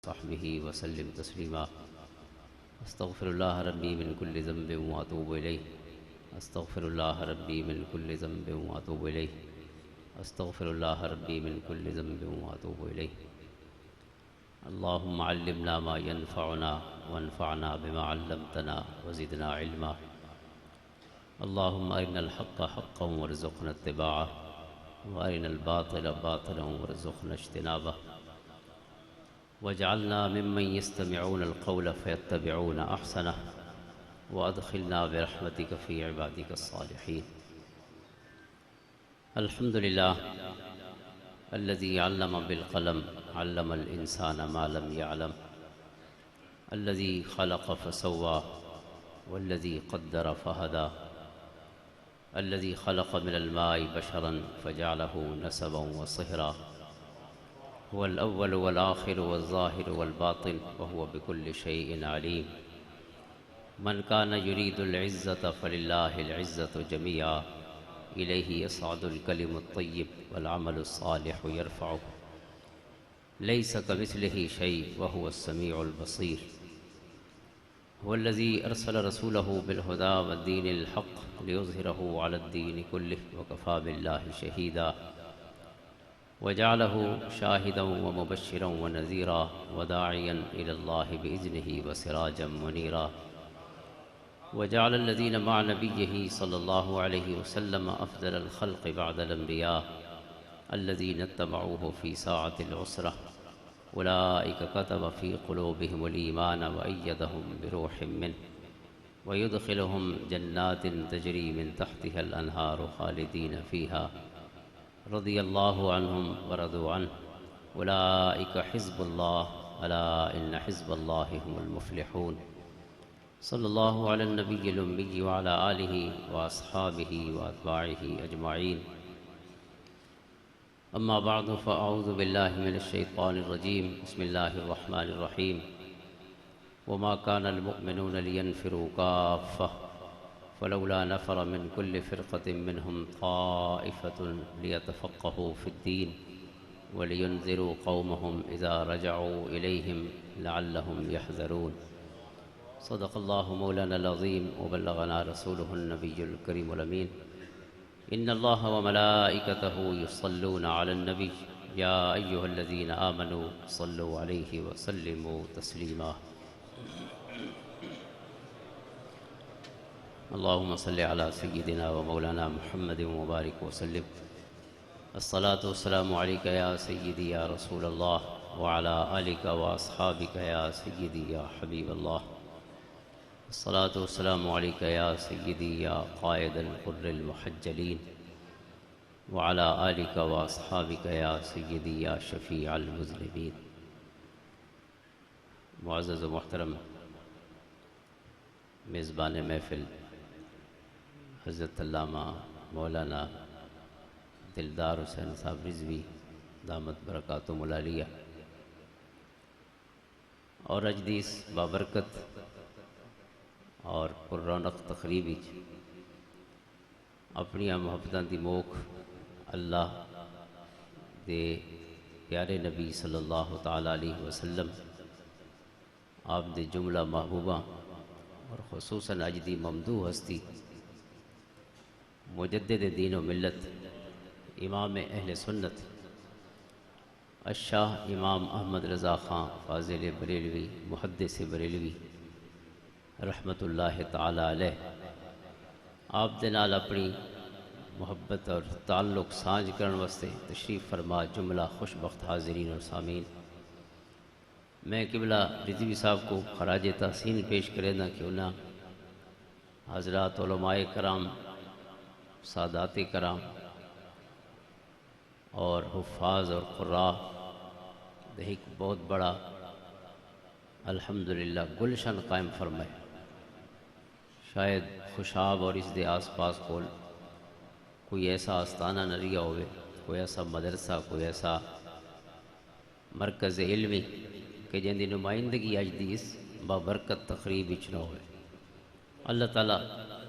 وصحبه وسلم تسليما. استغفر الله ربي من كل ذنب واتوب اليه. استغفر الله ربي من كل ذنب واتوب اليه. استغفر الله ربي من كل ذنب واتوب اليه. اللهم علمنا ما ينفعنا وانفعنا بما علمتنا وزدنا علما. اللهم أرنا الحق حقا وارزقنا اتباعه وأرنا الباطل باطلا وارزقنا اجتنابه. واجعلنا ممن يستمعون القول فيتبعون أحسنه وأدخلنا برحمتك في عبادك الصالحين. الحمد لله الذي علم بالقلم علم الإنسان ما لم يعلم. الذي خلق فسوى والذي قدر فهدى. الذي خلق من الماء بشرا فجعله نسبا وصهرا. هو الأول والآخر والظاهر والباطن وهو بكل شيء عليم. من كان يريد العزة فلله العزة جميعا. إليه يصعد الكلم الطيب والعمل الصالح يرفعه. ليس كمثله شيء وهو السميع البصير. هو الذي أرسل رسوله بالهدى والدين الحق ليظهره على الدين كله وكفى بالله شهيدا. وجعله شاهدا ومبشرا ونذيرا وداعيا إلى الله بإذنه وسراجا منيرا. وجعل الذين مع نبيه صلى الله عليه وسلم أفضل الخلق بعد الأنبياء الذين اتبعوه في ساعة العسرة. أولئك كتب في قلوبهم الإيمان وأيدهم بروح منه ويدخلهم جنات تجري من تحتها الأنهار خالدين فيها رضي الله عنهم ورضوا عنه. أولئك حزب الله ألا إن حزب الله هم المفلحون. صلى الله على النبي الأمي وعلى آله وأصحابه وأتباعه أجمعين. أما بعد فأعوذ بالله من الشيطان الرجيم. بسم الله الرحمن الرحيم. وما كان المؤمنون لينفروا كافة فلولا نفر من كل فرقة منهم طائفة ليتفقهوا في الدين ولينذروا قومهم إذا رجعوا إليهم لعلهم يحذرون. صدق الله مولانا العظيم وبلغنا رسوله النبي الكريم الأمين. إن الله وملائكته يصلون على النبي يا أيها الذين آمنوا صلوا عليه وسلموا تسليما. اللهم صل على سيدنا ومولانا محمد وبارك وسلم. الصلاة والسلام عليك يا سيدي يا رسول الله وعلى آلك وأصحابك يا سيدي يا حبيب الله. الصلاة والسلام عليك يا سيدي يا قائد الغر المحجلين وعلى آلك وأصحابك يا سيدي يا شفيع المذنبين. معزز و محترم میزبان محفل حضرت علامہ مولانا دلدار حسین صاحب رضوی دامت برکاتہم العالیہ اور اجدیس بابرکت اور پر رونق تقریبی اپنی محبتاں دی موکھ اللہ دے پیارے نبی صلی اللہ تعالی علیہ وسلم آپ دے جملہ محبوبہ اور خصوصاً اج دی ممدوح ہستی مجدد دین و ملت امام اہل سنت الشاہ امام احمد رضا خان فاضل بریلوی محدث بریلوی رحمت اللہ تعالی علیہ آپ دے نال اپنی محبت اور تعلق سانج کرن واسطے تشریف فرما جملہ خوشبخت حاضرین اور سامعین. میں قبلہ رضوی صاحب کو خراج تحسین پیش کرے نہ کہ انہاں حضرات علماء کرام سادات کرام اور حفاظ اور قراء ایک بہت بڑا الحمدللہ گلشن قائم فرمائے. شاید خوشاب اور اس دے آس پاس کول کوئی ایسا آستانہ نہ رہا ہوئے، کوئی ایسا مدرسہ، کوئی ایسا مرکز علمی کہ جن دی نمائندگی اج دی اس بابرکت تقریب وچ نہ ہوئے. اللہ تعالیٰ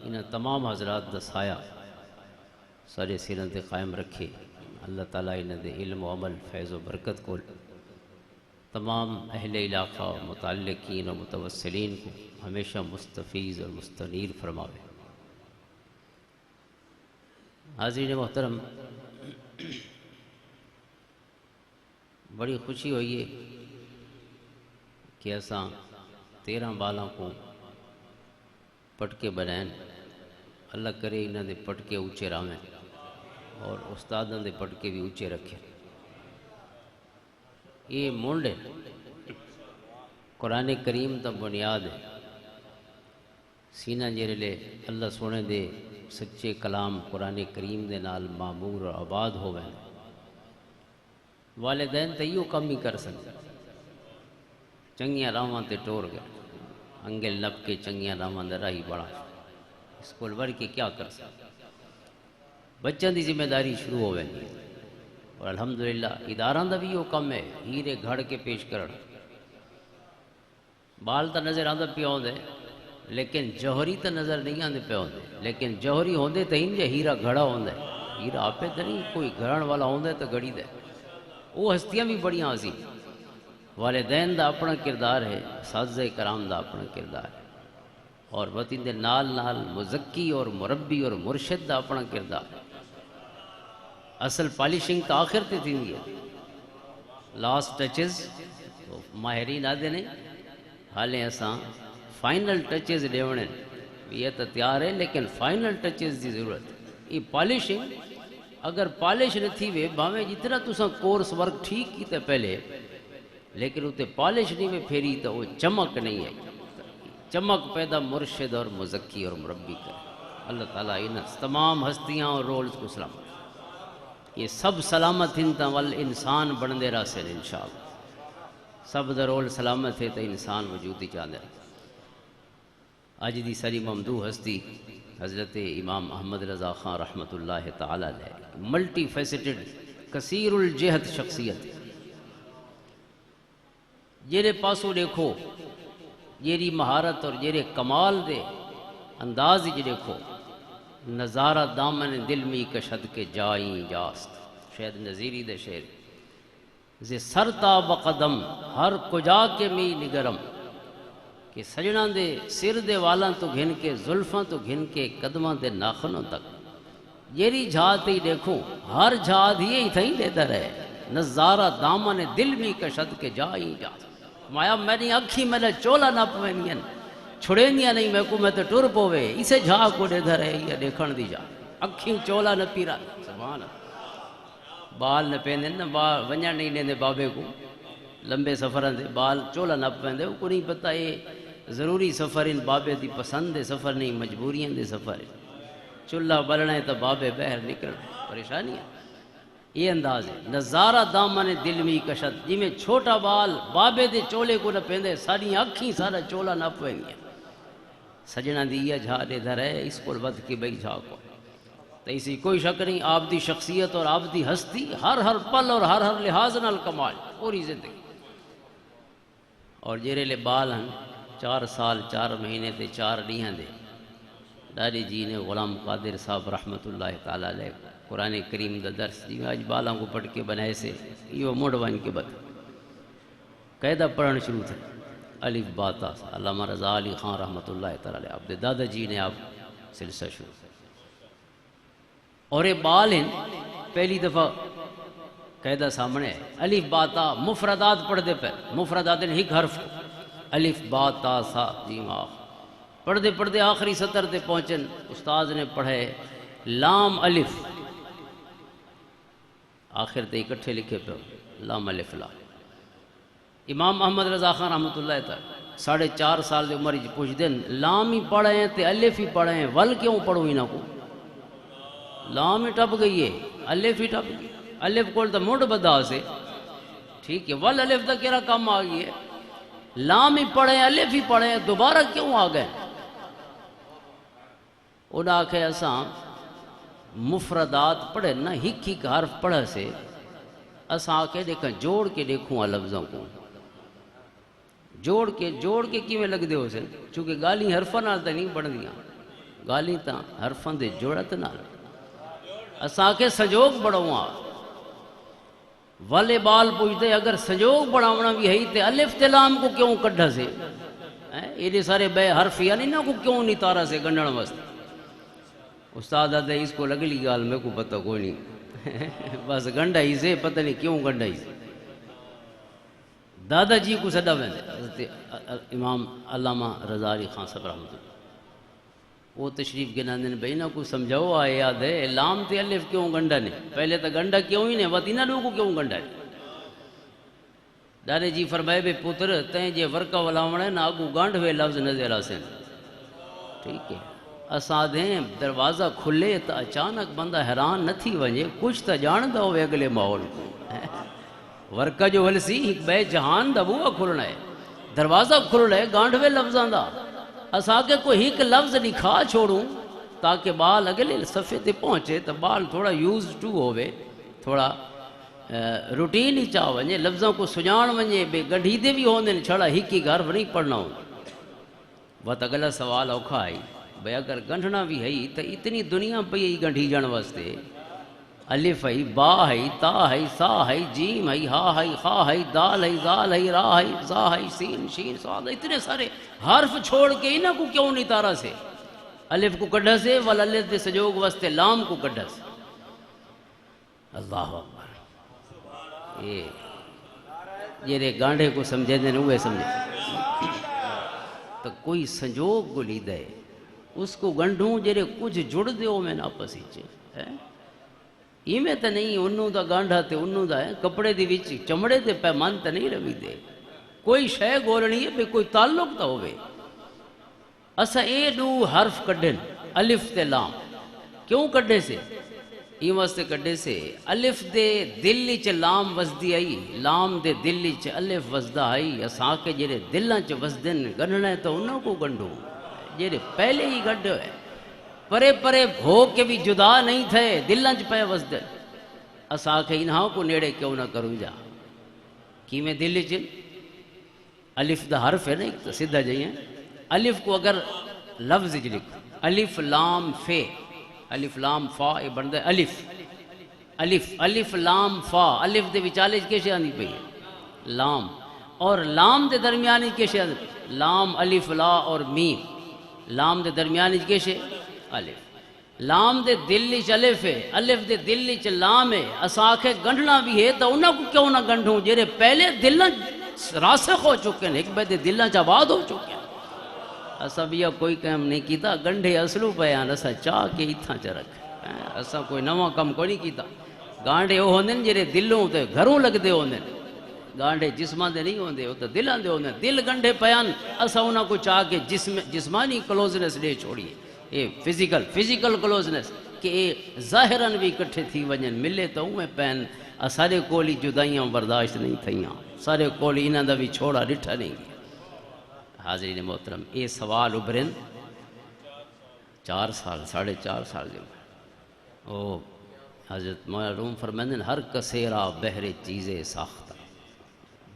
انہاں تمام حضرات دا سایہ سارے سروں تے قائم رکھے. اللہ تعالیٰ انہاں دے علم و عمل فیض و برکت کو تمام اہل علاقہ متعلقین اور متوسلین کو ہمیشہ مستفیض اور مستنیر فرماوے۔ حاضرین محترم، بڑی خوشی ہوئی ہے کہ اساں 13 بالاں کو پٹکے بنائیں۔ اللہ کرے انہاں دے پٹکے اونچے راویں اور استاداں دے پٹکے بھی اونچے رکھے۔ یہ منڈ ہے، قرآن کریم دا بنیاد ہے۔ سینہ جیرے لے اللہ سونے دے سچے کلام قرآن کریم دے نال معمور اور آباد ہوئے، والدین تے ایو کم ہی کر سکتے۔ چنگیاں راواں تے ٹور گئے، انگل نپ کے چنگیاں راواں دے راہی بڑھا، اسکول ور کے کیا کر سکتے۔ بچوں دی ذمہ داری شروع ہوئے اور الحمدللہ اداراں دا بھی وہ کم ہے، ہیرے گھڑ کے پیش کرنا۔ بال تا نظر آندہ پہ ہوندے لیکن جوہری تا نظر نہیں آندے پہ ہوندے، لیکن جوہری ہوندے تا ہی ہیرا گھڑا ہوندے، ہیرا آپے تا نہیں کوئی گھڑن والا ہوندے تا گھڑی دے۔ وہ ہستیاں بھی بڑی عظیم، والدین دا اپنا کردار ہے، اساتذہ کرام دا اپنا کردار ہے، اور وطن دے نال نال مزکی اور مربی اور مرشد دا اپنا کردار ہے۔ اصل پالشنگ تا آخر تے تھی ہے، لاسٹ ٹچز ماہرین آدھے نے، حالیں اساں فائنل ٹچز ڈیونے، یہ تو تیار ہے لیکن فائنل ٹچز دی ضرورت ہے۔ یہ پالشنگ اگر پالش نہ تھی وے بھاویں جتنا تساں کورس ورک ٹھیک کیتے پہلے، لیکن اتے پالش نہیں میں پھیری تو وہ چمک نہیں ہے۔ چمک پیدا مرشد اور مزکی اور مربی کرے۔ اللہ تعالیٰ ان تمام ہستیاں اور رولز کو سلامت، یہ سب سلامت ہن تا ول انسان بندے راسے انشاءاللہ، سب دا رول سلامت ہے تو انسان وجود ہی چاندے۔ آج دی ساری ممدوح ہستی حضرت امام احمد رضا خان رحمۃ اللہ تعالی علیہ، ملٹی فیسٹڈ کثیر الجہت شخصیت، جیرے پاسو دیکھو جیری مہارت اور جیرے کمال دے انداز ہی دیکھو، نظارہ دامن دل می کشد کے جائیں جاست، شاید نظیری دے شعر، زی سرتا بقدم ہر کجا کے می نگرم، کہ سجنہ دے سر دے والاں تو گھن کے زلفاں تو گھن کے قدماں دے ناخنوں تک، جیری جھات ہی دیکھو ہر جھات ہی تھیں لیتا رہے، نظارہ دامن دل می کشد کے جائیں جاست۔ مایا میری اکھی میں چولا نہ پوینیاں چھڑینیاں نہیں میں کو میں تو ٹر پوے، اسے جھا کو دے دھر ہے یہ دیکھن دی جا، اکھی چولا نہ پیرا، سبحان اللہ۔ بال نہ پہنے نہ ونجا نہیں لیندے بابے کو لمبے سفران دے، بال چولا نہ پہنے کو نہیں پتہ یہ ضروری سفر ان بابے دی پسند دے سفر نہیں، مجبوریاں دے سفر ہے۔ چولہا بلنا ہے تو بابے بہر نکل پریشانی ہے۔ یہ انداز ہے نظارہ دامن دل می کشد، جی میں چھوٹا بال بابے دے چولے کو نہ پہندے، ساری اکھیں سارا چولا نہ پہنگیا، سجنہ دی یہ جھا دے دھر ہے اس کو ود کی بئی جھا کو، تو اسی کوئی شک نہیں آپ دی شخصیت اور آپ دی ہستی ہر ہر پل اور ہر ہر لحاظ نال کمال پوری زندگی۔ اور جیرے لے بال ہیں 4 سال 4 مہینے تے 4 ڈیہاں دے، ڈاڈی جی نے غلام قادر صاحب رحمۃ اللہ تعالی علیہ قرآن کریم دا درس جی آج بالاں کو پڑھ کے بنائے سے یہ موڑ وان کے بعد قاعدہ پڑھنا شروع تھا، الف با تا، علامہ رضا علی خان رحمۃ اللہ تعالی علیہ آپ دے دادا جی نے آپ سلسلہ شروع، اور یہ بال ہیں پہلی دفعہ قاعدہ سامنے ہے، الف با تا مفردات پڑھ دے پہ، مفردات ایک حرف الف با تا سا جیم آخ، پڑھ دے آخری سطر تے پہنچن، استاذ نے پڑھے لام الف، آخر تے اکٹھے لکھے پہ لام الف لا۔ امام احمد رضا خان رحمۃ اللہ تعالی 4.5 سال دے عمر ہی پوچھ دن لام ہی پڑھے ہیں تے الف ہی پڑھے ہیں، ول کیوں پڑھو ہی نہ کو، لام ہی ٹپ گئی ہے الف ہی ٹپ گئی، الف کول تو موڑ بدا سے ٹھیک ہے، ول الف دا کیرا کام آ گئی ہے، لام ہی پڑھے ہیں الف ہی پڑھے ہیں دوبارہ کیوں آ گئے؟ انہاں آکھے اساں مفردات پڑھے نہ ہک ہک حرف پڑھے سے اساں آکھے دیکھیں جوڑ کے دیکھوں لفظوں کو، جوڑ کے کیویں لگ دے ہو سے، چونکہ گالی حرفاں نال تے نہیں بن دیاں، گالی تاں حرفاں دے جوڑت نال، اساں آکھے سجوگ بڑھواں، والے بال پوچھتے اگر سنجوگ بڑھاونا بھی ہے تے الف تے لام کو کیوں کڈھا سے ایڈے سارے بے حرفی یعنی نا کو کیوں نہیں تارا سے گنڈن واسطے استاد آتے اس کو لگلی گال میں کو پتہ کوئی نہیں بس گنڈا ہی سے پتہ نہیں کیوں گنڈا ہی سے دادا جی کو سڈا ویندے حضرت امام علامہ رضا علی خان صاحب رحمۃ اللہ وہ تشریف گناندے بھئی نہ کو سمجھاؤ آئے یاد ہے لام تے الف کیوں گنڈا نے پہلے تو گنڈا کیوں ہی نے وطینہ لوگوں کیوں گنڈا ہے دادے جی فرمائے بے پتر تیں جے ورکا ولاوڑے نہ آگو گانڈ ہوئے لفظ نظر آسیں ٹھیک ہے اساں دیں دروازہ کھلے تو اچانک بندہ حیران نہ تھی ونجے کچھ تو جاندہ ہوئے اگلے ماحول کو ورکا جو ولسی ایک بے جہان دا بوا کھلنا ہے دروازہ کھل رہے گانڈ ہوئے لفظاں دا اساں کے کوئی ایک لفظ لکھا چھوڑوں تاکہ بال اگلے صفحے تے پہنچے تو بال تھوڑا یوز ٹو ہوئے تھوڑا روٹین ہی چاہ ونجے لفظوں کو سجان ونجے بے گنڈھی دے بھی ہوندے چھڑا ہک ہی گھر نہیں پڑھنا ہوں بہت اگلا سوال اوکھا آئی بھئی اگر گنڈھنا بھی ہے تو اتنی دنیا پہ ہی گنڈھی جان واسطے الف ہے با ہے تا ہے سا ہے جیم ہے ہا ہے خا ہے دال ہے زال ہے را ہے زا ہے سین شین صاد اتنے سارے حرف چھوڑ کے انہاں کو کیوں نہیں تارا سے الف کو کڈھا سے والالف دے سجوگ واسطے لام کو کڈھا سے اللہ اکبر یہ گانڈے کو سمجھے دیں ہوئے سمجھے تو کوئی سنجوگ کو لی دے اس کو گنڈوں جرے کچھ جڑ دیو میں نا پسیچے یہ میں تا نہیں انہوں دا گانڈھا تے انہوں دا ہے کپڑے دی وچ چمڑے تے پیمان تا نہیں روی دے کوئی شے گولنی ہے بے کوئی تعلق تا ہوئے اسا اے دو حرف کڈھن الف تے لام کیوں کڈھے سے یہ واسطے کڈھے سے الف دے دلی چ لام وزدی آئی لام دے دلی چ الف وزدہ آئی اساں کے جرے دلاں چ وزدن گنڈنا ہے تو انہوں کو گنڈو جرے پہلے ہی گنڈو ہے پرے پرے ہو کے بھی جدا نہیں تھے دلاں چ پہ وزدن اساں کے انہاں کو نیڑے کیوں نہ کروں جا کی میں دلی چ الف دا حرف ہے نا ایک تو سدھا جائیں الف کو اگر لفظ لکھ الف لام فے الف لام فا یہ بن دے الف الف الف لام فا الف دے وچالے کیسے آندی پئی ہے لام اور لام دے درمیانی کیسے آندی لام الف لا اور میم لام دے درمیانی کیسے الف لام دے دلی چ الف ہے الف دے دلی چ لام ہے اساں کے گنڈنا بھی ہے تو انہاں کو کیوں نہ گنڈوں جڑے پہلے دلاں راسخ ہو چکے ہیں ایک بے دلاں چ آباد ہو چکے ہیں اسا بھی کوئی کام نہیں کیتا گنڈے اصلو پیان اسا چاہ کے اتھاں چ رکھ اسا کوئی نواں کم کوئی نہیں کیتا گانڈے وہ ہوندے جڑے دلوں تے گھروں لگدے ہوندے گانڈے جسماں دے نہیں ہوندے او تے دلاں دے ہوندے دل گنڈے پیان اسا انہاں کو چاہ کے جسمانی کلوزنس دے چھوڑیے اے فزیکل کلوزنس کہ اے ظاہراً بھی اکٹھے تھی ونجن ملے تو اوے پین سارے کولی جدائیاں برداشت نہیں تھیاں سارے کولی انہاں دا بھی چھوڑا ڈٹھا نہیں گیا حاضرین محترم یہ سوال ابھرن 4 سال 4.5 سال جو او حضرت مولا روم فرمندن ہر کسیرا بہر چیزیں ساختہ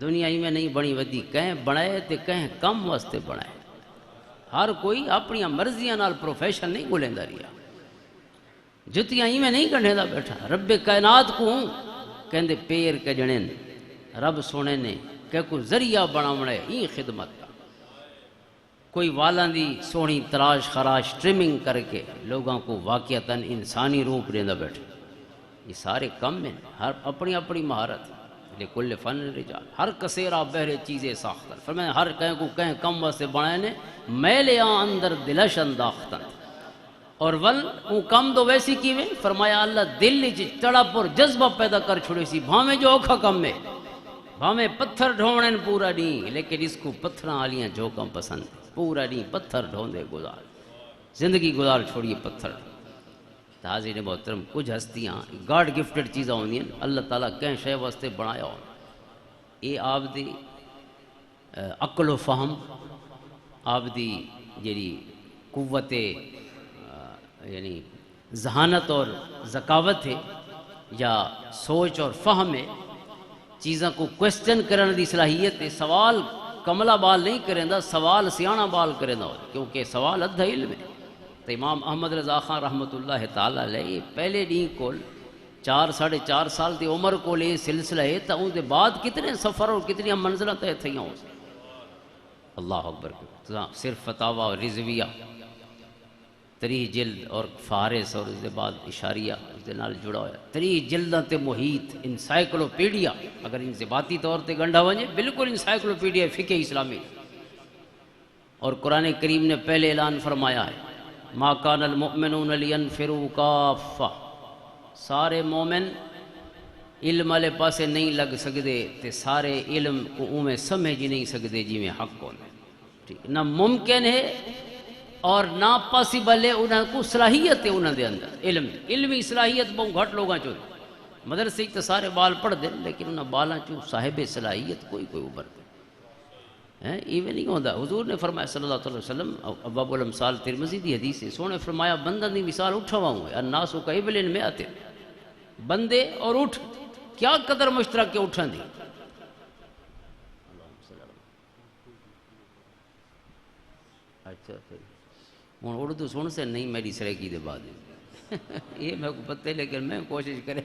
دنیا ہی میں نہیں بنی ودی کہیں بنائے تے کہیں کم واسطے بنائے ہر کوئی اپنی مرضیاں نال پروفیشن نہیں گولیندہ رہیا جتیاں ہی میں نہیں کرنے دا بیٹھا رب کائنات کو ہوں کہندے پیر کے جنین رب سونے نے کہ کوئی ذریعہ بناونے ہی خدمت کوئی والان دی سونی تراش خراش ٹرمنگ کر کے لوگوں کو واقعتاً انسانی روپ دینا بیٹھے یہ سارے کم ہیں ہر اپنی اپنی مہارت لکل فن رجال ہر کسیرا بہرے چیزیں ساختن فرمائے ہر کہیں کو کہیں کم واسطے بنائے نے میلے اندر دلش انداختن اور وہ کم تو ویسی کی میں فرمایا اللہ دل چ تڑپ اور جذبہ پیدا کر چھوڑے سی بھامے جو اوکھا کم میں بھامے پتھر ڈھوڑیں پورا نہیں لیکن اس کو پتھراں آلیاں جو کم پسند پورا نہیں پتھر ڈھوندے گزار زندگی گزار چھوڑیے پتھر حاضرین محترم کچھ ہستیاں گاڈ گفٹڈ چیزاں ہوندی ہیں اللہ تعالیٰ کہیں شے واسطے بنایا ہو یہ آپ دی عقل و فہم آپ دی جیڑی قوت یعنی ذہانت اور ذکاوت ہے یا سوچ اور فہم ہے چیزاں کو کوسچن کرنے دی صلاحیت ہے سوال کملہ بال نہیں کریں دا سوال سیانہ بال کریں دا کیونکہ سوال ادھا علم ہے تو امام احمد رضا خان رحمۃ اللہ تعالیٰ علیہ پہلے دن کول 4 ساڑھے 4 سال دی عمر کو لے سلسلہ ہے تو اس دے بعد کتنے سفر اور کتنی منزلیں طے تھیں ہوں. اللہ اکبر. صرف فتاوی اور رضویہ 3 جلد اور فارس اور اس دے بعد اشاریہ اس دے نال جڑا ہوا 3 جلداں تے محیط انسائکلوپیڈیا. اگر انضباطی طور تے گنڈا ونجے بالکل انسائکلوپیڈیا فقہ اسلامی. اور قرآن کریم نے پہلے اعلان فرمایا ہے ما کان المؤمنون لینفروا کافہ. سارے مومن علم والے پاسے نہیں لگ سکتے تے سارے علم کو اویں سمجھ نہیں سکتے جی میں حق ہونا. ٹھیک نہ ممکن ہے اور نہ پاسبل ہے. انہوں کو صلاحیت ہے انہوں دے اندر علمی صلاحیت بہت گھٹ لوگاں چو. مدرسے تو سارے بال پڑھ دیں لیکن انہوں بالاں چو صاحب صلاحیت کوئی ابھرتے ایویں نہیں ہوتا. حضور نے فرمایا صلی اللہ علیہ وسلم ابواب الامثال ترمذی دی حدیث ہے سونے فرمایا بندہ دی مثال اٹھوا ہوں ہے الناس کابل میں آتے بندے اور اٹھ کیا قدر مشترک کے اٹھاں دی. اچھا ہوں اردو سن سے نہیں میری سریکی دے بعد یہ میں کو پتہ لیکن میں کوشش کرے.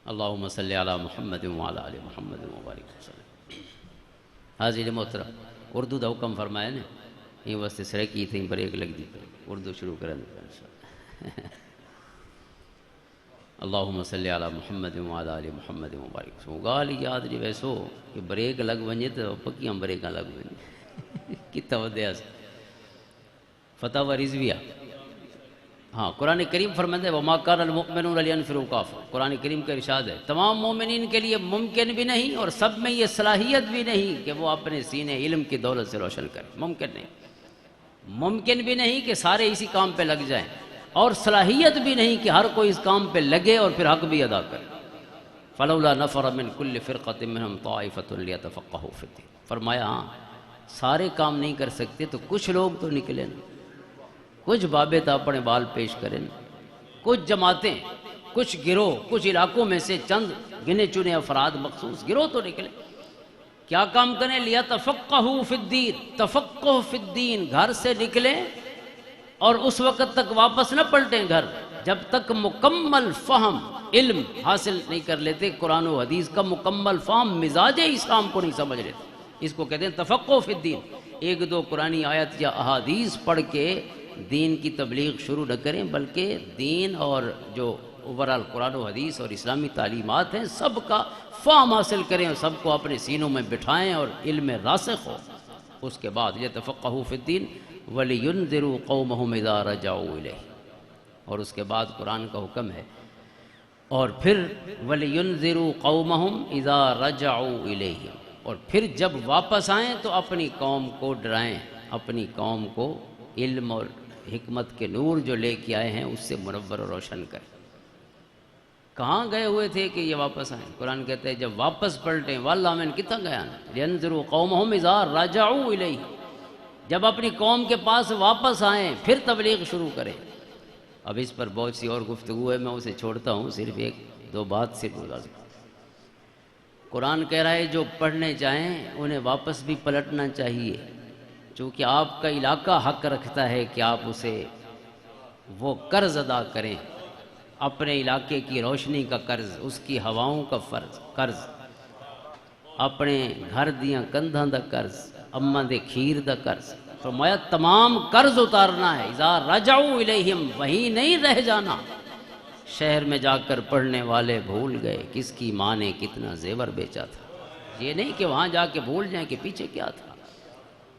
اللہم صلی علی محمد وعلی آل محمد وبارک وسلم. حاضر محترم اردو دا حکم فرمایا نے یہ واسطے سریکی تھی بریک لگ دی اردو شروع کریں انشاءاللہ. اللہم صلی علی محمد وعلی آل محمد وبارک وسلم. گال یاد نہیں ویسو کہ بریک لگ ونجے تو پکیاں بریکاں لگ ونجے کتا ودیا سے فتاوی رضویہ. ہاں قرآن کریم فرماتا ہے وما کان المؤمنون لینفروا کافہ. قرآن کریم کا ارشاد ہے تمام مومنین کے لیے ممکن بھی نہیں اور سب میں یہ صلاحیت بھی نہیں کہ وہ اپنے سینے علم کی دولت سے روشن کریں. ممکن نہیں. ممکن بھی نہیں کہ سارے اسی کام پہ لگ جائیں اور صلاحیت بھی نہیں کہ ہر کوئی اس کام پہ لگے اور پھر حق بھی ادا کرے. فلولا نفر من کل فرقۃ منہم طائفۃ لیتفقہوا فی الدین. فرمایا ہاں سارے کام نہیں کر سکتے تو کچھ لوگ تو نکلیں کچھ بابے تو اپنے بال پیش کریں کچھ جماعتیں کچھ گروہ کچھ علاقوں میں سے چند گنے چنے افراد مخصوص گروہ تو نکلے. کیا کام کریں لیتفقہوا فی الدین. تفقہ فی الدین گھر سے نکلیں اور اس وقت تک واپس نہ پلٹیں گھر جب تک مکمل فہم علم حاصل نہیں کر لیتے قرآن و حدیث کا مکمل فہم مزاج اسلام کو نہیں سمجھ لیتے. اس کو کہتے ہیں تفقہ فی الدین. 1-2 قرآنی آیت یا احادیث پڑھ کے دین کی تبلیغ شروع نہ کریں بلکہ دین اور جو اوورال قرآن و حدیث اور اسلامی تعلیمات ہیں سب کا فہم حاصل کریں اور سب کو اپنے سینوں میں بٹھائیں اور علم راسخ ہو. اس کے بعد یہ تفقہوا فی الدین وَلِيُنذِرُوا قَوْمَهُمْ إِذَا رَجَعُوا إِلَيْهِ. اور اس کے بعد قرآن کا حکم ہے اور پھر وَلِيُنذِرُوا قَوْمَهُمْ إِذَا رَجَعُوا إِلَيْهِ. اور پھر جب واپس آئیں تو اپنی قوم کو ڈرائیں اپنی قوم کو علم اور حکمت کے نور جو لے کے آئے ہیں اس سے منور اور روشن کریں. کہاں گئے ہوئے تھے کہ یہ واپس آئیں؟ قرآن کہتے ہیں جب واپس پلٹیں واللہ من کتنا گیا نا لِيَنذِرُوا قَوْمَهُمْ إِذَا رَجَعُوا إِلَيْهِ. جب اپنی قوم کے پاس واپس آئیں پھر تبلیغ شروع کریں. اب اس پر بہت سی اور گفتگو ہے میں اسے چھوڑتا ہوں صرف 1-2 بات سے بولا. قرآن کہہ رہا ہے جو پڑھنے جائیں انہیں واپس بھی پلٹنا چاہیے چونکہ آپ کا علاقہ حق رکھتا ہے کہ آپ اسے وہ قرض ادا کریں اپنے علاقے کی روشنی کا قرض اس کی ہواؤں کا قرض اپنے گھر دیاں کندھاں دا قرض اماں دے کھیر دا قرض. فرمایا تمام قرض اتارنا ہے. اذا رجعوا الیہم وہیں نہیں رہ جانا. شہر میں جا کر پڑھنے والے بھول گئے کس کی ماں نے کتنا زیور بیچا تھا. یہ نہیں کہ وہاں جا کے بھول جائیں کہ پیچھے کیا تھا.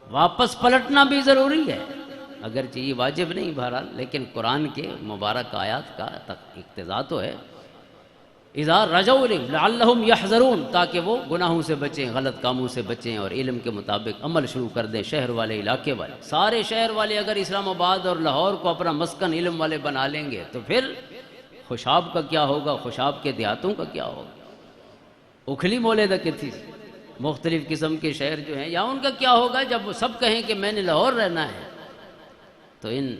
واپس پلٹنا بھی ضروری ہے اگرچہ یہ واجب نہیں بہرحال لیکن قرآن کے مبارک آیات کا اقتضا تو ہے. اذا رجعوا لعلہم یحذرون تاکہ وہ گناہوں سے بچیں غلط کاموں سے بچیں اور علم کے مطابق عمل شروع کر دیں. شہر والے علاقے والے سارے شہر والے اگر اسلام آباد اور لاہور کو اپنا مسکن علم والے بنا لیں گے تو پھر خوشاب کا کیا ہوگا خوشاب کے دیہاتوں کا کیا ہوگا. اکھلی مولے دا کتھی مختلف قسم کے شہر جو ہیں یا ان کا کیا ہوگا جب وہ سب کہیں کہ میں نے لاہور رہنا ہے تو ان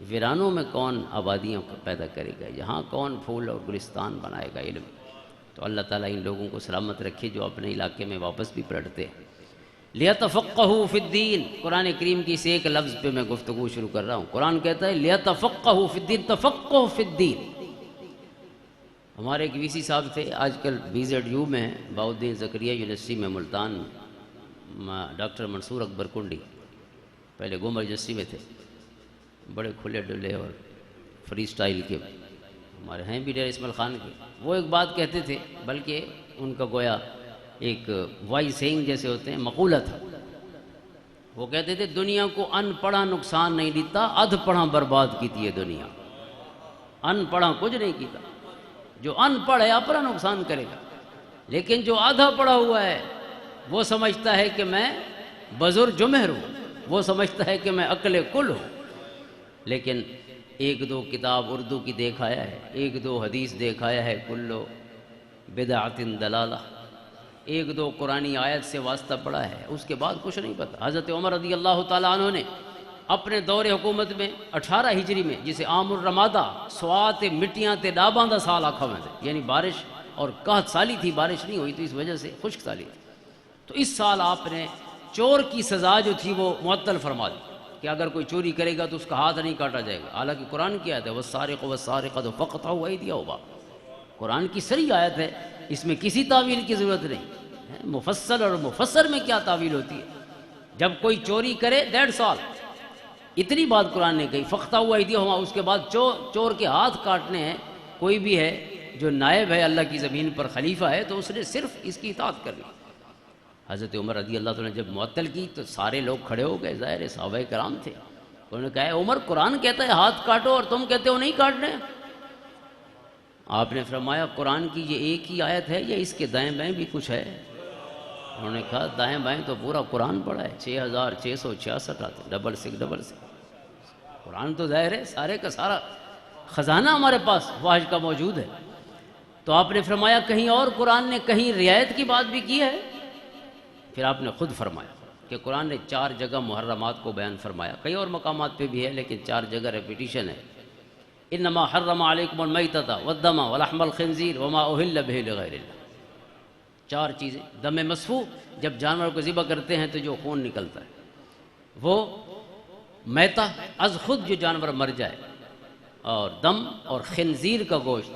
ویرانوں میں کون آبادیاں پیدا کرے گا یہاں کون پھول اور گلستان بنائے گا علم. تو اللہ تعالیٰ ان لوگوں کو سلامت رکھے جو اپنے علاقے میں واپس بھی پلٹتے ہیں. لیتفقہوا فی الدین، قرآن کریم کی اس ایک لفظ پہ میں گفتگو شروع کر رہا ہوں۔ قرآن کہتا ہے لیتفقہوا فی الدین، تفقہ فی الدین۔ ہمارے ایک وی سی صاحب تھے، آج کل BZU میں ہیں، بہاؤالدین زکریا یونیورسٹی میں ملتان، ڈاکٹر منصور اکبر کنڈی، پہلے گومر یونیورسٹی میں تھے، بڑے کھلے ڈلے اور فری سٹائل کے، ہمارے ہیں بھی ڈیر اسماعیل خان کے۔ وہ ایک بات کہتے تھے، بلکہ ان کا گویا ایک وائس سینگ جیسے ہوتے ہیں، مقولہ تھا۔ وہ کہتے تھے دنیا کو ان پڑھا نقصان نہیں دیتا، ادھ پڑھا برباد کیتی ہے دنیا۔ ان پڑھا کچھ نہیں کیتا، جو ان پڑھ ہے اپنا نقصان کرے گا، لیکن جو آدھا پڑھا ہوا ہے وہ سمجھتا ہے کہ میں بزر جمہر ہوں، وہ سمجھتا ہے کہ میں عقل کل ہوں۔ لیکن ایک دو کتاب اردو کی دیکھ آیا ہے، ایک دو حدیث دیکھ آیا ہے، کلو بدعت دلالہ، ایک دو قرآنی آیت سے واسطہ پڑا ہے، اس کے بعد کچھ نہیں پتہ۔ حضرت عمر رضی اللہ تعالیٰ عنہ نے اپنے دور حکومت میں 18 ہجری میں، جسے عام الرمادہ، سوات مٹیاں تے ڈاباں دا سال آکھا میں تھے، یعنی بارش اور قحط سالی تھی، بارش نہیں ہوئی تو اس وجہ سے خشک سالی تھی، تو اس سال آپ نے چور کی سزا جو تھی وہ معطل فرما دی کہ اگر کوئی چوری کرے گا تو اس کا ہاتھ نہیں کاٹا جائے گا، حالانکہ قرآن کی آیت ہے والسارق والسارقۃ فاقطعوا ایدیہما، قرآن کی صریح آیت ہے، اس میں کسی تعویل کی ضرورت نہیں۔ مفصل اور مفسر میں کیا تعویل ہوتی ہے؟ جب کوئی چوری کرے 1.5 سال، اتنی بات قرآن نے کہی، فاقطعوا ایدیہما، اس کے بعد چور کے ہاتھ کاٹنے ہیں۔ کوئی بھی ہے جو نائب ہے اللہ کی زمین پر، خلیفہ ہے، تو اس نے صرف اس کی اطاعت کرنی۔ حضرت عمر رضی اللہ تعالیٰ نے جب معطل کی تو سارے لوگ کھڑے ہو گئے، ظاہر صحابہ کرام تھے، انہوں نے کہا عمر قرآن کہتا ہے ہاتھ کاٹو اور تم کہتے ہو نہیں کاٹنے۔ آپ نے فرمایا قرآن کی یہ ایک ہی آیت ہے یا اس کے دائیں بائیں بھی کچھ ہے؟ انہوں نے کہا دائیں بائیں تو پورا قرآن پڑھا ہے، 6666 آتے، 6666، قرآن تو ظاہر ہے، سارے کا سارا خزانہ ہمارے پاس فواہش کا موجود ہے۔ تو آپ نے فرمایا کہیں اور قرآن نے کہیں رعایت کی بات بھی کی ہے؟ پھر آپ نے خود فرمایا کہ قرآن نے 4 جگہ محرمات کو بیان فرمایا، کئی اور مقامات پہ بھی ہے لیکن 4 جگہ ریپیٹیشن ہے۔ انما حرم علیکم المیتۃ والدم ولحم الخنزیر وما اہل بہ لغیر اللہ، 4 چیزیں۔ دم مسفوح، جب جانور کو ذبح کرتے ہیں تو جو خون نکلتا ہے وہ میتہ، از خود جو جانور مر جائے، اور دم، اور خنزیر کا گوشت،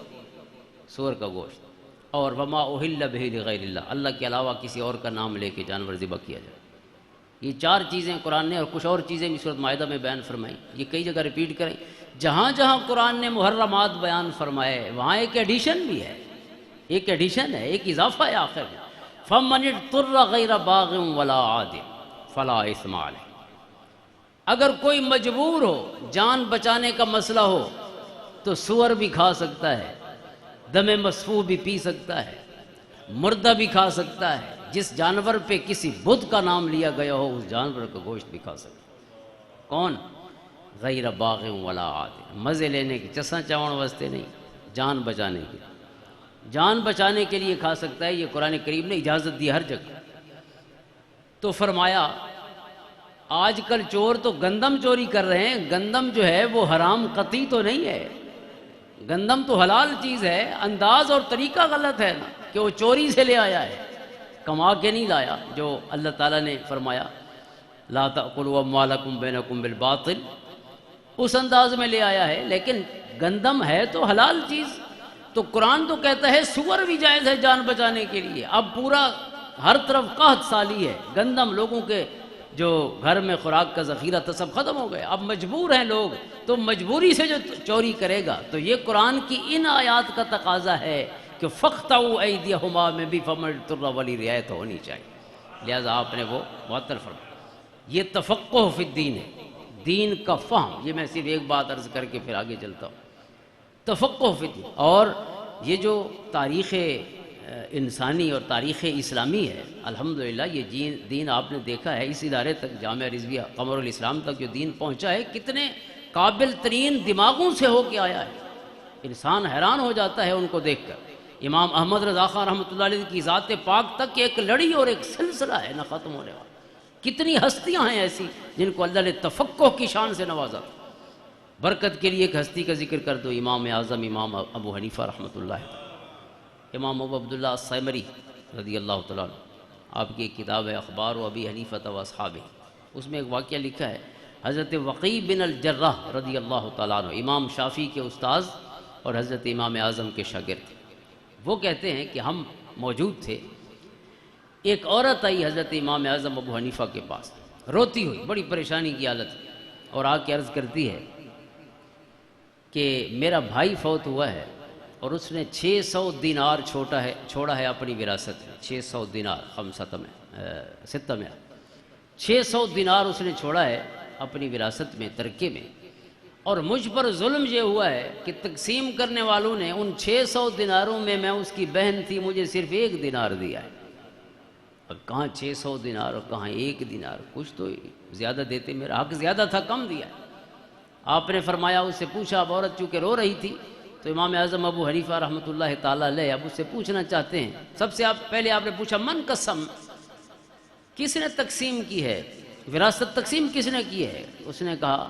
سور کا گوشت، اور وما اہل بہ لغیر اللہ، اللہ کے علاوہ کسی اور کا نام لے کے جانور ذبح کیا جائے۔ یہ 4 چیزیں قرآن نے، اور کچھ اور چیزیں بھی سورۃ مائدہ میں بیان فرمائی، یہ کئی جگہ ریپیٹ کریں۔ جہاں جہاں قرآن نے محرمات بیان فرمائے وہاں ایک ایڈیشن بھی ہے، ایک ایڈیشن ہے، ایک اضافہ ہے آخر میں، فَمَنِ اضْطُرَّ غَيْرَ بَاغٍ وَلَا عَادٍ فَلَا إِثْمَ عَلَيْهِ، اگر کوئی مجبور ہو، جان بچانے کا مسئلہ ہو، تو سور بھی کھا سکتا ہے، دم مسفوح بھی پی سکتا ہے، مردہ بھی کھا سکتا ہے، جس جانور پہ کسی بت کا نام لیا گیا ہو اس جانور کا گوشت بھی کھا سکتا ہے۔ کون؟ غیر باغ ولا عاد، مزے لینے کی، چساں چاون واسطے نہیں، جان بچانے کے، جان بچانے کے لیے کھا سکتا ہے۔ یہ قرآن کریم نے اجازت دی ہر جگہ۔ تو فرمایا آج کل چور تو گندم چوری کر رہے ہیں، گندم جو ہے وہ حرام قطعی تو نہیں ہے، گندم تو حلال چیز ہے، انداز اور طریقہ غلط ہے نا کہ وہ چوری سے لے آیا ہے، کما کے نہیں لایا، جو اللہ تعالیٰ نے فرمایا لا تأکلوا اموالکم بینکم بالباطل، اس انداز میں لے آیا ہے، لیکن گندم ہے تو حلال چیز۔ تو قرآن تو کہتا ہے سور بھی جائز ہے جان بچانے کے لیے۔ اب پورا ہر طرف قحط سالی ہے، گندم لوگوں کے جو گھر میں خوراک کا ذخیرہ تھا سب ختم ہو گئے، اب مجبور ہیں لوگ، تو مجبوری سے جو چوری کرے گا، تو یہ قرآن کی ان آیات کا تقاضا ہے کہ فاقطعوا ایدیہما میں بھی فمن اضطر والی رعایت ہونی چاہیے، لہذا آپ نے وہ معطل فرمایا۔ یہ تفقہ فی الدین ہے، دین کا فہم۔ یہ میں صرف ایک بات عرض کر کے پھر آگے چلتا ہوں، تفقہ فی الدین۔ اور یہ جو تاریخ انسانی اور تاریخ اسلامی ہے، الحمدللہ یہ دین آپ نے دیکھا ہے، اس ادارے تک، جامعہ رضویہ قمر الاسلام تک جو دین پہنچا ہے، کتنے قابل ترین دماغوں سے ہو کے آیا ہے، انسان حیران ہو جاتا ہے ان کو دیکھ کر۔ امام احمد رضا خان رحمۃ اللہ علیہ کی ذات پاک تک ایک لڑی اور ایک سلسلہ ہے نہ ختم ہونے والا۔ کتنی ہستیاں ہیں ایسی جن کو اللہ نے تفقہ کی شان سے نوازا۔ برکت کے لیے ایک ہستی کا ذکر کر دو، امام اعظم امام ابو حنیفہ رحمۃ اللہ، امام ابو عبداللہ السیمری رضی اللہ تعالیٰ عنہ، آپ کی ایک کتاب ہے اخبار و ابی حنیفہ و اصحابہ، اس میں ایک واقعہ لکھا ہے، حضرت وقیع بن الجراح رضی اللہ تعالیٰ عنہ امام شافعی کے استاذ اور حضرت امام اعظم کے شاگرد، وہ کہتے ہیں کہ ہم موجود تھے، ایک عورت آئی حضرت امام اعظم ابو حنیفہ کے پاس روتی ہوئی، بڑی پریشانی کی حالت، اور آ کے عرض کرتی ہے کہ میرا بھائی فوت ہوا ہے اور اس نے 600 دینار چھوڑا ہے اپنی وراثت میں، 600 دینار ستہ میں 600 دینار اس نے چھوڑا ہے اپنی وراثت میں ترکے میں، اور مجھ پر ظلم یہ ہوا ہے کہ تقسیم کرنے والوں نے ان 600 دیناروں میں اس کی بہن تھی، مجھے صرف 1 دینار دیا ہے۔ اب کہاں 600 دینار اور کہاں 1 دینار، کچھ تو زیادہ دیتے، میرا حق زیادہ تھا، کم دیا ہے۔ آپ نے فرمایا، اس سے پوچھا، اب عورت چونکہ رو رہی تھی تو امام اعظم ابو حنیفہ رحمۃ اللہ تعالیٰ علیہ اب اس سے پوچھنا چاہتے ہیں، سب سے پہلے آپ نے پوچھا من قسم، کس نے تقسیم کی ہے، وراثت تقسیم کس نے کی ہے؟ اس نے کہا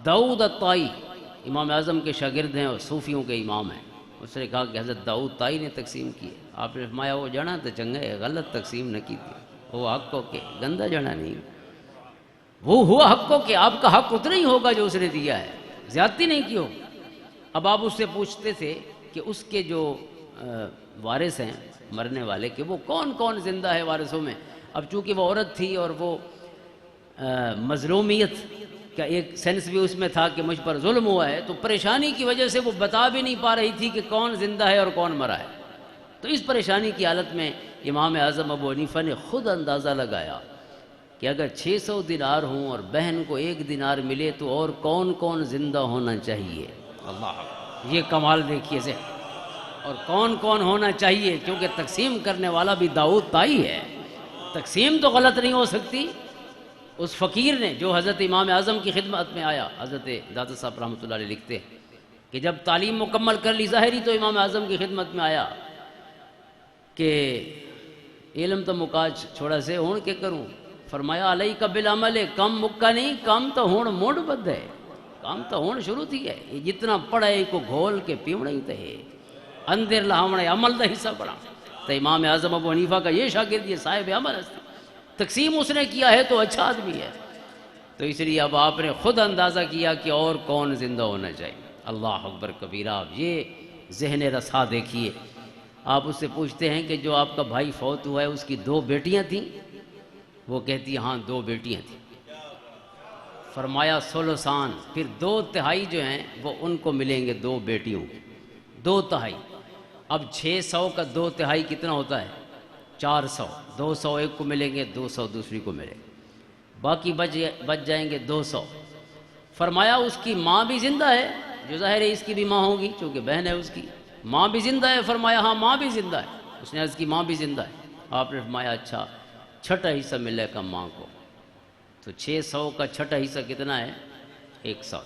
داؤد الطائی، امام اعظم کے شاگرد ہیں اور صوفیوں کے امام ہیں، اس نے کہا کہ حضرت داؤد طائی نے تقسیم کی ہے۔ آپ نے فرمایا وہ جنا تو چنگا ہے، غلط تقسیم نہ کی تھی، وہ حق کو کہ گندہ جنا نہیں، وہ ہوا حق کو کہ آپ کا حق اتنا ہی ہوگا جو اس نے دیا ہے، زیادتی نہیں کی ہو۔ اب آپ اس سے پوچھتے تھے کہ اس کے جو وارث ہیں مرنے والے کہ وہ کون کون زندہ ہے وارثوں میں۔ اب چونکہ وہ عورت تھی اور وہ مظلومیت کا ایک سینس بھی اس میں تھا کہ مجھ پر ظلم ہوا ہے، تو پریشانی کی وجہ سے وہ بتا بھی نہیں پا رہی تھی کہ کون زندہ ہے اور کون مرا ہے۔ تو اس پریشانی کی حالت میں امام اعظم ابو حنیفہ نے خود اندازہ لگایا کہ اگر 600 دینار ہوں اور بہن کو 1 دینار ملے تو اور کون کون زندہ ہونا چاہیے۔ اللہ، یہ کمال دیکھیے سے، اور کون کون ہونا چاہیے، کیونکہ تقسیم کرنے والا بھی داؤد طائی ہے، تقسیم تو غلط نہیں ہو سکتی۔ اس فقیر نے جو حضرت امام اعظم کی خدمت میں آیا، حضرت داتا صاحب رحمۃ اللہ علیہ لکھتے ہیں کہ جب تعلیم مکمل کر لی ظاہری تو امام اعظم کی خدمت میں آیا کہ علم تو مکاج چھوڑا سے ہون کے کروں، فرمایا علیہ کا بالعمل، کم مکہ نہیں، کم تو ہون موڑ بد ہے، کام تو ہون شروع تھی ہے، یہ جتنا پڑھے کو گھول کے پیونا ہی تو ہے، اندر لہاونے عمل دا حصہ پڑھا۔ تو امام اعظم ابو حنیفہ کا یہ شاگرد، یہ صاحب عمل ہے، تقسیم اس نے کیا ہے تو اچھا آدمی ہے۔ تو اس لیے اب آپ نے خود اندازہ کیا کہ اور کون زندہ ہونا چاہیے۔ اللہ اکبر کبیرہ، آپ یہ ذہن رسا دیکھیے۔ آپ اس سے پوچھتے ہیں کہ جو آپ کا بھائی فوت ہوا ہے اس کی 2 بیٹیاں تھیں؟ وہ کہتی ہاں 2 بیٹیاں تھیں۔ فرمایا ثلثان، پھر 2/3 جو ہیں وہ ان کو ملیں گے 2 بیٹیوں، 2/3۔ اب 600 کا 2/3 کتنا ہوتا ہے؟ 400، 200 ایک کو ملیں گے، 200 دوسری کو ملیں گے، باقی بچ جائیں گے 200۔ فرمایا اس کی ماں بھی زندہ ہے، جو ظاہر ہے اس کی بھی ماں ہوگی چونکہ بہن ہے اس کی، ماں بھی زندہ ہے؟ فرمایا ہاں ماں بھی زندہ ہے۔ اس نے عرض کی ماں بھی زندہ ہے؟ آپ نے فرمایا اچھا، 6ٹھا حصہ ملے گا ماں کو۔ تو 600 کا 6ٹھا حصہ کتنا ہے؟ 100،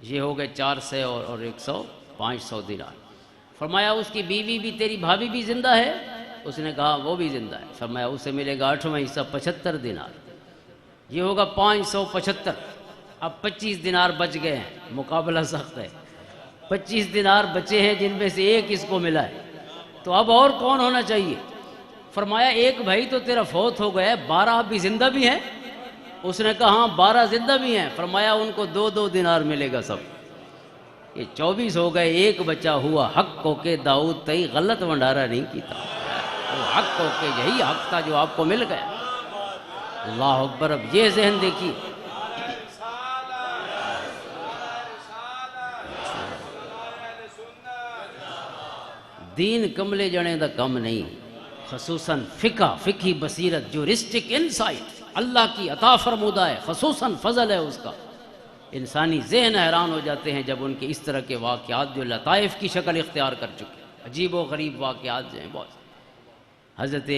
یہ ہو گئے 400 اور 100 500 دینار۔ فرمایا اس کی بیوی بھی، تیری بھابھی بھی زندہ ہے؟ اس نے کہا وہ بھی زندہ ہے۔ فرمایا اسے ملے گا 8واں حصہ 75 دینار، یہ ہوگا 575۔ اب 25 دینار بچ گئے ہیں، مقابلہ سخت ہے، 25 دینار بچے ہیں جن میں سے ایک اس کو ملا ہے، تو اب اور کون ہونا چاہیے؟ فرمایا ایک بھائی تو تیرا فوت ہو گیا ہے، 12 بھی زندہ بھی ہیں؟ اس نے کہا ہاں 12 زندہ بھی ہیں۔ فرمایا ان کو 2 دینار ملے گا سب، یہ 24 ہو گئے، ایک بچہ ہوا حق کو کہ داؤد طائی غلط بھنڈارا نہیں کیتا، وہ حق کو کہ یہی حق تھا جو آپ کو مل گیا۔ اللہ اکبر، اب یہ ذہن دیکھیے۔ دین کملے جانے دا کم نہیں، خصوصاً فقہی بصیرت، جورسٹک انسائٹ اللہ کی عطا فرمودہ ہے، خصوصاً فضل ہے اس کا۔ انسانی ذہن حیران ہو جاتے ہیں جب ان کے اس طرح کے واقعات جو لطائف کی شکل اختیار کر چکے، عجیب و غریب واقعات جو ہیں بہت۔ حضرت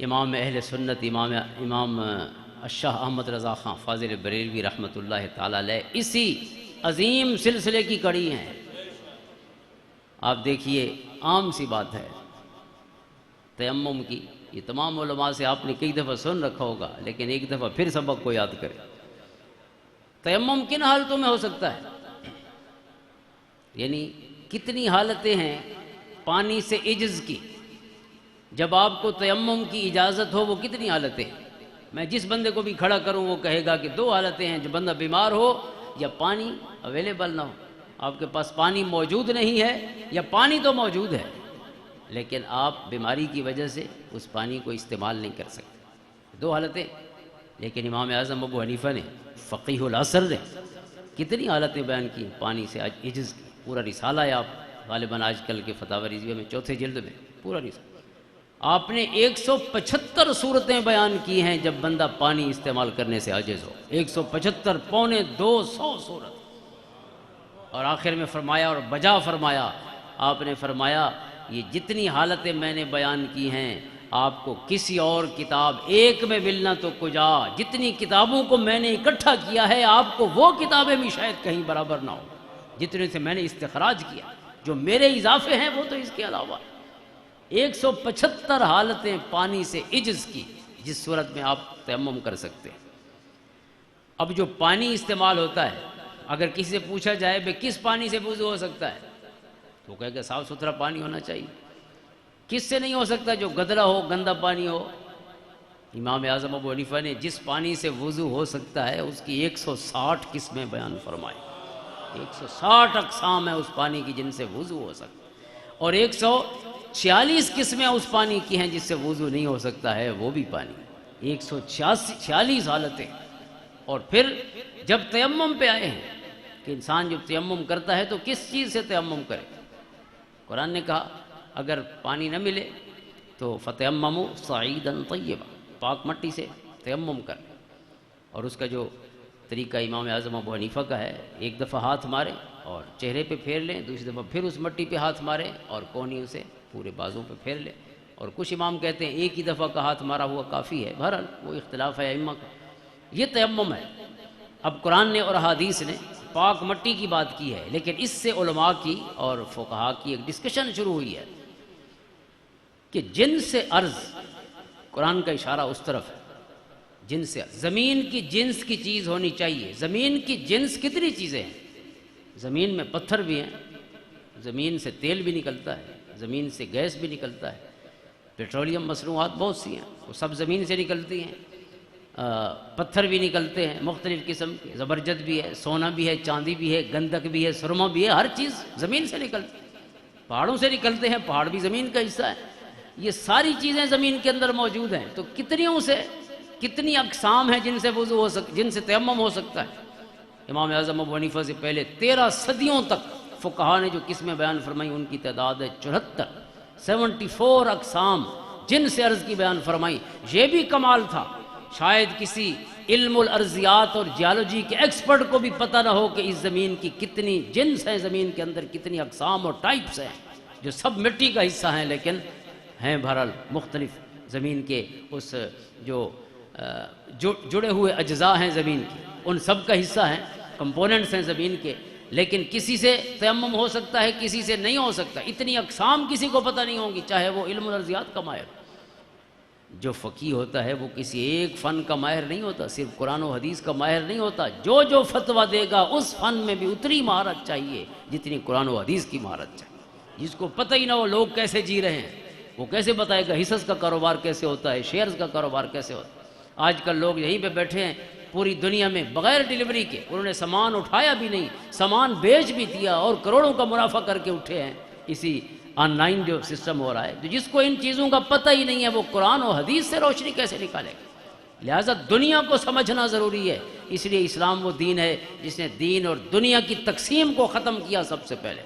امام اہل سنت امام الشاہ احمد رضا خان فاضل بریلوی رحمۃ اللہ تعالیٰ علیہ اسی عظیم سلسلے کی کڑی ہیں۔ آپ دیکھیے، عام سی بات ہے تیمم کی، یہ تمام علماء سے آپ نے کئی دفعہ سن رکھا ہوگا، لیکن ایک دفعہ پھر سبق کو یاد کریں۔ تیمم کن حالتوں میں ہو سکتا ہے؟ یعنی کتنی حالتیں ہیں پانی سے عجز کی، جب آپ کو تیمم کی اجازت ہو، وہ کتنی حالتیں؟ میں جس بندے کو بھی کھڑا کروں وہ کہے گا کہ دو حالتیں ہیں، جب بندہ بیمار ہو یا پانی اویلیبل نہ ہو، آپ کے پاس پانی موجود نہیں ہے یا پانی تو موجود ہے لیکن آپ بیماری کی وجہ سے اس پانی کو استعمال نہیں کر سکتے، دو حالتیں۔ لیکن امام اعظم ابو حنیفہ نے، فقیہ العصر نے کتنی حالتیں بیان کی پانی سے عجز کی، پورا رسالہ ہے، آپ غالباً آج کل کے فتاوی رضویہ میں چوتھے جلد میں پورا رسالہ، آپ نے 175 صورتیں بیان کی ہیں جب بندہ پانی استعمال کرنے سے عاجز ہو، 175 پونے 200 صورت، اور آخر میں فرمایا اور بجا فرمایا، آپ نے فرمایا یہ جتنی حالتیں میں نے بیان کی ہیں آپ کو کسی اور کتاب ایک میں ملنا تو کجا، جتنی کتابوں کو میں نے اکٹھا کیا ہے آپ کو وہ کتابیں بھی شاید کہیں برابر نہ ہو جتنے سے میں نے استخراج کیا، جو میرے اضافے ہیں وہ تو اس کے علاوہ 175 حالتیں پانی سے عجز کی، جس صورت میں آپ تیمم کر سکتے ہیں۔ اب جو پانی استعمال ہوتا ہے، اگر کسی سے پوچھا جائے بھئی کس پانی سے وضو ہو سکتا ہے تو کہے کہ صاف ستھرا پانی ہونا چاہیے۔ کس سے نہیں ہو سکتا؟ جو گدرا ہو، گندا پانی ہو۔ امام اعظم ابو حنیفہ نے جس پانی سے وضو ہو سکتا ہے اس کی 160 قسمیں بیان فرمائی، 160 اقسام ہیں اس پانی کی جن سے وضو ہو سکتا ہے، اور 146 قسمیں اس پانی کی ہیں جس سے وضو نہیں ہو سکتا ہے، وہ بھی پانی، 146 حالتیں۔ اور پھر جب تیمم پہ آئے ہیں کہ انسان جب تیمم کرتا ہے تو کس چیز سے تیمم کرے، قرآن نے کہا اگر پانی نہ ملے تو فتیمموا صعیدا طیبا، پاک مٹی سے تیمم کر، اور اس کا جو طریقہ امام اعظم ابو حنیفہ کا ہے، ایک دفعہ ہاتھ ماریں اور چہرے پہ پھیر لیں، دوسری دفعہ پھر اس مٹی پہ ہاتھ ماریں اور کونیوں سے پورے بازوں پہ پھیر لیں، اور کچھ امام کہتے ہیں ایک ہی دفعہ کا ہاتھ مارا ہوا کافی ہے، بہرحال وہ اختلاف ہے ائمہ کا۔ یہ تیمم ہے۔ اب قرآن نے اور احادیث نے پاک مٹی کی بات کی ہے، لیکن اس سے علماء کی اور فقہاء کی ایک ڈسکشن شروع ہوئی ہے کہ جنس ارض، قرآن کا اشارہ اس طرف ہے، جنس زمین کی جنس کی چیز ہونی چاہیے۔ زمین کی جنس کتنی چیزیں ہیں؟ زمین میں پتھر بھی ہیں، زمین سے تیل بھی نکلتا ہے، زمین سے گیس بھی نکلتا ہے، پیٹرولیم مصنوعات بہت سی ہیں وہ سب زمین سے نکلتی ہیں، پتھر بھی نکلتے ہیں مختلف قسم کے، زبرجد بھی ہے، سونا بھی ہے، چاندی بھی ہے، گندک بھی ہے، سرما بھی ہے، ہر چیز زمین سے نکلتی ہے، پہاڑوں سے نکلتے ہیں، پہاڑ بھی زمین کا حصہ ہے، یہ ساری چیزیں زمین کے اندر موجود ہیں، تو کتنی اقسام ہیں جن سے وضو جن سے تیمم ہو سکتا ہے۔ امام اعظم ابو حنیفہ سے پہلے 13 صدیوں تک فقہاء نے جو قسمیں بیان فرمائی ان کی تعداد ہے 74 اقسام جن سے عرض کی بیان فرمائی۔ یہ بھی کمال تھا، شاید کسی علم الارضیات اور جیولوجی کے ایکسپرٹ کو بھی پتہ نہ ہو کہ اس زمین کی کتنی جنس ہیں، زمین کے اندر کتنی اقسام اور ٹائپس ہیں، جو سب مٹی کا حصہ ہیں لیکن ہیں بہرحال مختلف زمین کے اس جو جڑے ہوئے اجزاء ہیں زمین کی، ان سب کا حصہ ہیں، کمپوننٹس ہیں زمین کے، لیکن کسی سے تیمم ہو سکتا ہے، کسی سے نہیں ہو سکتا۔ اتنی اقسام کسی کو پتہ نہیں ہوں گی، چاہے وہ علم الارضیات کا ماہر۔ جو فقیہ ہوتا ہے وہ کسی ایک فن کا ماہر نہیں ہوتا، صرف قرآن و حدیث کا ماہر نہیں ہوتا، جو فتویٰ دے گا اس فن میں بھی اتنی مہارت چاہیے جتنی قرآن و حدیث کی مہارت چاہیے۔ جس کو پتہ ہی نہ ہو لوگ کیسے جی رہے ہیں، وہ کیسے بتائے گا حصص کا کاروبار کیسے ہوتا ہے، شیئرز کا کاروبار کیسے ہوتا ہے۔ آج کل لوگ یہیں پہ بیٹھے ہیں پوری دنیا میں بغیر ڈیلیوری کے، انہوں نے سامان اٹھایا بھی نہیں، سامان بیچ بھی دیا اور کروڑوں کا منافع کر کے اٹھے ہیں اسی آن لائن جو سسٹم ہو رہا ہے۔ تو جس کو ان چیزوں کا پتہ ہی نہیں ہے وہ قرآن و حدیث سے روشنی کیسے نکالے گا؟ لہٰذا دنیا کو سمجھنا ضروری ہے، اس لیے اسلام وہ دین ہے جس نے دین اور دنیا کی تقسیم کو ختم کیا سب سے پہلے۔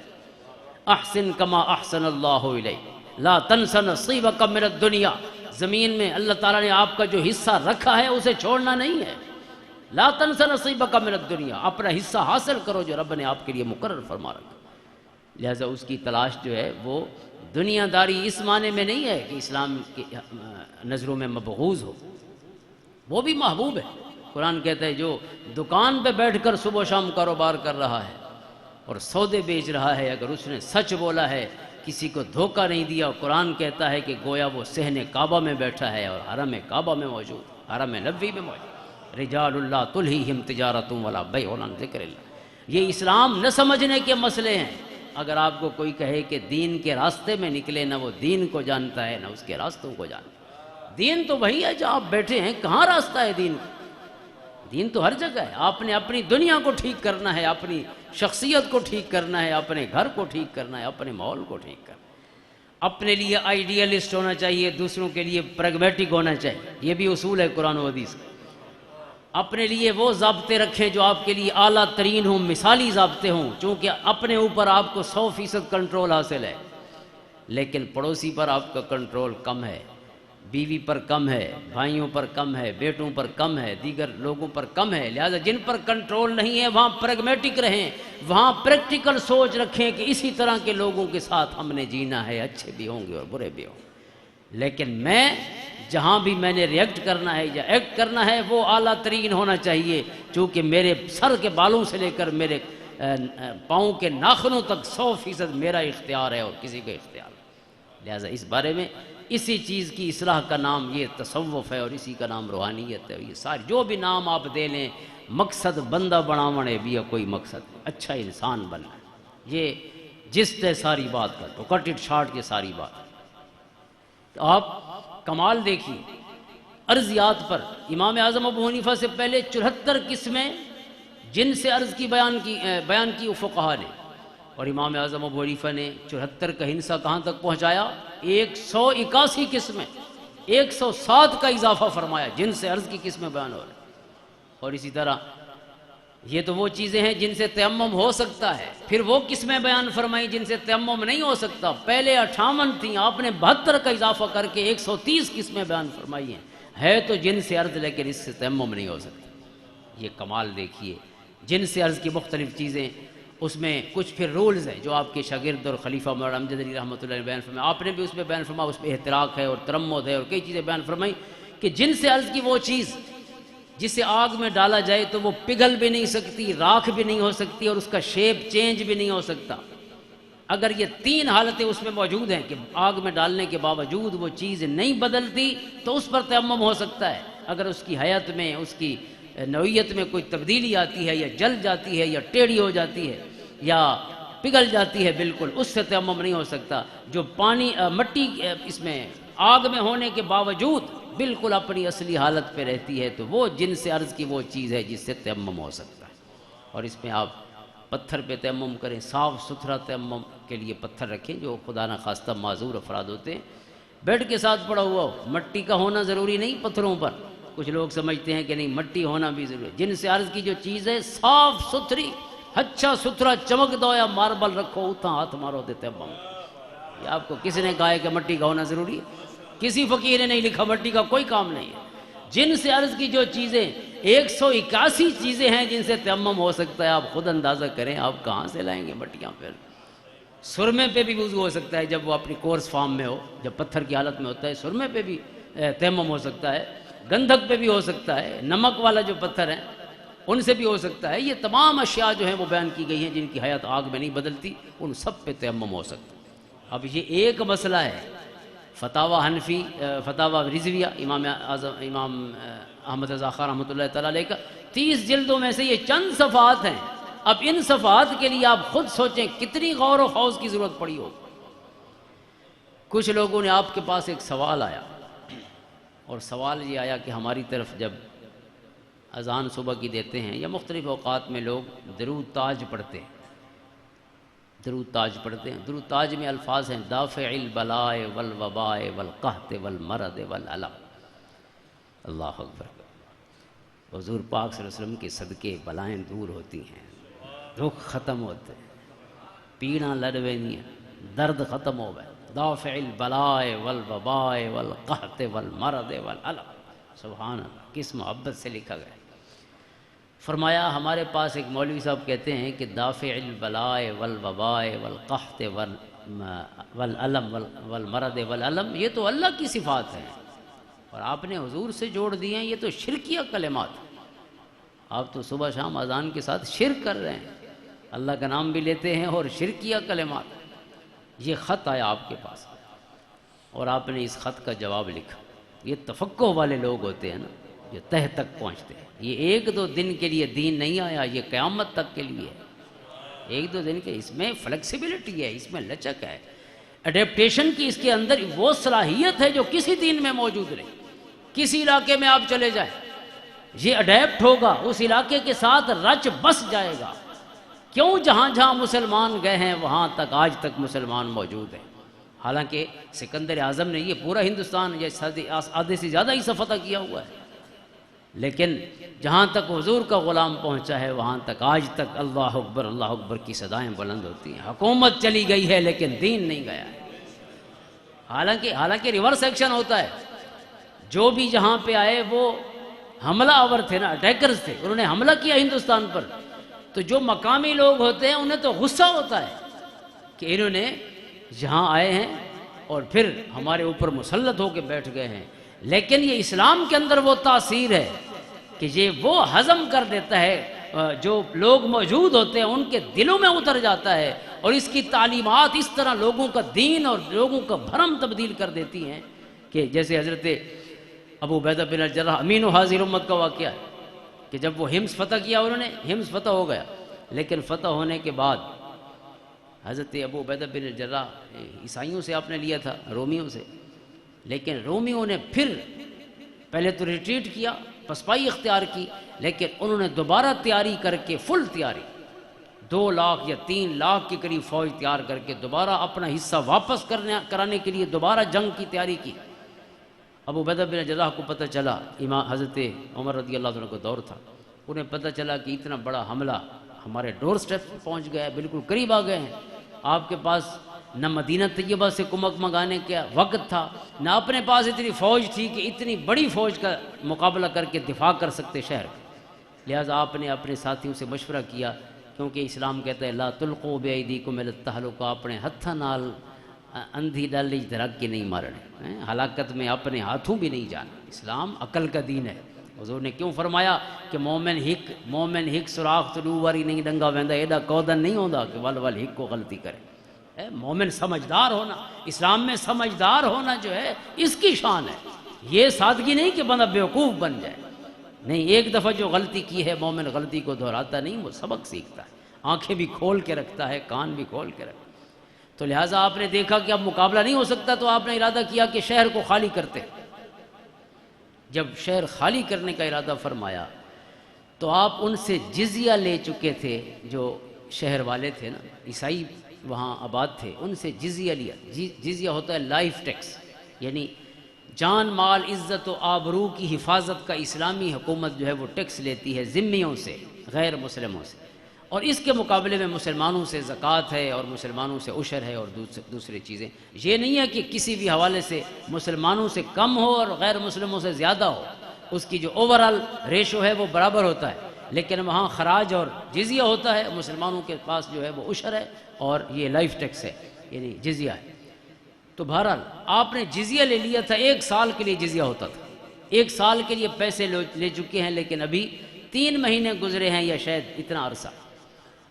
احسن کما احسن اللہ الیک لا تنس نصیبک من الدنیا، زمین میں اللہ تعالیٰ نے آپ کا جو حصہ رکھا ہے اسے چھوڑنا نہیں ہے۔ لا تنس نصیبک من الدنیا، اپنا حصہ حاصل کرو جو رب نے آپ کے لیے مقرر فرما رکھا۔ لہٰذا اس کی تلاش جو ہے وہ دنیا داری اس معنی میں نہیں ہے کہ اسلام کی نظروں میں مبغوض ہو، وہ بھی محبوب ہے۔ قرآن کہتا ہے جو دکان پہ بیٹھ کر صبح و شام کاروبار کر رہا ہے اور سودے بیچ رہا ہے، اگر اس نے سچ بولا ہے، کسی کو دھوکہ نہیں دیا، قرآن کہتا ہے کہ گویا وہ صحن کعبہ میں بیٹھا ہے اور حرم کعبہ میں موجود، حرم نبوی میں موجود۔ رجال اللہ تلہیہم تجارت ولا بیع عن ذکر اللہ، یہ اسلام نہ سمجھنے کے مسئلے ہیں۔ اگر آپ کو کوئی کہے کہ دین کے راستے میں نکلے، نہ وہ دین کو جانتا ہے نہ اس کے راستوں کو جانتا ہے۔ دین تو وہی ہے جہاں آپ بیٹھے ہیں، کہاں راستہ ہے دین کا؟ دین تو ہر جگہ ہے۔ آپ نے اپنی دنیا کو ٹھیک کرنا ہے، اپنی شخصیت کو ٹھیک کرنا ہے، اپنے گھر کو ٹھیک کرنا ہے، اپنے ماحول کو ٹھیک کرنا ہے۔ اپنے لیے آئیڈیلسٹ ہونا چاہیے، دوسروں کے لیے پریگمیٹک ہونا چاہیے، یہ بھی اصول ہے قرآن و حدیث کا۔ اپنے لیے وہ ضابطے رکھیں جو آپ کے لیے اعلیٰ ترین ہوں، مثالی ضابطے ہوں، چونکہ اپنے اوپر آپ کو 100% کنٹرول حاصل ہے، لیکن پڑوسی پر آپ کا کنٹرول کم ہے، بیوی پر کم ہے، بھائیوں پر کم ہے، بیٹوں پر کم ہے، دیگر لوگوں پر کم ہے۔ لہذا جن پر کنٹرول نہیں ہے وہاں پریگمیٹک رہیں، وہاں پریکٹیکل سوچ رکھیں کہ اسی طرح کے لوگوں کے ساتھ ہم نے جینا ہے، اچھے بھی ہوں گے اور برے بھی ہوں گے۔ لیکن میں جہاں بھی میں نے ریئیکٹ کرنا ہے یا ایکٹ کرنا ہے وہ اعلیٰ ترین ہونا چاہیے، چونکہ میرے سر کے بالوں سے لے کر میرے پاؤں کے ناخنوں تک 100% میرا اختیار ہے اور کسی کا اختیار ہے۔ لہٰذا اس بارے میں اسی چیز کی اصلاح کا نام یہ تصوف ہے اور اسی کا نام روحانیت ہے۔ یہ ساری جو بھی نام آپ دے لیں، مقصد بندہ بناون ہے بھی کوئی مقصد ہے، اچھا انسان بننا ہے۔ یہ جس تے ساری بات کا تو کٹ اٹ شارٹ یہ ساری بات ہے۔ تو آپ کمال دیکھیے، عرضیات پر امام اعظم ابو حنیفہ سے پہلے 74 قسمیں جن سے عرض کی بیان کی فقہا نے، اور امام اعظم ابو حنیفہ نے 74 کا ہندسہ کہاں تک پہنچایا؟ 181 قسمیں، 107 کا اضافہ فرمایا جن سے عرض کی قسمیں بیان ہو رہی۔ اور اسی طرح یہ تو وہ چیزیں ہیں جن سے تیمم ہو سکتا ہے، پھر وہ قسمیں بیان فرمائی جن سے تیمم نہیں ہو سکتا۔ پہلے 58 تھیں، آپ نے 72 کا اضافہ کر کے 130 قسمیں بیان فرمائی ہیں، ہے تو جن سے عرض لیکن اس سے تیمم نہیں ہو سکتا۔ یہ کمال دیکھیے، جن سے عرض کی مختلف چیزیں، اس میں کچھ پھر رولز ہیں جو آپ کے شاگرد اور خلیفہ مولانا امجد علی رحمۃ اللہ علیہ بیان فرمائے، آپ نے بھی اس میں بیان فرمایا، اس میں احتراق ہے اور ترمد ہے اور کئی چیزیں بیان فرمائی کہ جن سے عرض کی وہ چیز جسے آگ میں ڈالا جائے تو وہ پگھل بھی نہیں سکتی، راکھ بھی نہیں ہو سکتی اور اس کا شیپ چینج بھی نہیں ہو سکتا۔ اگر یہ 3 حالتیں اس میں موجود ہیں کہ آگ میں ڈالنے کے باوجود وہ چیز نہیں بدلتی تو اس پر تیمم ہو سکتا ہے۔ اگر اس کی حیت میں، اس کی نوعیت میں کوئی تبدیلی آتی ہے یا جل جاتی ہے یا ٹیڑھی ہو جاتی ہے یا پگھل جاتی ہے بالکل، اس سے تیمم نہیں ہو سکتا۔ جو پانی مٹی اس میں آگ میں ہونے کے باوجود بالکل اپنی اصلی حالت پہ رہتی ہے تو وہ جن سے عرض کی وہ چیز ہے جس سے تیمم ہو سکتا ہے۔ اور اس میں آپ پتھر پہ تیمم کریں، صاف ستھرا تیمم کے لیے پتھر رکھیں جو خدا نہ خواستہ معذور افراد ہوتے ہیں۔ بیڈ کے ساتھ پڑا ہوا ہو، مٹی کا ہونا ضروری نہیں پتھروں پر، کچھ لوگ سمجھتے ہیں کہ نہیں مٹی ہونا بھی ضروری ہے۔ جن سے عرض کی جو چیز ہے صاف ستھری، اچھا ستھرا چمک دو یا ماربل رکھو، اتنا ہاتھ مارو دے تیمم۔ یہ آپ کو کس نے کہا ہے کہ مٹی کا ہونا ضروری ہے؟ کسی فقیر نے نہیں لکھا، مٹی کا کوئی کام نہیں ہے۔ جن سے عرض کی جو چیزیں 181 چیزیں ہیں جن سے تیمم ہو سکتا ہے، آپ خود اندازہ کریں آپ کہاں سے لائیں گے مٹیاں پھر۔ سرمے پہ بھی وضو ہو سکتا ہے جب وہ اپنی کورس فارم میں ہو، جب پتھر کی حالت میں ہوتا ہے سرمے پہ بھی تیمم ہو سکتا ہے، گندھک پہ بھی ہو سکتا ہے، نمک والا جو پتھر ہیں ان سے بھی ہو سکتا ہے۔ یہ تمام اشیاء جو ہیں وہ بیان کی گئی ہیں جن کی حیات آگ میں نہیں بدلتی، ان سب پہ تیمم ہو سکتا ہے۔ اب یہ ایک مسئلہ ہے فتاوی حنفی، فتاوی رضویہ، امام احمد رضا خان رحمۃ اللہ تعالیٰ علیہ کا 30 جلدوں میں سے یہ چند صفحات ہیں۔ اب ان صفحات کے لیے آپ خود سوچیں کتنی غور و خوض کی ضرورت پڑی ہو۔ کچھ لوگوں نے آپ کے پاس ایک سوال آیا، اور سوال یہ آیا کہ ہماری طرف جب اذان صبح کی دیتے ہیں یا مختلف اوقات میں لوگ درود تاج پڑھتے ہیں، درود تاج پڑھتے ہیں۔ درود تاج میں الفاظ ہیں دافع البلاء والوباء والقحط والمرض والالم۔ اللہ اکبر۔ حضور پاک صلی اللہ علیہ وسلم کے صدقے بلائیں دور ہوتی ہیں، دکھ ختم ہوتے ہیں، پیڑاں لڑوینیاں، درد ختم ہو گئے۔ دافع البلاء والوباء والقحط والمرض والالم۔ سبحان اللہ، کس محبت سے لکھا گیا۔ فرمایا ہمارے پاس ایک مولوی صاحب کہتے ہیں کہ دافع البلاء والوباء والقحط والالم والمرض والالم، یہ تو اللہ کی صفات ہیں اور آپ نے حضور سے جوڑ دی ہیں، یہ تو شرکیہ کلمات۔ آپ تو صبح شام اذان کے ساتھ شرک کر رہے ہیں، اللہ کا نام بھی لیتے ہیں اور شرکیہ کلمات۔ یہ خط آیا آپ کے پاس اور آپ نے اس خط کا جواب لکھا۔ یہ تفقہ والے لوگ ہوتے ہیں نا، جو تہ تک پہنچتے ہیں۔ یہ 1-2 دن کے لیے دین نہیں آیا، یہ قیامت تک کے لیے ہے۔ ایک دو دن کے، اس میں فلیکسیبلٹی ہے، اس میں لچک ہے، ایڈیپٹیشن کی اس کے اندر وہ صلاحیت ہے جو کسی دین میں موجود نہیں۔ کسی علاقے میں آپ چلے جائیں، یہ اڈیپٹ ہوگا، اس علاقے کے ساتھ رچ بس جائے گا۔ کیوں؟ جہاں جہاں مسلمان گئے ہیں وہاں تک آج تک مسلمان موجود ہیں۔ حالانکہ سکندر اعظم نے یہ پورا ہندوستان آدھے سے زیادہ ہی فتح کیا ہوا ہے، لیکن جہاں تک حضور کا غلام پہنچا ہے وہاں تک آج تک اللہ اکبر کی صدائیں بلند ہوتی ہیں۔ حکومت چلی گئی ہے لیکن دین نہیں گیا ہے۔ حالانکہ ریورس ایکشن ہوتا ہے، جو بھی جہاں پہ آئے وہ حملہ آور تھے نا، اٹیکرز تھے، انہوں نے حملہ کیا ہندوستان پر، تو جو مقامی لوگ ہوتے ہیں انہیں تو غصہ ہوتا ہے کہ انہوں نے یہاں آئے ہیں اور پھر ہمارے اوپر مسلط ہو کے بیٹھ گئے ہیں۔ لیکن یہ اسلام کے اندر وہ تاثیر ہے کہ یہ وہ ہضم کر دیتا ہے، جو لوگ موجود ہوتے ہیں ان کے دلوں میں اتر جاتا ہے، اور اس کی تعلیمات اس طرح لوگوں کا دین اور لوگوں کا بھرم تبدیل کر دیتی ہیں کہ جیسے حضرت ابو عبیدہ بن الجراح امین و حاضر امت کا واقعہ ہے کہ جب وہ حمص فتح کیا، انہوں نے حمص فتح ہو گیا، لیکن فتح ہونے کے بعد حضرت ابو عبیدہ بن الجراح عیسائیوں سے آپ نے لیا تھا، رومیوں سے، لیکن رومیوں نے پھر پہلے تو ریٹریٹ کیا، پسپائی اختیار کی، لیکن انہوں نے دوبارہ تیاری کر کے فل تیاری 2 لاکھ یا 3 لاکھ کے قریب فوج تیار کر کے دوبارہ اپنا حصہ واپس کرانے کے لیے دوبارہ جنگ کی تیاری کی۔ ابو عبیدہ بن الجراح کو پتہ چلا، امام حضرت عمر رضی اللہ عنہ کو دور تھا، انہیں پتہ چلا کہ اتنا بڑا حملہ ہمارے ڈور سٹیپ پر پہنچ گیا ہے، بالکل قریب آ گئے ہیں، آپ کے پاس نہ مدینہ طیبہ سے کمک منگانے کا وقت تھا، نہ اپنے پاس اتنی فوج تھی کہ اتنی بڑی فوج کا مقابلہ کر کے دفاع کر سکتے شہر کا۔ لہٰذا آپ نے اپنے ساتھیوں سے مشورہ کیا، کیونکہ اسلام کہتا ہے لا تلقوا بایدیکم الی التہلکہ، اپنے ہتھاں نال اندھی ڈالی درک کے نہیں مارنے، ہلاکت میں اپنے ہاتھوں بھی نہیں جانا۔ اسلام عقل کا دین ہے۔ حضور نے کیوں فرمایا کہ مومن ہک سراخ طلوع واری نہیں ڈنگا ویندا، ایڈا کودن نہیں ہوندا کہ ول ول ہک کو غلطی کرے۔ مومن سمجھدار ہونا، اسلام میں سمجھدار ہونا جو ہے اس کی شان ہے، یہ سادگی نہیں کہ بندہ بیوقوف بن جائے، نہیں، ایک دفعہ جو غلطی کی ہے مومن غلطی کو دہراتا نہیں، وہ سبق سیکھتا ہے، آنکھیں بھی کھول کے رکھتا ہے، کان بھی کھول کے رکھتا ہے۔ تو لہٰذا آپ نے دیکھا کہ اب مقابلہ نہیں ہو سکتا، تو آپ نے ارادہ کیا کہ شہر کو خالی کرتے۔ جب شہر خالی کرنے کا ارادہ فرمایا تو آپ ان سے جزیہ لے چکے تھے، جو شہر والے تھے نا، عیسائی وہاں آباد تھے، ان سے جزیہ لیا۔ جزیہ ہوتا ہے لائف ٹیکس، یعنی جان مال عزت و آبرو کی حفاظت کا اسلامی حکومت جو ہے وہ ٹیکس لیتی ہے ذمیوں سے، غیر مسلموں سے، اور اس کے مقابلے میں مسلمانوں سے زکوٰۃ ہے اور مسلمانوں سے عشر ہے اور دوسری چیزیں۔ یہ نہیں ہے کہ کسی بھی حوالے سے مسلمانوں سے کم ہو اور غیر مسلموں سے زیادہ ہو، اس کی جو اوورآل ریشو ہے وہ برابر ہوتا ہے، لیکن وہاں خراج اور جزیہ ہوتا ہے، مسلمانوں کے پاس جو ہے وہ عشر ہے اور یہ لائف ٹیکس ہے، یعنی جزیہ ہے۔ تو بہرحال آپ نے جزیہ لے لیا تھا، 1 سال کے لیے جزیہ ہوتا تھا، 1 سال کے لیے پیسے لے چکے ہیں، لیکن ابھی 3 مہینے گزرے ہیں یا شاید اتنا عرصہ،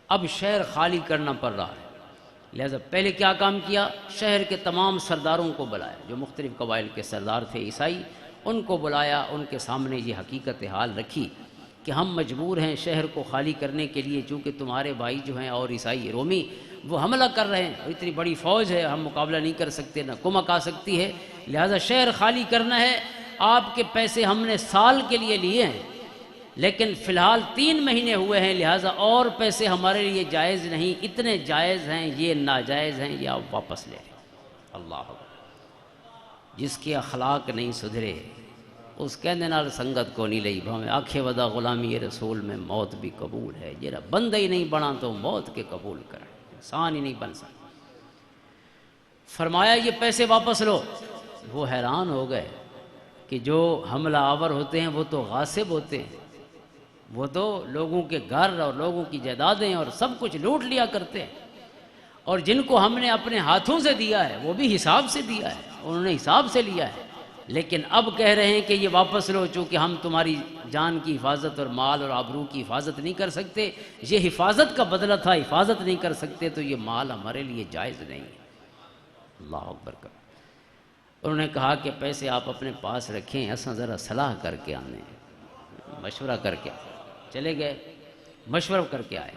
اب شہر خالی کرنا پڑ رہا ہے۔ لہذا پہلے کیا کام کیا؟ شہر کے تمام سرداروں کو بلایا، جو مختلف قبائل کے سردار تھے عیسائی، ان کو بلایا، ان کے سامنے یہ حقیقت حال رکھی کہ ہم مجبور ہیں شہر کو خالی کرنے کے لیے، چونکہ تمہارے بھائی جو ہیں اور عیسائی رومی وہ حملہ کر رہے ہیں، اور اتنی بڑی فوج ہے، ہم مقابلہ نہیں کر سکتے، نہ کمک آ سکتی ہے، لہذا شہر خالی کرنا ہے۔ آپ کے پیسے ہم نے سال کے لیے لیے ہیں، لیکن فی الحال 3 مہینے ہوئے ہیں، لہٰذا اور پیسے ہمارے لیے جائز نہیں، اتنے جائز ہیں، یہ ناجائز ہیں، یہ آپ واپس لے لیں۔ اللہ جس کے اخلاق نہیں سدھرے اس کہنے نال سنگت کو نہیں لئی، بھاویں آکھے ودا غلامی رسول میں موت بھی قبول ہے، جرا بندہ ہی نہیں بنا تو موت کے قبول کرے، انسان ہی نہیں بن سکتا۔ فرمایا یہ پیسے واپس لو۔ وہ حیران ہو گئے کہ جو حملہ آور ہوتے ہیں وہ تو غاصب ہوتے ہیں، وہ تو لوگوں کے گھر اور لوگوں کی جائیدادیں اور سب کچھ لوٹ لیا کرتے ہیں، اور جن کو ہم نے اپنے ہاتھوں سے دیا ہے وہ بھی حساب سے دیا ہے، انہوں نے حساب سے لیا ہے، لیکن اب کہہ رہے ہیں کہ یہ واپس لو، چونکہ ہم تمہاری جان کی حفاظت اور مال اور آبرو کی حفاظت نہیں کر سکتے، یہ حفاظت کا بدلہ تھا، حفاظت نہیں کر سکتے تو یہ مال ہمارے لیے جائز نہیں ہے۔ اللہ اکبر کر۔ انہوں نے کہا کہ پیسے آپ اپنے پاس رکھیں، ایسا ذرا صلاح کر کے آنے، مشورہ کر کے چلے گئے، مشورہ کر کے آئے۔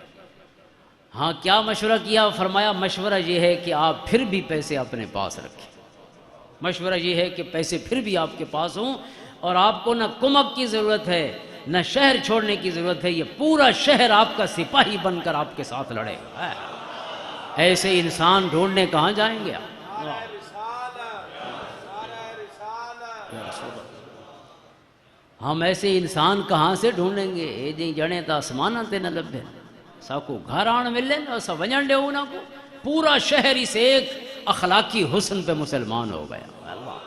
ہاں کیا مشورہ کیا؟ فرمایا مشورہ یہ ہے کہ آپ پھر بھی پیسے اپنے پاس رکھیں، مشورہ یہ ہے کہ پیسے پھر بھی آپ کے پاس ہوں، اور آپ کو نہ کمک کی ضرورت ہے نہ شہر چھوڑنے کی ضرورت ہے، یہ پورا شہر آپ کا سپاہی بن کر آپ کے ساتھ لڑے گا۔ ایسے انسان ڈھونڈنے کہاں جائیں گے آپ؟ ہم ایسے انسان کہاں سے ڈھونڈیں گے؟ اے جی جڑیں تا آسماناں تے نہ لبھے، ساکو گھر آن ملے نا سا ونجن ڈے ہونا کو۔ پورا شہر اس ایک اخلاقی حسن پہ مسلمان ہو گیا اللہ،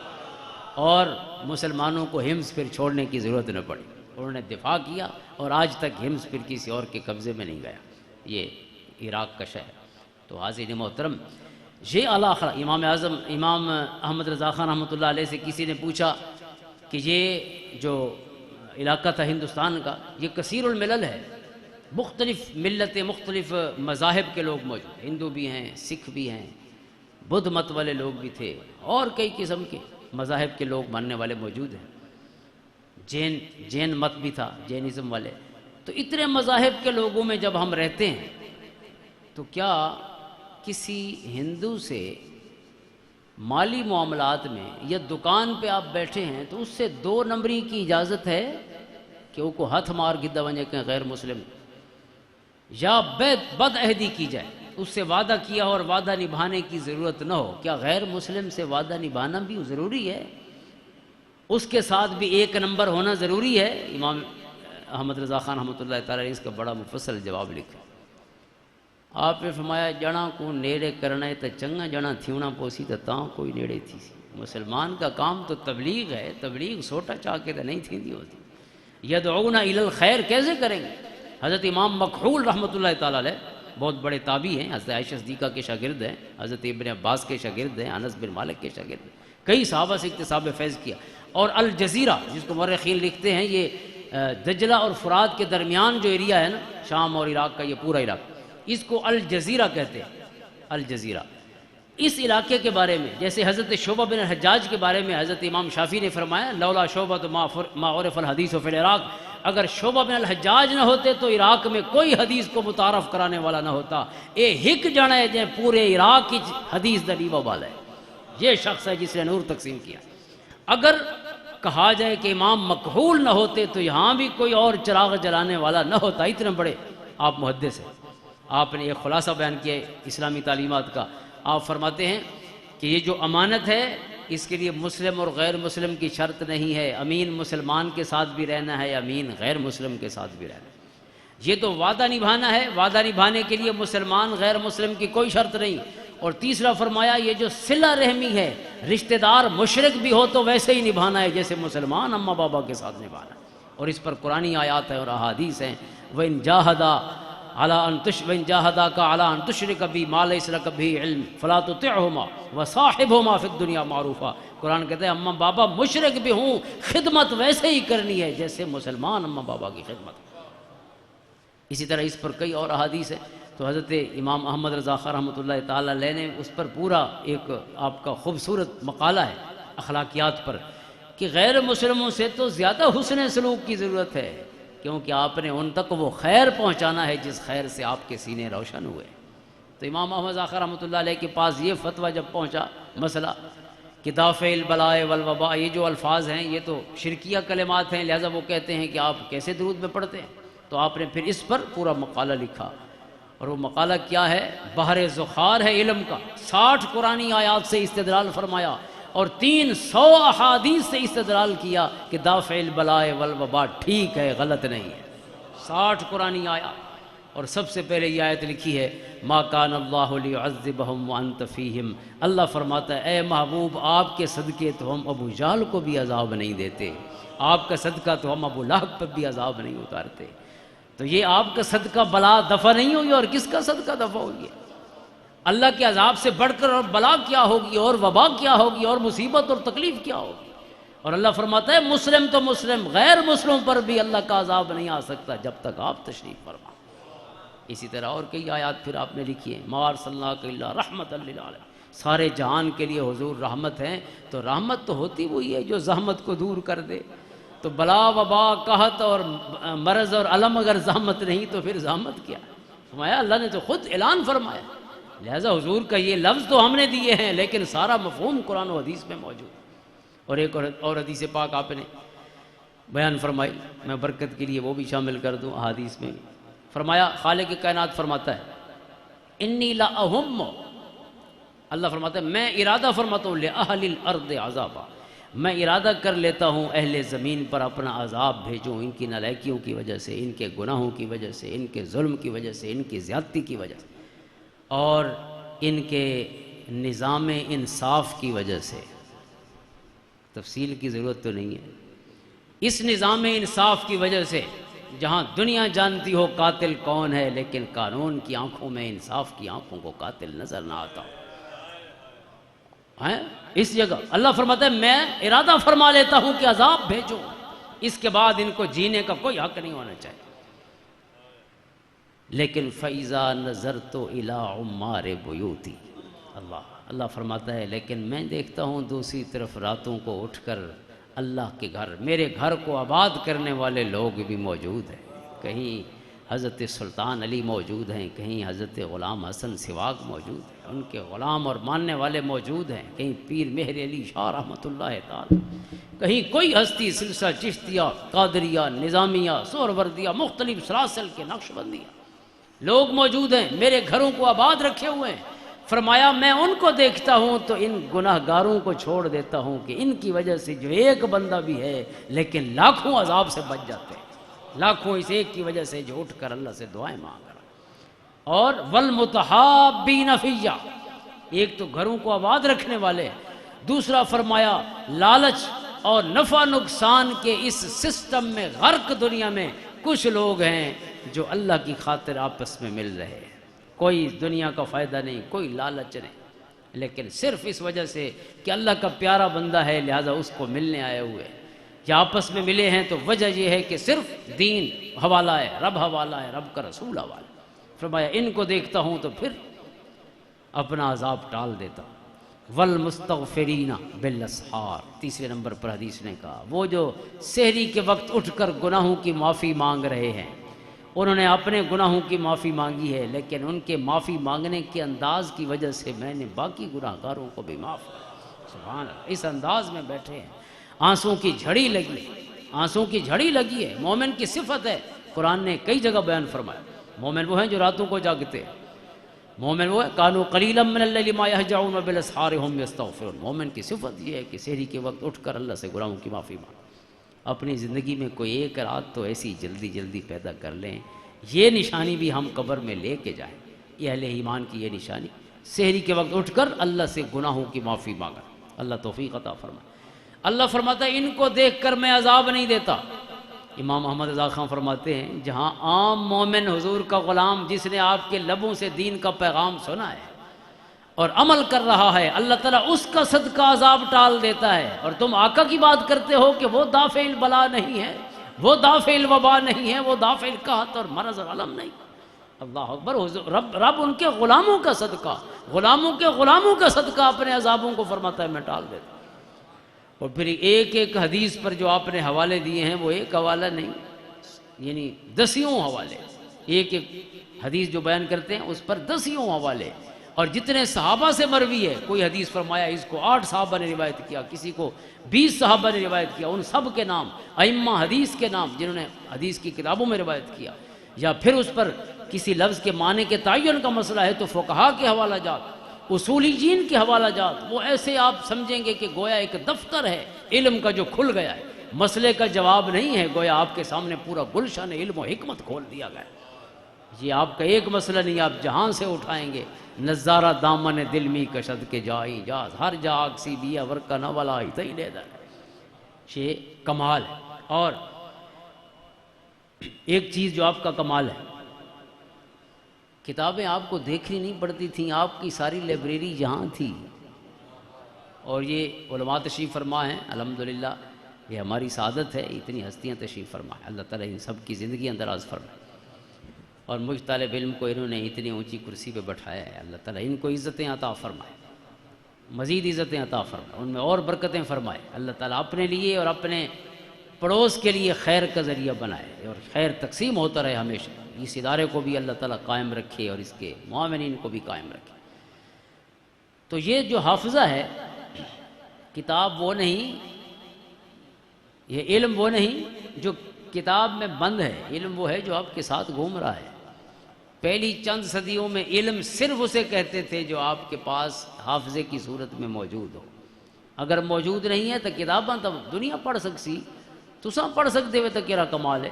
اور مسلمانوں کو حمص پھر چھوڑنے کی ضرورت نہ پڑی، انہوں نے دفاع کیا، اور آج تک حمص پھر کسی اور کے قبضے میں نہیں گیا، یہ عراق کا شہر۔ تو حاضرین محترم، یہ اعلیٰ اخلاق، امام اعظم امام احمد رضا خان رحمۃ اللہ علیہ سے کسی نے پوچھا کہ یہ جو علاقہ تھا ہندوستان کا، یہ کثیر الملل ہے، مختلف ملتیں، مختلف مذاہب کے لوگ موجود، ہندو بھی ہیں، سکھ بھی ہیں، بدھ مت والے لوگ بھی تھے، اور کئی قسم کے مذاہب کے لوگ ماننے والے موجود ہیں، جین مت بھی تھا، جینزم والے۔ تو اتنے مذاہب کے لوگوں میں جب ہم رہتے ہیں تو کیا کسی ہندو سے مالی معاملات میں یا دکان پہ آپ بیٹھے ہیں تو اس سے 2 نمبری کی اجازت ہے کہ وہ کو ہتھ مار گدہ ونجے کہ غیر مسلم، یا بد عہدی کی جائے، اس سے وعدہ کیا اور وعدہ نبھانے کی ضرورت نہ ہو؟ کیا غیر مسلم سے وعدہ نبھانا بھی ضروری ہے؟ اس کے ساتھ بھی 1 نمبر ہونا ضروری ہے؟ امام احمد رضا خان رحمۃ اللہ تعالیٰ نے اس کا بڑا مفصل جواب لکھا۔ آپ نے فرمایا جڑاں کو نیڑے کرنا ہے تو چنگا جڑاں تھیونا پوسی تو تاں کوئی نیڑے تھی سی۔ مسلمان کا کام تو تبلیغ ہے، تبلیغ سوٹا چاہ کے تو نہیں تھی ہوتی۔ یدعون الی الخیر کیسے کریں گے؟ حضرت امام مکحول رحمۃ اللہ تعالیٰ علیہ بہت بڑے تابعی ہیں، حضرت عائشہ صدیقہ کے شاگرد ہیں، حضرت ابن عباس کے شاگرد ہیں، انس بن مالک کے شاگرد ہیں، کئی صحابہ سے اکتساب فیض کیا۔ اور الجزیرہ جس کو مورخین لکھتے ہیں، یہ دجلہ اور فرات کے درمیان جو ایریا ہے نا، شام اور عراق کا یہ پورا عراق، اس کو الجزیرہ کہتے ہیں، الجزیرہ۔ اس علاقے کے بارے میں جیسے حضرت شعبہ بن الحجاج کے بارے میں حضرت امام شافعی نے فرمایا لولا شعبہ تو ما عرف الحدیث فی العراق، اگر شعبہ بن الحجاج نہ ہوتے تو عراق میں کوئی حدیث کو متعارف کرانے والا نہ ہوتا۔ اے ہک جانے جے پورے عراق کی حدیث دا ڈیوا والا ہے، یہ شخص ہے جس نے نور تقسیم کیا۔ اگر کہا جائے کہ امام مکحول نہ ہوتے تو یہاں بھی کوئی اور چراغ جلانے والا نہ ہوتا۔ اتنے بڑے آپ محدث ہیں، آپ نے ایک خلاصہ بیان کیا اسلامی تعلیمات کا۔ آپ فرماتے ہیں کہ یہ جو امانت ہے اس کے لیے مسلم اور غیر مسلم کی شرط نہیں ہے، امین مسلمان کے ساتھ بھی رہنا ہے، امین غیر مسلم کے ساتھ بھی رہنا ہے۔ یہ تو وعدہ نبھانا ہے، وعدہ نبھانے کے لیے مسلمان غیر مسلم کی کوئی شرط نہیں۔ اور تیسرا فرمایا یہ جو صلہ رحمی ہے، رشتہ دار مشرک بھی ہو تو ویسے ہی نبھانا ہے جیسے مسلمان اماں بابا کے ساتھ نبھانا ہے۔ اور اس پر قرآنی آیات ہیں اور احادیث ہیں، وَإِن جَاهَدَاكَ عَلَىٰ أَن تُشْرِكَ بِي مَا لَيْسَ لَكَ بِهِ عِلْمٌ فَلَا تُطِعْهُمَا وَصَاحِبْهُمَا فِي الدُّنْيَا مَعْرُوفًا۔ قرآن کہتے ہیں اماں بابا مشرک بھی ہوں، خدمت ویسے ہی کرنی ہے جیسے مسلمان اماں بابا کی خدمت۔ اسی طرح اس پر کئی اور احادیث ہیں۔ تو حضرت امام احمد رضا خان رحمۃ اللہ تعالیٰ علیہ نے اس پر پورا ایک آپ کا خوبصورت مقالہ ہے اخلاقیات پر، کہ غیر مسلموں سے تو زیادہ حسن سلوک کی ضرورت ہے، کیونکہ آپ نے ان تک وہ خیر پہنچانا ہے جس خیر سے آپ کے سینے روشن ہوئے۔ تو امام احمد رضا خان رحمۃ اللہ علیہ کے پاس یہ فتویٰ جب پہنچا مسئلہ کہ دافع البلاء والوباء، یہ جو الفاظ ہیں یہ تو شرکیہ کلمات ہیں، لہٰذا وہ کہتے ہیں کہ آپ کیسے درود میں پڑھتے ہیں؟ تو آپ نے پھر اس پر پورا مقالہ لکھا، اور وہ مقالہ کیا ہے؟ بحر ذخار ہے علم کا۔ 60 قرآنی آیات سے استدلال فرمایا اور 300 احادیث سے استدلال کیا کہ دافع البلاء والوباء ٹھیک ہے، غلط نہیں ہے۔ 60 قرآنی آیات، اور سب سے پہلے یہ آیت لکھی ہے ما کان اللہ لیعذبہم وانت فیہم۔ اللہ فرماتا ہے اے محبوب آپ کے صدقے تو ہم ابو جہل کو بھی عذاب نہیں دیتے، آپ کا صدقہ تو ہم ابو لہب پر بھی عذاب نہیں اتارتے۔ تو یہ آپ کا صدقہ بلا دفع نہیں ہوئی، اور کس کا صدقہ دفع ہوئی ہے؟ اللہ کے عذاب سے بڑھ کر اور بلا کیا ہوگی، اور وبا کیا ہوگی، اور مصیبت اور تکلیف کیا ہوگی؟ اور اللہ فرماتا ہے مسلم تو مسلم، غیر مسلم پر بھی اللہ کا عذاب نہیں آ سکتا جب تک آپ تشریف فرما۔ اسی طرح اور کئی آیات پھر آپ نے لکھی ہیں، ما ارسلناک الا رحمۃ للعالمین، سارے جہان کے لیے حضور رحمت ہیں۔ تو رحمت تو ہوتی وہی ہے جو زحمت کو دور کر دے۔ تو بلا وبا قحط اور مرض اور علم اگر زحمت نہیں تو پھر زحمت کیا؟ فرمایا اللہ نے تو خود اعلان فرمایا، لہذا حضور کا یہ لفظ تو ہم نے دیے ہیں لیکن سارا مفہوم قرآن و حدیث میں موجود ہے۔ اور ایک اور حدیث پاک آپ نے بیان فرمائی، میں برکت کے لیے وہ بھی شامل کر دوں احادیث میں۔ فرمایا خالق کائنات فرماتا ہے انی لا اہم، اللہ فرماتا ہے میں ارادہ فرماتا ہوں لأہل الارض عذابا، میں ارادہ کر لیتا ہوں اہل زمین پر اپنا عذاب بھیجوں، ان کی نالائکیوں کی وجہ سے، ان کے گناہوں کی وجہ سے، ان کے ظلم کی وجہ سے، ان کی زیادتی کی وجہ سے، اور ان کے نظام انصاف کی وجہ سے۔ تفصیل کی ضرورت تو نہیں ہے۔ اس نظام انصاف کی وجہ سے جہاں دنیا جانتی ہو قاتل کون ہے لیکن قانون کی آنکھوں میں، انصاف کی آنکھوں کو قاتل نظر نہ آتا ہو، اس جگہ اللہ فرماتا ہے میں ارادہ فرما لیتا ہوں کہ عذاب بھیجو، اس کے بعد ان کو جینے کا کوئی حق نہیں ہونا چاہیے۔ لیکن فَإِذَا نَظَرْتُ إِلَىٰ عُمَّارِ بُيُوتِ، اللہ فرماتا ہے لیکن میں دیکھتا ہوں دوسری طرف راتوں کو اٹھ کر اللہ کے گھر، میرے گھر کو آباد کرنے والے لوگ بھی موجود ہیں، کہیں حضرت سلطان علی موجود ہیں، کہیں حضرت غلام حسن سواگ موجود ہیں، ان کے غلام اور ماننے والے موجود ہیں، کہیں پیر مہر علی شاہ رحمۃ اللہ تعالی، کہیں کوئی ہستی سلسلہ چشتیہ، قادریہ، نظامیہ، سہروردیہ، مختلف سلاسل کے نقش بندیہ لوگ موجود ہیں، میرے گھروں کو آباد رکھے ہوئے ہیں۔ فرمایا میں ان کو دیکھتا ہوں تو ان گناہ گاروں کو چھوڑ دیتا ہوں کہ ان کی وجہ سے جو ایک بندہ بھی ہے لیکن لاکھوں عذاب سے بچ جاتے ہیں، لاکھوں اس ایک کی وجہ سے جو اٹھ کر اللہ سے دعائیں مانگ رہا۔ اور والمتحابین فیہ، ایک تو گھروں کو آباد رکھنے والے، دوسرا فرمایا لالچ اور نفع نقصان کے اس سسٹم میں غرق دنیا میں کچھ لوگ ہیں جو اللہ کی خاطر آپس میں مل رہے ہیں، کوئی دنیا کا فائدہ نہیں، کوئی لالچ نہیں، لیکن صرف اس وجہ سے کہ اللہ کا پیارا بندہ ہے لہذا اس کو ملنے آئے ہوئے، یا آپس میں ملے ہیں تو وجہ یہ ہے کہ صرف دین حوالہ ہے، رب حوالہ ہے، رب کا رسول حوالہ ہے۔ فرمایا ان کو دیکھتا ہوں تو پھر اپنا عذاب ٹال دیتا ہوں۔ والمستغفرین بالاسحار، تیسرے نمبر پر حدیث نے کہا وہ جو سحری کے وقت اٹھ کر گناہوں کی معافی مانگ رہے ہیں، انہوں نے اپنے گناہوں کی معافی مانگی ہے لیکن ان کے معافی مانگنے کے انداز کی وجہ سے میں نے باقی گناہ گاروں کو بھی معاف کیا۔ سبحان اللہ، اس انداز میں بیٹھے ہیں، آنسوں کی جھڑی لگی ہے، آنسوں کی جھڑی لگی ہے، مومن کی صفت ہے، قرآن نے کئی جگہ بیان فرمایا۔ مومن وہ ہیں جو راتوں کو جاگتے ہیں، مومن وہ ہے کانوا قلیلا من اللیل ما یہجعون وبالاسحار هم یستغفرون، مومن کی صفت یہ ہے کہ سحری کے وقت اٹھ کر اللہ سے گناہوں کی معافی مانگے۔ اپنی زندگی میں کوئی ایک رات تو ایسی جلدی جلدی پیدا کر لیں، یہ نشانی بھی ہم قبر میں لے کے جائیں، یہ اہل ایمان کی یہ نشانی، سحری کے وقت اٹھ کر اللہ سے گناہوں کی معافی مانگا۔ اللہ توفیق عطا فرمائے۔ اللہ فرماتا ہے ان کو دیکھ کر میں عذاب نہیں دیتا۔ امام احمد رضا خان فرماتے ہیں جہاں عام مومن حضور کا غلام جس نے آپ کے لبوں سے دین کا پیغام سنا ہے اور عمل کر رہا ہے، اللہ تعالیٰ اس کا صدقہ عذاب ٹال دیتا ہے، اور تم آقا کی بات کرتے ہو کہ وہ دافع البلا نہیں ہے، وہ دافع الوبا نہیں ہے، وہ دافع القحط اور مرض اور علم نہیں۔ اللہ اکبر، رب ان کے غلاموں کا صدقہ، غلاموں کے غلاموں کا صدقہ اپنے عذابوں کو فرماتا ہے میں ٹال دیتا ہوں۔ اور پھر ایک ایک حدیث پر جو آپ نے حوالے دیے ہیں وہ ایک حوالہ نہیں، یعنی دسیوں حوالے، ایک ایک حدیث جو بیان کرتے ہیں اس پر دسیوں حوالے، اور جتنے صحابہ سے مروی ہے، کوئی حدیث فرمایا اس کو 8 صحابہ نے روایت کیا، کسی کو 20 صحابہ نے روایت کیا، ان سب کے نام ائمہ حدیث کے نام جنہوں نے حدیث کی کتابوں میں روایت کیا، یا پھر اس پر کسی لفظ کے معنی کے تعین کا مسئلہ ہے تو فقہا کے حوالہ جات، اصولی جین کے حوالہ جات، وہ ایسے آپ سمجھیں گے کہ گویا ایک دفتر ہے علم کا جو کھل گیا ہے، مسئلے کا جواب نہیں ہے، گویا آپ کے سامنے پورا گلشن علم و حکمت کھول دیا گیا۔ یہ آپ کا ایک مسئلہ نہیں، آپ جہاں سے اٹھائیں گے، نظارہ دامن دل می کشد کے جائی جاز، ہر جا آکسی بیا ورکا نہ والا ہی تئی لے دار، یہ کمال ہے۔ اور ایک چیز جو آپ کا کمال ہے، کتابیں آپ کو دیکھنی نہیں پڑتی تھیں، آپ کی ساری لائبریری یہاں تھی، اور یہ علماء تشریف فرما ہیں الحمدللہ، یہ ہماری سعادت ہے، اتنی ہستیاں تشریف فرما ہے، اللہ تعالیٰ ان سب کی زندگی اندراز فرمائے، اور مجھ طالب علم کو انہوں نے اتنی اونچی کرسی پہ بٹھایا ہے، اللہ تعالیٰ ان کو عزتیں عطا فرمائے، مزید عزتیں عطا فرمائے، ان میں اور برکتیں فرمائے، اللہ تعالیٰ اپنے لیے اور اپنے پڑوس کے لیے خیر کا ذریعہ بنائے اور خیر تقسیم ہوتا رہے ہمیشہ۔ اس ادارے کو بھی اللہ تعالیٰ قائم رکھے اور اس کے معاونین کو بھی قائم رکھے۔ تو یہ جو حافظہ ہے، کتاب وہ نہیں، یہ علم وہ نہیں جو کتاب میں بند ہے، علم وہ ہے جو آپ کے ساتھ گھوم رہا ہے۔ پہلی چند صدیوں میں علم صرف اسے کہتے تھے جو آپ کے پاس حافظے کی صورت میں موجود ہو۔ اگر موجود نہیں ہے تو کتاباں تو دنیا پڑھ سکسی، تساں پڑھ سکتے ہوئے تو کیرا کمال ہے۔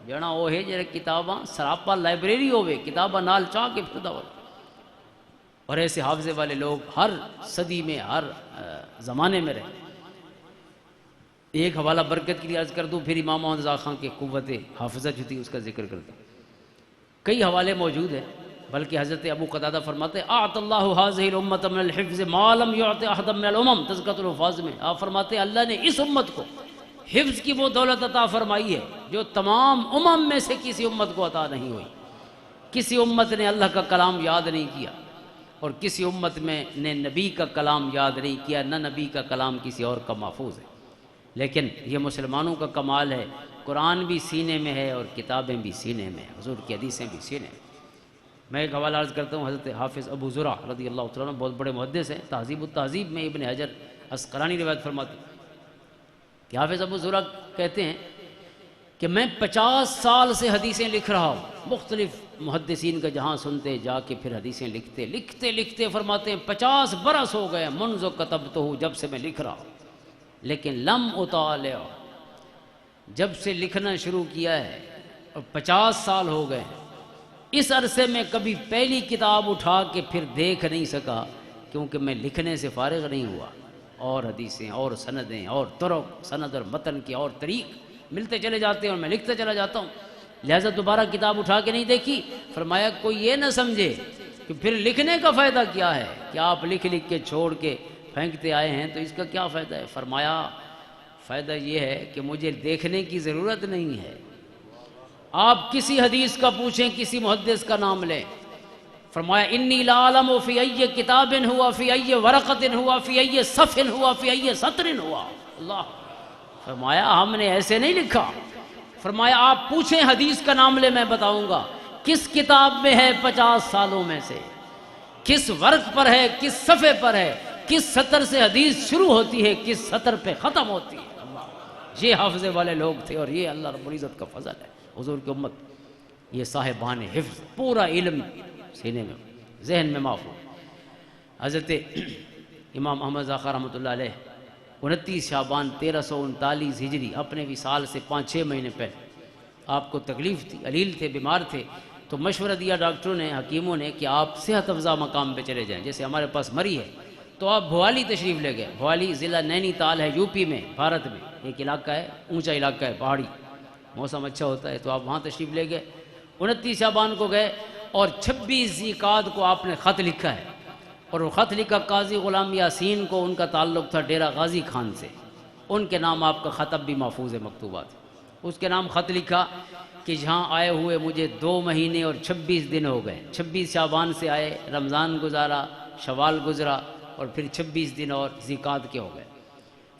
جنا وہ ہے جڑے کتاباں سراپا لائبریری ہوئے، کتاباں نال چاہ کے پھردا ہو۔ اور ایسے حافظے والے لوگ ہر صدی میں، ہر زمانے میں رہے۔ ایک حوالہ برکت کے لیے عرض کر دوں، پھر امام محمد رضا خان کے قوت حافظہ جو تھی اس کا ذکر کرتا ہوں۔ کئی حوالے موجود ہیں، بلکہ حضرت ابو قتادہ فرماتے ہیں اعط اللہ هذه الامت من الحفظ ما لم يعط احد من الامم، تذکرۃ الحفاظ میں آپ فرماتے ہیں اللہ نے اس امت کو حفظ کی وہ دولت عطا فرمائی ہے جو تمام امم میں سے کسی امت کو عطا نہیں ہوئی۔ کسی امت نے اللہ کا کلام یاد نہیں کیا، اور کسی امت میں نے نبی کا کلام یاد نہیں کیا، نہ نبی کا کلام کسی اور کا محفوظ ہے۔ لیکن یہ مسلمانوں کا کمال ہے، قرآن بھی سینے میں ہے اور کتابیں بھی سینے میں ہیں، حضور کی حدیثیں بھی سینے میں۔ میں ایک حوالہ عرض کرتا ہوں، حضرت حافظ ابو زرع رضی اللہ تعالیٰ عنہ بہت بڑے محدث ہیں، تہذیب التہذیب میں ابن حجر عسقلانی روایت فرماتے ہیں کہ حافظ ابو زرع کہتے ہیں کہ میں 50 سال سے حدیثیں لکھ رہا ہوں، مختلف محدثین کا جہاں سنتے جا کے پھر حدیثیں لکھتے لکھتے فرماتے ہیں 50 برس ہو گئے منذ کتبتہ، جب سے میں لکھ رہا ہوں، لیکن لم اطالع، جب سے لکھنا شروع کیا ہے اور 50 سال ہو گئے ہیں، اس عرصے میں کبھی پہلی کتاب اٹھا کے پھر دیکھ نہیں سکا، کیونکہ میں لکھنے سے فارغ نہیں ہوا، اور حدیثیں اور سندیں اور طرق، سند اور متن کے اور طریق ملتے چلے جاتے ہیں اور میں لکھتا چلا جاتا ہوں، لہٰذا دوبارہ کتاب اٹھا کے نہیں دیکھی۔ فرمایا کوئی یہ نہ سمجھے کہ پھر لکھنے کا فائدہ کیا ہے، کہ آپ لکھ کے چھوڑ کے پھینکتے آئے ہیں تو اس کا کیا فائدہ ہے۔ فرمایا فائدہ یہ ہے کہ مجھے دیکھنے کی ضرورت نہیں ہے۔ آپ کسی حدیث کا پوچھیں، کسی محدث کا نام لیں، فرمایا انی لا اعلم فی ای کتاب ہوا، فی ای ورقۃ ہوا، فی ای صف ہوا، فی ای سطر ہوا۔ اللہ فرمایا ہم نے ایسے نہیں لکھا۔ فرمایا آپ پوچھیں حدیث کا نام لے، میں بتاؤں گا کس کتاب میں ہے 50 سالوں میں سے، کس ورق پر ہے، کس صفحے پر ہے، کس سطر سے حدیث شروع ہوتی ہے، کس سطر پہ ختم ہوتی ہے۔ اللہ، یہ حافظے والے لوگ تھے، اور یہ اللہ رب العزت کا فضل ہے۔ حضور کی امت یہ صاحبان حفظ، پورا علم سینے میں، ذہن میں محفوظ۔ حضرت امام احمد رضا خان رحمۃ اللہ علیہ 29 شعبان 1339 ہجری، اپنے وصال سے 5-6 مہینے پہلے آپ کو تکلیف تھی، علیل تھے، بیمار تھے، تو مشورہ دیا ڈاکٹروں نے، حکیموں نے کہ آپ صحت افزا مقام پہ چلے جائیں، جیسے ہمارے پاس مری ہے تو آپ بھوالی تشریف لے گئے۔ بھوالی ضلع نینی تال ہے، یوپی میں، بھارت میں، ایک علاقہ ہے، اونچا علاقہ ہے، پہاڑی، موسم اچھا ہوتا ہے، تو آپ وہاں تشریف لے گئے۔ 29 شعبان کو گئے اور 26 ذی-قعدہ کو آپ نے خط لکھا ہے، اور وہ خط لکھا قاضی غلام یاسین کو، ان کا تعلق تھا ڈیرہ غازی خان سے، ان کے نام آپ کا خط اب بھی محفوظ ہے مکتوبات۔ اس کے نام خط لکھا کہ یہاں آئے ہوئے مجھے 2 مہینے اور 26 دن ہو گئے، 26 شعبان سے آئے، رمضان گزارا، شوال گزرا، اور پھر 26 دن اور ذی-قعدہ کے ہو گئے۔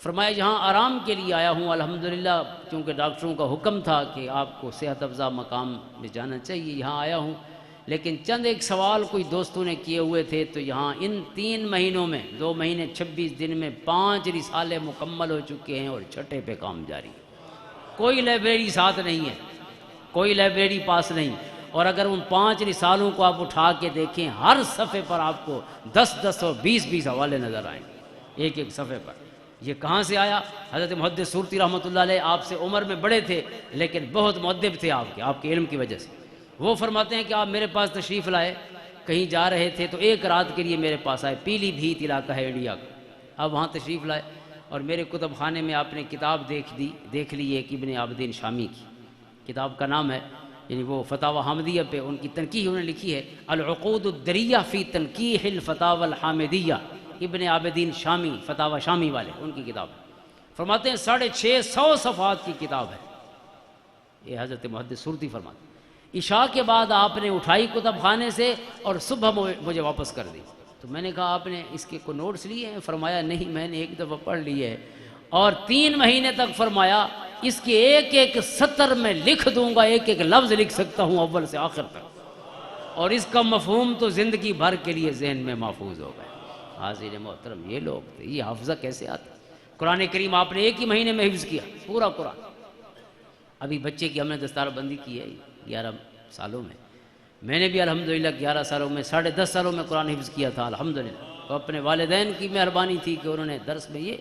فرمایا یہاں آرام کے لیے آیا ہوں الحمدللہ، کیونکہ ڈاکٹروں کا حکم تھا کہ آپ کو صحت افزا مقام میں جانا چاہیے، یہاں آیا ہوں، لیکن چند ایک سوال کوئی دوستوں نے کیے ہوئے تھے، تو یہاں ان 3 مہینوں میں 2 مہینے 26 دن میں 5 رسالے مکمل ہو چکے ہیں، اور چھٹے پہ کام جاری ہے۔ کوئی لائبریری ساتھ نہیں ہے، کوئی لائبریری پاس نہیں، اور اگر ان 5 رسالوں کو آپ اٹھا کے دیکھیں، ہر صفحے پر آپ کو 10 اور 20 حوالے نظر آئیں، ایک صفحے پر۔ یہ کہاں سے آیا؟ حضرت محدث سورتی رحمۃ اللہ علیہ آپ سے عمر میں بڑے تھے، لیکن بہت مؤدب تھے آپ کے علم کی وجہ سے۔ وہ فرماتے ہیں کہ آپ میرے پاس تشریف لائے، کہیں جا رہے تھے تو 1 رات کے لیے میرے پاس آئے، پیلی بھیت علاقہ ہے انڈیا کا، آپ وہاں تشریف لائے، اور میرے کتب خانے میں آپ نے کتاب دیکھ لی ایک ابن عابدین شامی کی، کتاب کا نام ہے، یعنی وہ فتاوی حامدیہ پہ ان کی تنقیح انہوں نے لکھی ہے، العقود الدریہ فی تنقیح الفتاوی الحامدیہ، ابن عابدین شامی، فتاوی شامی والے، ان کی کتاب ہے۔ فرماتے ہیں 650 صفحات کی کتاب ہے یہ، حضرت محدث سورتی فرماتے ہیں۔ عشاء کے بعد آپ نے اٹھائی کتب خانے سے اور صبح مجھے واپس کر دی، تو میں نے کہا آپ نے اس کے کوئی نوٹس لیے ہیں؟ فرمایا نہیں، میں نے ایک دفعہ پڑھ لی ہے، اور 3 مہینے تک فرمایا اس کے ایک ایک سطر میں لکھ دوں گا، ایک ایک لفظ لکھ سکتا ہوں اول سے آخر تک، اور اس کا مفہوم تو زندگی بھر کے لیے ذہن میں محفوظ ہو گئے۔ حاضر محترم، یہ لوگ تھے، یہ حافظہ کیسے آتا؟ قرآن کریم آپ نے ایک ہی مہینے میں حفظ کیا پورا قرآن۔ ابھی بچے کی ہم نے دستار بندی کی ہے 11 سالوں میں نے بھی الحمدللہ 11 سالوں میں 10.5 سالوں میں قرآن حفظ کیا تھا الحمدللہ۔ تو اپنے والدین کی مہربانی تھی کہ انہوں نے درس میں یہ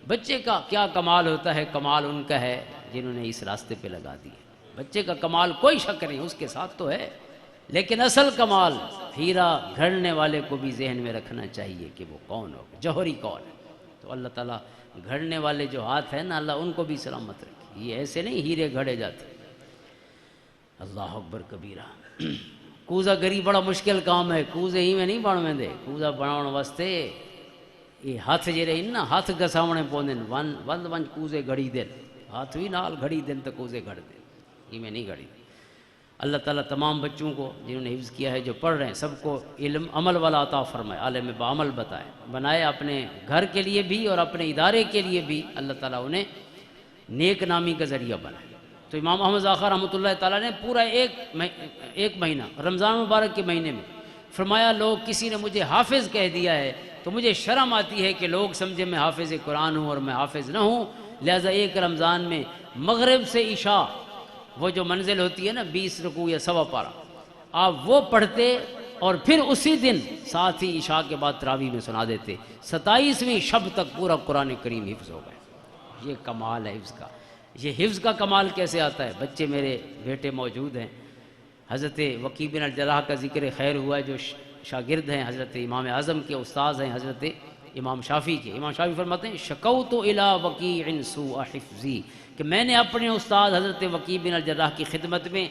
بچے کا کیا کمال ہوتا ہے، کمال ان کا ہے جنہوں نے اس راستے پہ لگا دی ہے۔ بچے کا کمال کوئی شک نہیں، اس کے ساتھ تو ہے، لیکن اصل کمال ہیرا گھڑنے والے کو بھی ذہن میں رکھنا چاہیے کہ وہ کون ہو، جوہری کون ہے۔ تو اللہ تعالیٰ گھڑنے والے جو ہاتھ ہیں نا، اللہ ان کو بھی سلامت رکھے، یہ ایسے نہیں ہیرے گھڑے جاتے۔ اللہ اکبر کبیرہ۔ کوزہ گری بڑا مشکل کام ہے، کوزے ہی میں نہیں بن دے، کوزہ بناؤ واسطے یہ ہاتھ جڑے نا ہاتھ گساونے پوندے ون کوزے گھڑی دین، ہاتھ بھی نال گھڑی دین تو کوزے گھڑ دین، یہ میں نہیں گھڑی۔ اللہ تعالیٰ تمام بچوں کو جنہوں نے حفظ کیا ہے، جو پڑھ رہے ہیں، سب کو علم عمل والا عطا فرمائے، عالم بعمل بنائے، اپنے گھر کے لیے بھی اور اپنے ادارے کے لیے بھی اللہ تعالیٰ انہیں نیک نامی کا ذریعہ بنائے۔ تو امام احمد رضا خاں رحمۃ اللہ تعالیٰ نے پورا ایک مہینہ رمضان مبارک کے مہینے میں فرمایا، لوگ کسی نے مجھے حافظ کہہ دیا ہے تو مجھے شرم آتی ہے کہ لوگ سمجھے میں حافظ قرآن ہوں اور میں حافظ نہ ہوں، لہٰذا ایک رمضان میں مغرب سے عشاء وہ جو منزل ہوتی ہے نا 20 رکوع یا سوا پارہ، آپ وہ پڑھتے اور پھر اسی دن ساتھ ہی عشاء کے بعد تراویح میں سنا دیتے، 27ویں شب تک پورا قرآن کریم حفظ ہو گئے۔ یہ کمال ہے حفظ کا۔ یہ حفظ کا کمال کیسے آتا ہے؟ بچے میرے بیٹے موجود ہیں، حضرت وکیع بن الجراح کا ذکر خیر ہوا ہے، جو شاگرد ہیں حضرت امام اعظم کے، استاذ ہیں حضرت امام شافعی کے۔ امام شافعی فرماتے ہیں شکوت الی وکیع سوء حفظی، کہ میں نے اپنے استاد حضرت وکیع بن الجراح کی خدمت میں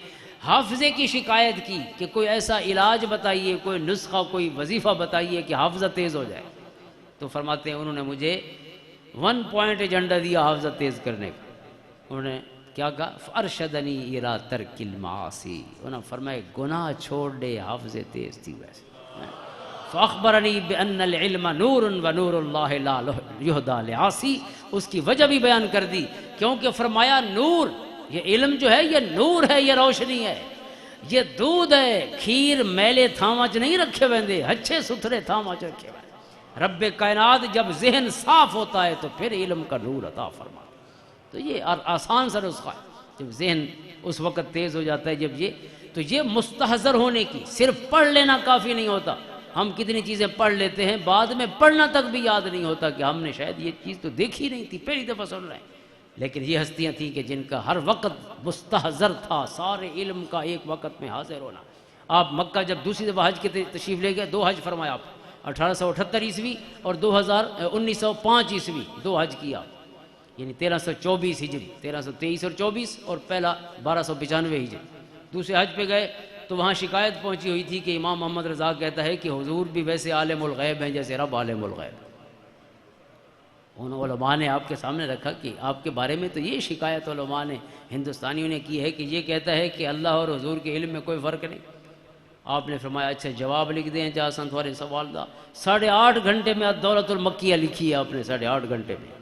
حافظے کی شکایت کی کہ کوئی ایسا علاج بتائیے، کوئی نسخہ، کوئی وظیفہ بتائیے کہ حافظہ تیز ہو جائے۔ تو فرماتے ہیں انہوں نے مجھے 1 پوائنٹ ایجنڈا دیا حافظہ تیز کرنے کا۔ انہوں نے کیا کہا؟ فارشدنی الی ترک المعاصی، انہوں نے فرمایا گناہ چھوڑ دے، حافظے تیز تھی ویسے۔ فاخبرنی بان العلم نور ونور اللہ لا یہدی لعاصی، اس کی وجہ بھی بیان کر دی، کیونکہ فرمایا نور، یہ علم جو ہے یہ نور ہے، یہ روشنی ہے، یہ دودھ ہے، کھیر میلے تھاواں چ نہیں رکھے ویندے، اچھے ستھرے تھاواں چ رکھے ویندے۔ رب کائنات جب ذہن صاف ہوتا ہے تو پھر علم کا نور عطا فرماتا۔ تو یہ آسان سا نسخہ ہے، جب ذہن اس وقت تیز ہو جاتا ہے، جب یہ مستحضر ہونے کی، صرف پڑھ لینا کافی نہیں ہوتا۔ ہم کتنی چیزیں پڑھ لیتے ہیں، بعد میں پڑھنا تک بھی یاد نہیں ہوتا کہ ہم نے شاید یہ چیز تو دیکھی نہیں تھی، پہلی دفعہ سن رہے ہیں۔ لیکن یہ ہستیاں تھیں کہ جن کا ہر وقت مستحضر تھا سارے علم کا ایک وقت میں حاضر ہونا۔ آپ مکہ جب دوسری دفعہ حج کے تشریف لے گئے، 2 حج فرمایا آپ، 1878 عیسوی اور 1905 عیسوی، 2 حج کیا، یعنی 1324 ہجری، 1323 اور 24 اور پہلا 1295 ہجری۔ دوسرے حج پہ گئے تو وہاں شکایت پہنچی ہوئی تھی کہ امام محمد رضا کہتا ہے کہ حضور بھی ویسے عالم الغیب ہیں جیسے رب عالم الغیب۔ ان علماء نے آپ کے سامنے رکھا کہ آپ کے بارے میں تو یہ شکایت علماء نے، ہندوستانیوں نے کی ہے کہ یہ کہتا ہے کہ اللہ اور حضور کے علم میں کوئی فرق نہیں۔ آپ نے فرمایا اچھا جواب لکھ دیں جہاں سنتوارے سوال دا۔ 8.5 گھنٹے میں الدولۃ المکیہ لکھی ہے آپ نے، 8.5 گھنٹے میں،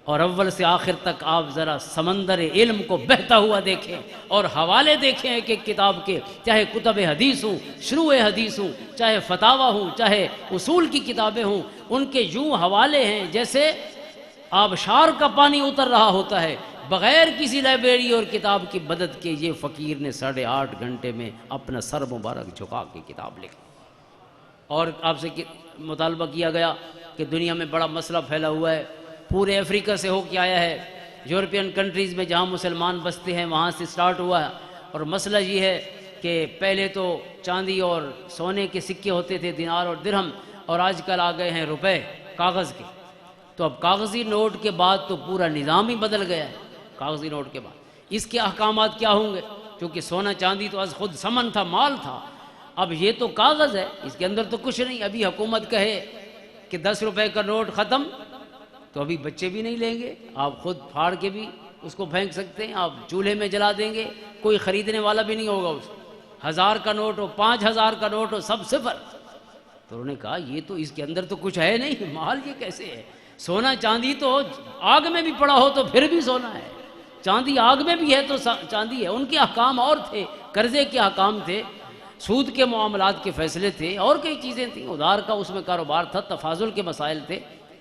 اور اول سے آخر تک آپ ذرا سمندر علم کو بہتا ہوا دیکھیں اور حوالے دیکھیں ایک ایک کتاب کے، چاہے کتب حدیث ہوں، شروع حدیث ہوں، چاہے فتاویٰ ہوں، چاہے اصول کی کتابیں ہوں، ان کے یوں حوالے ہیں جیسے آبشار کا پانی اتر رہا ہوتا ہے، بغیر کسی لائبریری اور کتاب کی مدد کے۔ یہ فقیر نے 8.5 گھنٹے میں اپنا سر مبارک جھکا کے کتاب لکھی۔ اور آپ سے مطالبہ کیا گیا کہ دنیا میں بڑا مسئلہ پھیلا ہوا ہے، پورے افریقہ سے ہو کے آیا ہے، یورپین کنٹریز میں جہاں مسلمان بستے ہیں وہاں سے سٹارٹ ہوا ہے، اور مسئلہ یہ ہے کہ پہلے تو چاندی اور سونے کے سکے ہوتے تھے، دینار اور درہم، اور آج کل آ گئے ہیں روپے کاغذ کے۔ تو اب کاغذی نوٹ کے بعد تو پورا نظام ہی بدل گیا ہے۔ کاغذی نوٹ کے بعد اس کے احکامات کیا ہوں گے؟ کیونکہ سونا چاندی تو از خود سمن تھا، مال تھا، اب یہ تو کاغذ ہے، اس کے اندر تو کچھ نہیں۔ ابھی حکومت کہے کہ 10 روپے کا نوٹ ختم، تو ابھی بچے بھی نہیں لیں گے، آپ خود پھاڑ کے بھی اس کو پھینک سکتے ہیں، آپ چولہے میں جلا دیں گے، کوئی خریدنے والا بھی نہیں ہوگا اس کو۔ 1000 کا نوٹ ہو، 5000 کا نوٹ ہو، سب صفر۔ تو انہوں نے کہا یہ تو اس کے اندر تو کچھ ہے نہیں، مال یہ کیسے ہے؟ سونا چاندی تو آگ میں بھی پڑا ہو تو پھر بھی سونا ہے، چاندی آگ میں بھی ہے تو چاندی ہے۔ ان کے احکام اور تھے، قرضے کے احکام تھے، سود کے معاملات کے فیصلے تھے، اور کئی چیزیں تھیں، ادھار کا اس میں کاروبار تھا، تفاضل کے مسائل تھے،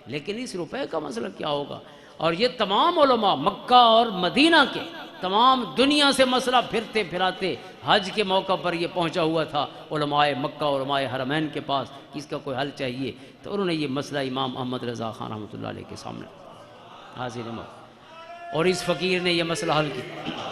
لیکن اس روپے کا مسئلہ کیا ہوگا؟ اور یہ تمام علماء مکہ اور مدینہ کے، تمام دنیا سے مسئلہ پھرتے پھراتے حج کے موقع پر یہ پہنچا ہوا تھا علماء مکہ اور علماء حرمین کے پاس کہ اس کا کوئی حل چاہیے، تو انہوں نے یہ مسئلہ امام احمد رضا خان رحمۃ اللہ علیہ کے سامنے حاضر اور اس فقیر نے یہ مسئلہ حل کیا۔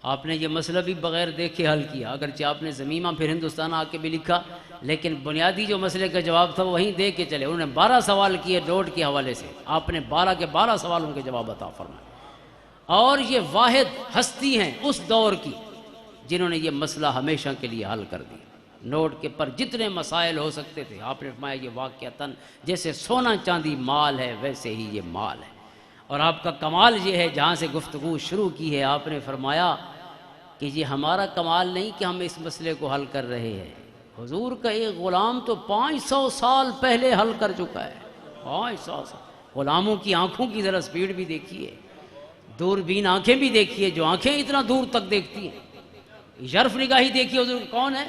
آپ نے یہ مسئلہ بھی بغیر دیکھے حل کیا، اگرچہ آپ نے زمیمہ پھر ہندوستان آ کے بھی لکھا، لیکن بنیادی جو مسئلے کا جواب تھا وہیں دے کے چلے۔ انہوں نے 12 سوال کیے ڈوٹ کے حوالے سے، آپ نے 12 کے 12 سوالوں کے جواب عطا فرمائے۔ اور یہ واحد ہستی ہیں اس دور کی جنہوں نے یہ مسئلہ ہمیشہ کے لیے حل کر دیا۔ نوٹ کے پر جتنے مسائل ہو سکتے تھے آپ نے فرمایا یہ واقعتاً جیسے سونا چاندی مال ہے ویسے ہی یہ مال ہے۔ اور آپ کا کمال یہ ہے، جہاں سے گفتگو شروع کی ہے آپ نے فرمایا کہ یہ ہمارا کمال نہیں کہ ہم اس مسئلے کو حل کر رہے ہیں، حضور کا ایک غلام تو 500 سال پہلے حل کر چکا ہے۔ 500 سال غلاموں کی آنکھوں کی ذرا سپیڈ بھی دیکھیے، دوربین آنکھیں بھی دیکھیے، جو آنکھیں اتنا دور تک دیکھتی ہیں۔ ظرف نگاہی دیکھیے حضور کون ہے؟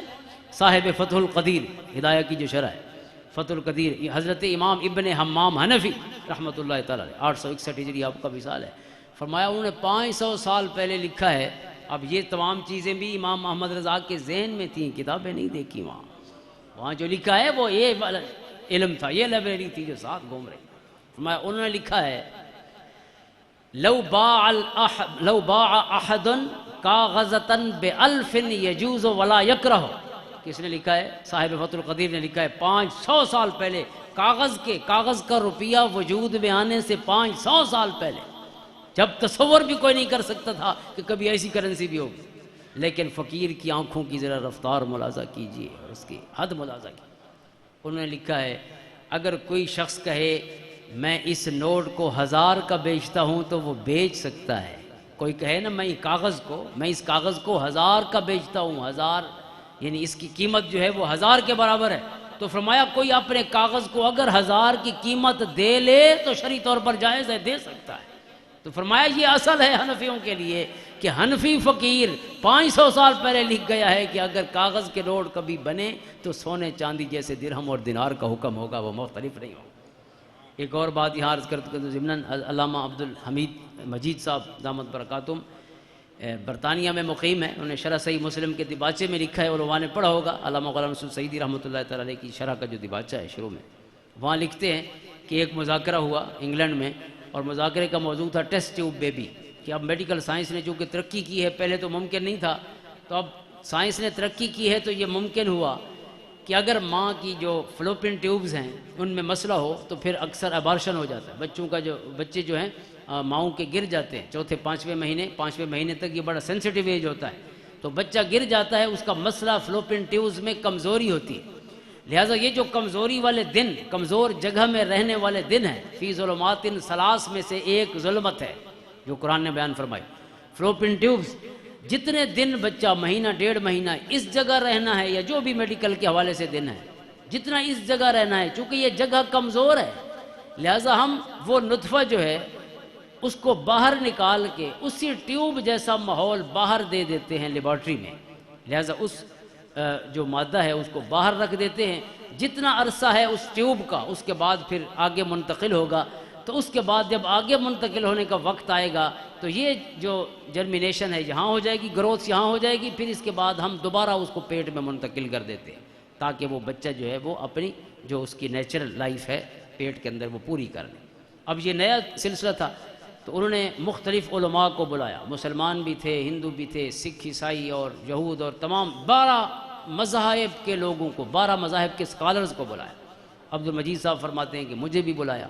صاحب فتح القدیر، ہدایہ کی جو شرح ہے فتح القدیر، حضرت امام ابن حمام حنفی رحمۃ اللہ تعالی علیہ، 861 ہجری آپ کا وصال ہے۔ فرمایا انہوں نے 500 سال پہلے لکھا ہے۔ اب یہ تمام چیزیں بھی امام محمد رضا کے ذہن میں تھیں، کتابیں نہیں دیکھی وہاں جو لکھا ہے وہ یہ علم تھا، یہ لائبریری تھی جو ساتھ گھوم رہی۔ فرمایا انہوں نے لکھا ہے لو باع احد کاغذۃ بألف یجوز ولا یکرہ۔ کس نے لکھا ہے؟ صاحب فتح القدیر نے لکھا ہے 500 سال پہلے، کاغذ کا روپیہ وجود میں آنے سے 500 سال پہلے، جب تصور بھی کوئی نہیں کر سکتا تھا کہ کبھی ایسی کرنسی بھی ہوگی۔ لیکن فقیر کی آنکھوں کی ذرا رفتار ملاحظہ کیجیے اور اس کی حد ملاحظہ کیجیے۔ انہوں نے لکھا ہے اگر کوئی شخص کہے میں اس نوٹ کو 1000 کا بیچتا ہوں تو وہ بیچ سکتا ہے۔ کوئی کہے نا میں اس کاغذ کو 1000 کا بیچتا ہوں، 1000 یعنی اس کی قیمت جو ہے وہ 1000 کے برابر ہے، تو فرمایا کوئی اپنے کاغذ کو اگر 1000 کی قیمت دے لے تو شرعی طور پر جائز ہے، دے سکتا ہے۔ تو فرمایا یہ اصل ہے حنفیوں کے لیے کہ حنفی فقیر 500 سال پہلے لکھ گیا ہے کہ اگر کاغذ کے نوٹ کبھی بنے تو سونے چاندی جیسے درہم اور دینار کا حکم ہوگا، وہ مختلف نہیں ہوگا۔ ایک اور بات یہاں عرض کرتے ہیں، ضمناً علامہ عبدالحمید مجید صاحب دامت برکاتہم برطانیہ میں مقیم ہیں، انہوں نے شرح صحیح مسلم کے دیباچے میں لکھا ہے، علماء نے پڑھا ہوگا، علامہ غلام رسول سعیدی رحمۃ اللہ تعالی علیہ کی شرح کا جو دیباچہ ہے شروع میں، وہاں لکھتے ہیں کہ ایک مذاکرہ ہوا انگلینڈ میں، اور مذاکرے کا موضوع تھا ٹیسٹ ٹیوب بیبی، کہ اب میڈیکل سائنس نے چونکہ ترقی کی ہے، پہلے تو ممکن نہیں تھا، تو اب سائنس نے ترقی کی ہے تو یہ ممکن ہوا کہ اگر ماں کی جو فلوپین ٹیوبز ہیں ان میں مسئلہ ہو تو پھر اکثر ابارشن ہو جاتا ہے، بچے جو ہیں ماؤں کے گر جاتے ہیں، چوتھے پانچویں مہینے تک یہ بڑا سینسٹیو ایج ہوتا ہے، تو بچہ گر جاتا ہے، اس کا مسئلہ فلوپین ٹیوبز میں کمزوری ہوتی ہے، لہٰذا یہ جو کمزوری والے دن، کمزور جگہ میں رہنے والے دن ہیں، فی ظلمات ثلاث میں سے ایک ظلمت ہے جو قرآن نے بیان فرمائی۔ فلوپین ٹیوبز جتنے دن بچہ مہینہ 1.5 مہینہ اس جگہ رہنا ہے، یا جو بھی میڈیکل کے حوالے سے دن ہے، جتنا اس جگہ رہنا ہے، چونکہ یہ جگہ کمزور ہے، لہٰذا ہم وہ نطفہ جو ہے اس کو باہر نکال کے اسی ٹیوب جیسا ماحول باہر دے دیتے ہیں لیبارٹری میں، لہٰذا اس جو مادہ ہے اس کو باہر رکھ دیتے ہیں، جتنا عرصہ ہے اس ٹیوب کا، اس کے بعد پھر آگے منتقل ہوگا، تو اس کے بعد جب آگے منتقل ہونے کا وقت آئے گا تو یہ جو جرمینیشن ہے یہاں ہو جائے گی، گروتھ یہاں ہو جائے گی، پھر اس کے بعد ہم دوبارہ اس کو پیٹ میں منتقل کر دیتے ہیں تاکہ وہ بچہ جو ہے وہ اپنی جو اس کی نیچرل لائف ہے پیٹ کے اندر وہ پوری کر لے۔ اب یہ نیا سلسلہ تھا تو انہوں نے مختلف علماء کو بلایا، مسلمان بھی تھے، ہندو بھی تھے، سکھ، عیسائی اور یہود، اور تمام 12 مذاہب کے لوگوں کو، 12 مذاہب کے اسکالرز کو بلایا۔ عبدالمجید صاحب فرماتے ہیں کہ مجھے بھی بلایا۔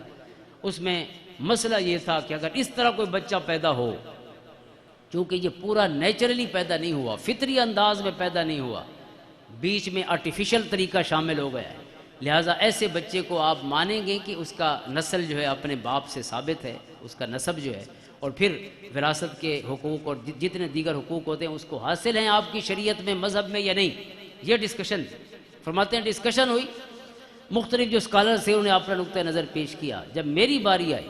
اس میں مسئلہ یہ تھا کہ اگر اس طرح کوئی بچہ پیدا ہو، چونکہ یہ پورا نیچرلی پیدا نہیں ہوا، فطری انداز میں پیدا نہیں ہوا، بیچ میں آرٹیفیشل طریقہ شامل ہو گیا ہے، لہٰذا ایسے بچے کو آپ مانیں گے کہ اس کا نسل جو ہے اپنے باپ سے ثابت ہے، اس کا نسب جو ہے اور پھر وراثت کے حقوق اور جتنے دیگر حقوق ہوتے ہیں اس کو حاصل ہیں آپ کی شریعت میں، مذہب میں یا نہیں، یہ ڈسکشن فرماتے ہیں۔ ڈسکشن ہوئی، مختلف جو اسکالرز تھے انہوں نے اپنا نقطہ نظر پیش کیا۔ جب میری باری آئی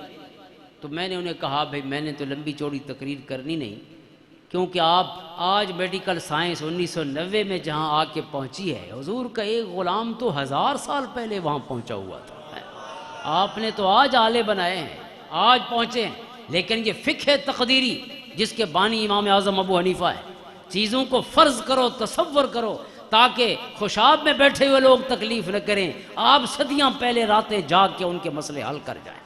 تو میں نے انہیں کہا بھائی میں نے تو لمبی چوڑی تقریر کرنی نہیں، کیونکہ آپ آج میڈیکل سائنس 1990 میں جہاں آ کے پہنچی ہے، حضور کا ایک غلام تو 1000 سال پہلے وہاں پہنچا ہوا تھا، آپ نے تو آج آلے بنائے ہیں، آج پہنچے ہیں۔ لیکن یہ فقہ تقدیری جس کے بانی امام اعظم ابو حنیفہ ہے، چیزوں کو فرض کرو، تصور کرو، تاکہ خوشاب میں بیٹھے ہوئے لوگ تکلیف نہ کریں، آپ صدیاں پہلے راتیں جاگ کے ان کے مسئلے حل کر جائیں،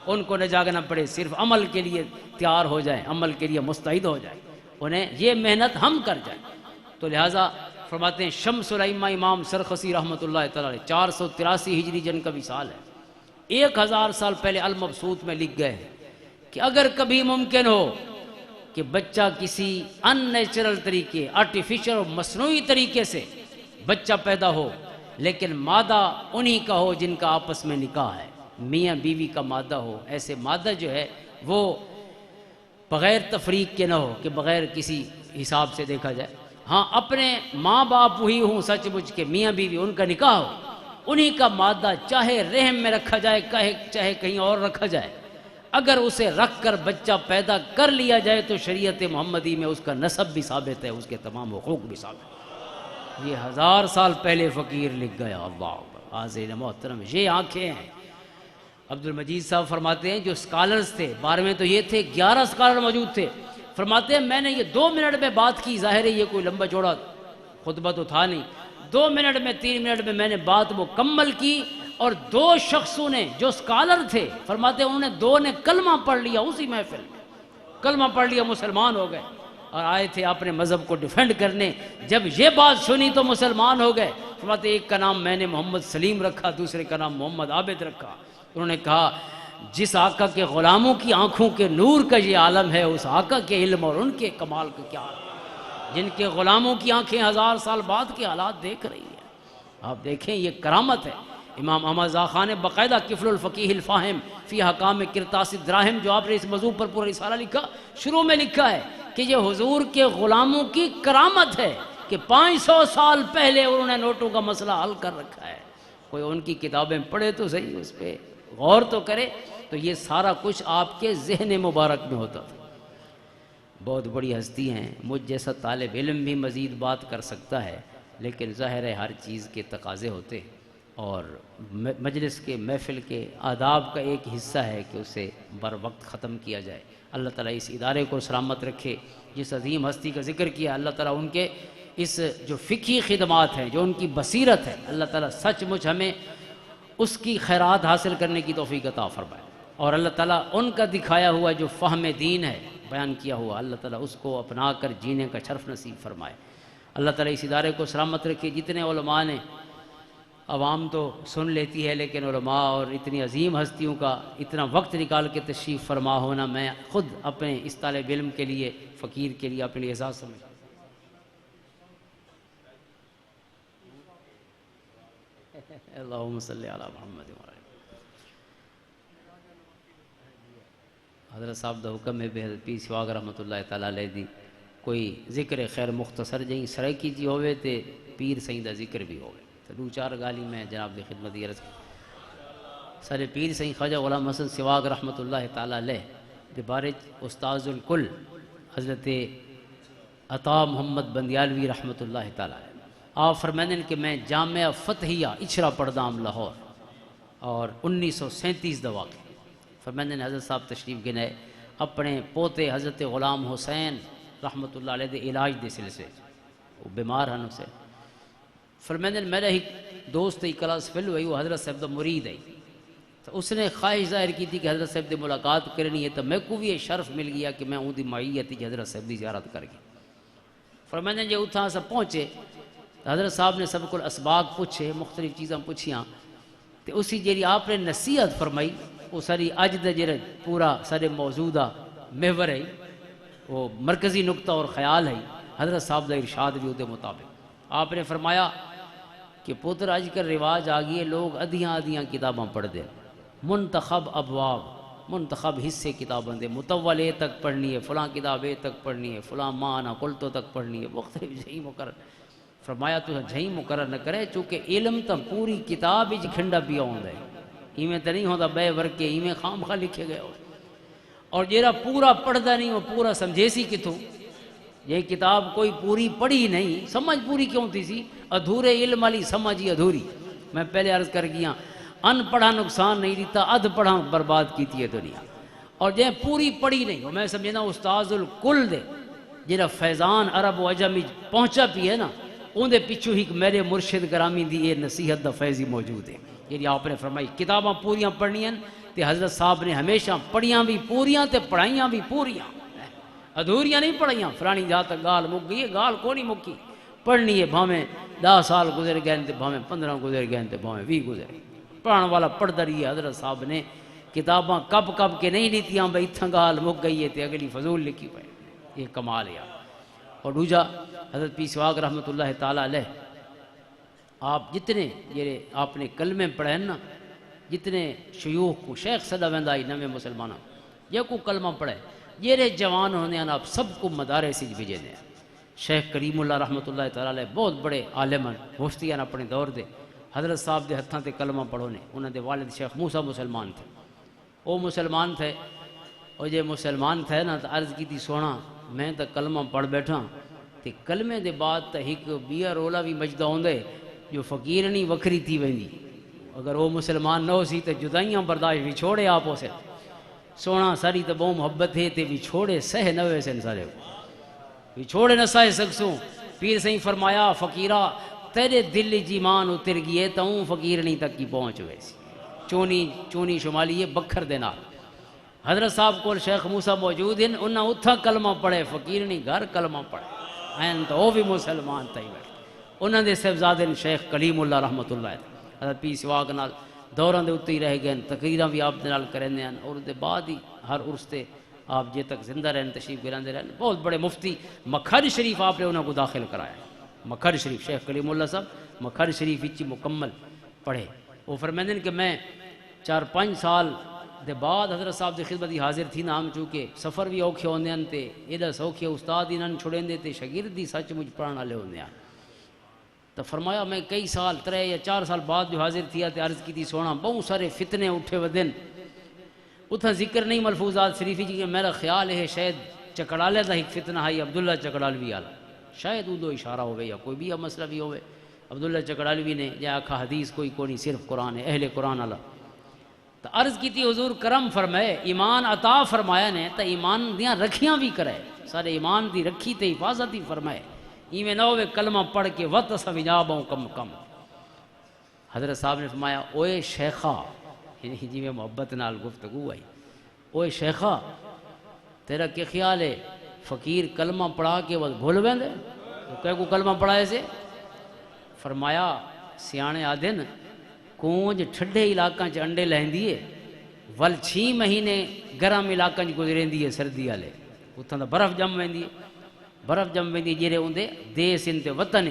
ان کو نہ جاگنا پڑے، صرف عمل کے لیے تیار ہو جائیں، عمل کے لیے مستعد ہو جائیں، انہیں یہ محنت ہم کر جائیں۔ تو لہٰذا فرماتے ہیں شمس الائمہ امام سرخسی رحمۃ اللہ تعالی علیہ 483 ہجری جن کا وصال ہے، 1000 سال پہلے المبسوط میں لکھ گئے ہیں کہ اگر کبھی ممکن ہو کہ بچہ کسی ان نیچرل طریقے، آرٹیفیشل اور مصنوعی طریقے سے بچہ پیدا ہو، لیکن مادہ انہی کا ہو جن کا آپس میں نکاح ہے، میاں بیوی کا مادہ ہو، ایسے مادہ جو ہے وہ بغیر تفریق کے نہ ہو کہ بغیر کسی حساب سے دیکھا جائے، ہاں اپنے ماں باپ وہی ہوں سچ مچ کے، میاں بیوی ان کا نکاح ہو، انہی کا مادہ چاہے رحم میں رکھا جائے چاہے کہیں اور رکھا جائے، اگر اسے رکھ کر بچہ پیدا کر لیا جائے تو شریعت محمدی میں اس کا نسب بھی ثابت ہے، اس کے تمام حقوق بھی ثابت ہے۔ یہ 1000 سال پہلے فقیر لکھ گیا۔ اللہ اکبر، حاضرین محترم، یہ آنکھیں ہیں۔ عبد المجید صاحب فرماتے ہیں جو اسکالرز تھے 12ویں تو یہ تھے، 11 اسکالر موجود تھے، فرماتے ہیں میں نے یہ 2 منٹ میں بات کی، ظاہر ہے یہ کوئی لمبا چوڑا خطبہ تو تھا نہیں، 2 منٹ میں 3 منٹ میں میں نے بات مکمل کی، اور 2 شخصوں نے جو اسکالر تھے فرماتے ہیں انہوں نے 2 نے کلمہ پڑھ لیا اسی محفل میں، کلمہ پڑھ لیا، مسلمان ہو گئے، اور آئے تھے اپنے مذہب کو ڈیفینڈ کرنے۔ جب یہ بات سنی تو مسلمان ہو گئے۔ فرماتے ایک کا نام میں نے محمد سلیم رکھا، دوسرے کا نام محمد عابد رکھا۔ انہوں نے کہا جس آقا کے غلاموں کی آنکھوں کے نور کا یہ عالم ہے، اس آقا کے علم اور ان کے کمال کا کیا عالم ہے، جن کے غلاموں کی آنکھیں 1000 سال بعد کے حالات دیکھ رہی ہیں۔ آپ دیکھیں یہ کرامت ہے۔ امام احمد رضا خان نے باقاعدہ کفل الفقیہ الفاہم فی حکام کرطاس الدراہم، جو آپ نے اس موضوع پر پورا رسالہ لکھا، شروع میں لکھا ہے کہ یہ حضور کے غلاموں کی کرامت ہے کہ 500 سال پہلے انہوں نے نوٹوں کا مسئلہ حل کر رکھا ہے۔ کوئی ان کی کتابیں پڑھے تو صحیح، اس پہ غور تو کرے۔ تو یہ سارا کچھ آپ کے ذہن مبارک میں ہوتا تھا۔ بہت بڑی ہستی ہیں، مجھ جیسا طالب علم بھی مزید بات کر سکتا ہے، لیکن ظاہر ہے ہر چیز کے تقاضے ہوتے ہیں، اور مجلس کے محفل کے آداب کا ایک حصہ ہے کہ اسے بر وقت ختم کیا جائے۔ اللہ تعالیٰ اس ادارے کو سلامت رکھے۔ جس عظیم ہستی کا ذکر کیا، اللہ تعالیٰ ان کے اس جو فقہی خدمات ہیں، جو ان کی بصیرت ہے، اللہ تعالیٰ سچ مچ ہمیں اس کی خیرات حاصل کرنے کی توفیق عطا فرمائے، اور اللہ تعالیٰ ان کا دکھایا ہوا جو فہم دین ہے، بیان کیا ہوا، اللہ تعالیٰ اس کو اپنا کر جینے کا شرف نصیب فرمائے۔ اللہ تعالیٰ اس ادارے کو سلامت رکھے۔ جتنے علماء نے، عوام تو سن لیتی ہے، لیکن علماء اور اتنی عظیم ہستیوں کا اتنا وقت نکال کے تشریف فرما ہونا، میں خود اپنے اس طالب علم کے لیے، فقیر کے لیے اپنے اعزاز سمجھتا ہوں۔ اللہم صلی علی محمد وعلی۔ حضرت صاحب دا حکم ہے بے پیر سواگ رحمۃ اللہ تعالیٰ علیہ دی کوئی ذکر خیر مختصر جہیں سرائکی جی ہوئے تے پیر سہیں دا ذکر بھی ہوئے تو 2-4 گالی میں جناب دی خدمت عرض سارے پیر سہیں خواجہ غلام حسن سواگ رحمۃ اللہ تعالیٰ علیہ دے بارج استاذ الکل حضرت عطا محمد بندیالوی رحمۃ اللہ تعالیٰ علیہ آپ فرمائیں کہ میں جامعہ فتحیہ اچھرا پردام لاہور اور 1937 دا واقع فرمائیں حضرت صاحب تشریف گنائے اپنے پوتے حضرت غلام حسین رحمۃ اللہ علیہ دے علاج دے سلسلے وہ بیمار ہیں اسے فرمائیں میرا ہی دوست ہی کلاس فیل ہوئی وہ حضرت صاحب دا مرید ہے تو اس نے خواہش ظاہر کی تھی کہ حضرت صاحب دی ملاقات کرنی ہے تو میں کو بھی یہ شرف مل گیا کہ میں اون دی معیت ہی حضرت صاحب دی زیارت کر گئی فرمائیں جی اتھاں سب پہنچے حضرت صاحب نے سب کو اسباق پوچھے مختلف چیزاں پوچھیاں تو اسی جیری آپ نے نصیحت فرمائی وہ ساری اج دا جڑا پورا سارے موجودہ محور ہے وہ مرکزی نقطہ اور خیال ہے حضرت صاحب دا ارشاد بھی دے مطابق آپ نے فرمایا کہ پتر آج کل رواج آ گئی ہے لوگ ادھیاں کتاباں پڑھ دیں منتخب ابواب منتخب حصے کتابوں دے، متول اے تک پڑھنی ہے، فلاں کتاب اے تک پڑھنی ہے، فلاں معنی قلتوں تک پڑھنی ہے، مختلف جہی مقرر فرمایا تو جہی مقرر نہ کرے، چونکہ علم تو پوری کتاب ہی کھنڈا پیا ہوندا ہے، ایویں تو نہیں ہوتا بے ورکے ایویں خام خواہ لکھے گئے ہو، اور جیڑا پورا پڑھدا نہیں وہ پورا سمجھے سی کتوں؟ یہ کتاب کوئی پوری پڑھی نہیں، سمجھ پوری کیوں تھی سی؟ ادھورے علم والی سمجھ ہی ادھوری۔ میں پہلے عرض کر گیا ان پڑھا نقصان نہیں دیتا، ادھ پڑھا برباد کیتی ہے دنیا، اور جے پوری پڑھی نہیں ہو، میں سمجھنا استاذ الکل دے جڑا فیضان عرب و عجم پہنچا پی ہے نا، ان دے پچھو ہی میرے مرشد گرامی دی یہ نصیحت دا فیضی موجود ہے، جی آپ نے فرمائی کتاباں پوریاں پڑھنیاں تے حضرت صاحب نے ہمیشہ پڑھیاں بھی پوریاں تے پڑھائیاں بھی پوریاں، ادھوریاں نہیں پڑھائیاں، فلانی جہاں تک گال مک گئی ہے، گال کو نہیں مکی، پڑھنی ہے، بھاویں 10 سال گزر گئے تے بھاویں 15 گزر گئے تے بھاویں 20 گزر گئے، پڑھان والا پڑھدا رہی ہے۔ حضرت صاحب نے کتاباں کب کے نہیں لیتیاں بھئی اتھاں گال مک گئی ہے تے اگلی فضول لکھی پائے، یہ کمال ہے۔ اور دوجا حضرت پیر سواگ رحمۃ اللہ تعالیٰ علیہ، آپ جتنے یہ آپ نے کلمے پڑھے نا، جتنے شیوخ کو شیخ صدا ویندائی نویں مسلمانہ یہ کو کلمہ پڑھے، یہ جوان ہونے ہیں آپ سب کو مدارس سے بھیجے دیں۔ شیخ کریم اللہ رحمۃ اللہ تعالیٰ علیہ بہت بڑے عالم مفتی ہیں اپنے دور دے، حضرت صاحب دے ہتھاں تے کلمہ پڑھو نے، انہوں دے والد شیخ موسیٰ مسلمان تھے، وہ مسلمان تھے، اور جے مسلمان تھے نا تو عرض کی تھی سونا میں تو کلمہ پڑھ بیٹھا تے کلمے دے بعد تا ایک بیا رولا بھی مجدہ ہوندے جو فقیرنی وکری تھی ویندی، اگر وہ مسلمان نہ ہو سی تو جدائیاں برداشت بھی چھوڑے آپ اسے سونا ساری تو بہت محبت ہے تے بھی چھوڑے سہ نہ ویسے سارے بھی چھوڑے نہ سہ سکسوں۔ پیر سہیں فرمایا فقیرہ تیرے دل جیمان اتر گئے تو فقیرنی تک کی پہنچ ویسی، چونی شمالی یہ بکھر دینا۔ حضرت صاحب کو شیخ موسیٰ موجود ہیں، انہاں اتھا کلمہ پڑھے، فقیرنی گھر کلمہ پڑھے، این تو وہ بھی مسلمان تھے بیٹھے، انہاں دے صاحبزادے شیخ کلیم اللہ رحمۃ اللہ حضرت پیر سواگ نال دوراں دے اتنے ہی رہ گئے، تقریراں بھی آپ دے نال کرنے ہیں، اور دے بعد ہی ہر عرس تے آپ جے تک زندہ رہن تشریف گراندے رہن۔ بہت بڑے مفتی مکھر شریف آپ نے انہوں کو داخل کرایا، مکھر شریف شیخ کلیم اللہ صاحب مکھر شریف اچھی مکمل پڑھے۔ وہ فرمائیں کہ میں 4-5 سال دے بعد حضرت صاحب دی خدمت ہی حاضر تھی نا، ہم چونکہ سفر بھی اوکھے ہوندے ہیں تے ایڈا سوکھے استاد ہی نہ چھوڑیں دے تے شاگرد دی سچ مجھ پڑھانا لے ہوندے ہیں، تو فرمایا میں کئی سال 3 یا 4 سال بعد جو حاضر تھیا تے عرض کی تھی سونا بہت سارے فتنے اٹھے ودن، اتھا ذکر نہیں ملفوظات شریفی جی کہ میرا خیال ہے شاید چکڑالے دا ایک فتنہ ہے عبداللہ چکڑالوی والا، شاید وہ دو اشارہ ہوئے یا کوئی بھی مسئلہ بھی ہوئے، عبداللہ چکڑالوی نے یا آکھا حدیث کوئی نہیں صرف قرآن ہے، اہل قرآن والا، تو عرض کی تھی حضور کرم فرمائے ایمان عطا فرمایا نے تو ایمان دیاں رکھیاں بھی کرے، سارے ایمان دی رکھی تے حفاظت ہی فرمائے، ایویں نہ ہوئے کلمہ پڑھ کے وقت سوجابوں کم۔ حضرت صاحب نے فرمایا اوے شیخہ، یعنی جی میں محبت نال گفتگو آئی، اوے شیخہ تیرا کیا خیال ہے فقیر کلمہ پڑھا کے وہ بھول ویندے؟ تو کہے کو کلمہ پڑھائے سے؟ فرمایا سیانے آدھن کونج ٹھڈے علاقہ چ انڈے لہندی ہے، ول 6 مہینے گرم علاقہ چ گزرندی ہے سردی والے، اتھاں دا برف جم ویندی ہے، برف جم ویندی جڑے ہوندے دیس ان تے وطن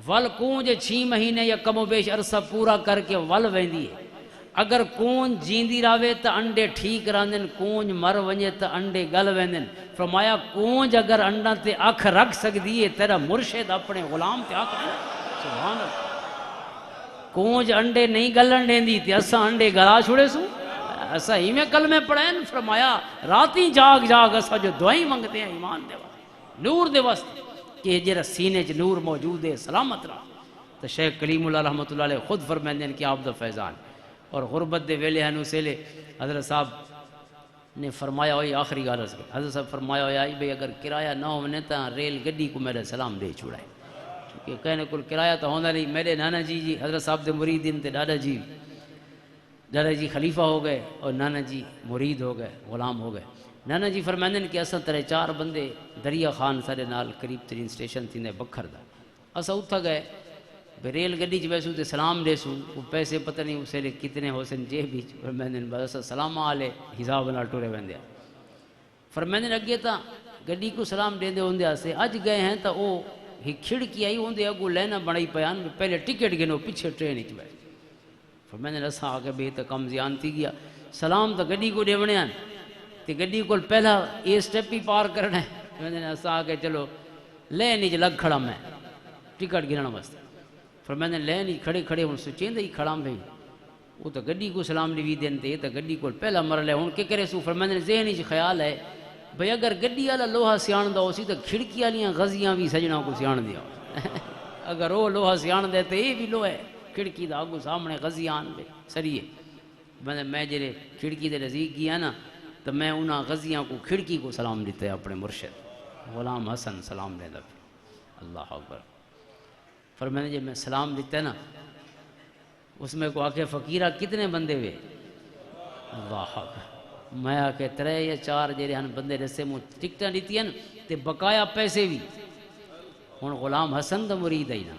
ول کونج 6 مہینے یا کم و بیش عرصہ پورا کر کے ول ویندی ہے، اگر کونج جیندی راوے تا انڈے ٹھیک راندن، کونج مر ونجے تا انڈے گل ویندن۔ فرمایا کونج اگر انڈا تے اکھ رکھ سکدی ہے تیرا مرشد اپنے غلام تے اکھ رکھ، سبحان اللہ، کونج انڈے نہیں گلن دیندی تے اساں انڈے گلا چھوڑے سوں، اساں ہی میں کلمے پڑھیں۔ فرمایا راتی جاگ اساں جو دعائیں منگتے ہیں ایمان دے واسطے، نور دے واسطے کہ جرا سینے چ نور موجود ہے سلامت رہا۔ تو شیخ کلیم اللہ رحمۃ اللہ علیہ خود فرمائندے ہیں کہ آپ دا فیضان، اور غربت دے ویلے ہیں اسیلے حضرت صاحب نے فرمایا ہوئی آخری غالت کے، حضرت صاحب فرمایا ہویا بھئی اگر کرایہ نہ ہونے تا ریل گڈی کو میرے سلام دے چھوڑائے، کہ کہنے کل کرایہ تو ہوندہ نہیں۔ میرے نانا جی حضرت صاحب دے مرید تے دادا جی خلیفہ ہو گئے اور نانا جی مرید ہو گئے، غلام ہو گئے۔ نانا جی فرمائندے ہیں کہ اساں 3-4 بندے دریا خان سارے نال قریب ترین سٹیشن تھی بکھر دا، اساں اتھا گئے ریل گڈی چ ویسو تے سلام دے سوں، وہ پیسے پتہ نہیں اسے لے کتنے ہو سن جے بھی، فرمائندے ہیں بس سلام آلے حساب نال ٹورے ویندے، فرمائندے ہیں اگے تا گڈی کو سلام دے ہوندے سے اج گئے ہیں تا او ہی کھڑکی آئی ہوندے اگو لینا بڑائی پیان، پہلے ٹکٹ گنو پیچھے ٹرین وچ بیٹھ، فرمائندے ہیں اساں آگے بے تا کم زیان تھی گیا، سلام تو گڈی کو ڈیونے ہیں تے گڈی کو پہلا یہ سٹیپ ہی پار کرنا ہے میں اسا کے چلو لے نیچ لگ کھڑا میں ٹکٹ گرنا واسطے فرمائیں لے نیچ کھڑے کھڑے ہوں سچیں ہی کھڑا میں وہ تو گڈی کو سلام ڈیوی دین تے تو گڈی کو پہلا مرل ہے ہوں کہ کرے سو فرمائیں ذہن چ خیال ہے بھئی اگر گڈی والا لوہا سیاڻ دا اسی تو کھڑکی والیاں غزیاں بھی سجنا کو سیاڻ دیا اگر وہ لوہا سیاڻ دے تے یہ بھی لوہا ہے کھڑکی دا آگو سامنے غزیاں آن بے سریے میں جڑے کھڑکی دے نزدیک گیا نا تو میں انہاں غزیاں کو کھڑکی کو سلام دیتے اپنے مرشد غلام حسن سلام دے پہ اللہ اکبر فرمائیں جب میں سلام دیتے نا اس میں کو آکے فقیرہ کتنے بندے ہوئے اللہ اکبر میں آکے 3 یا 4 جڑے ہن بندے رسے مو ٹکٹاں دیتی ہیں تے بقایا پیسے بھی ہن غلام حسن دا مرید ہے نا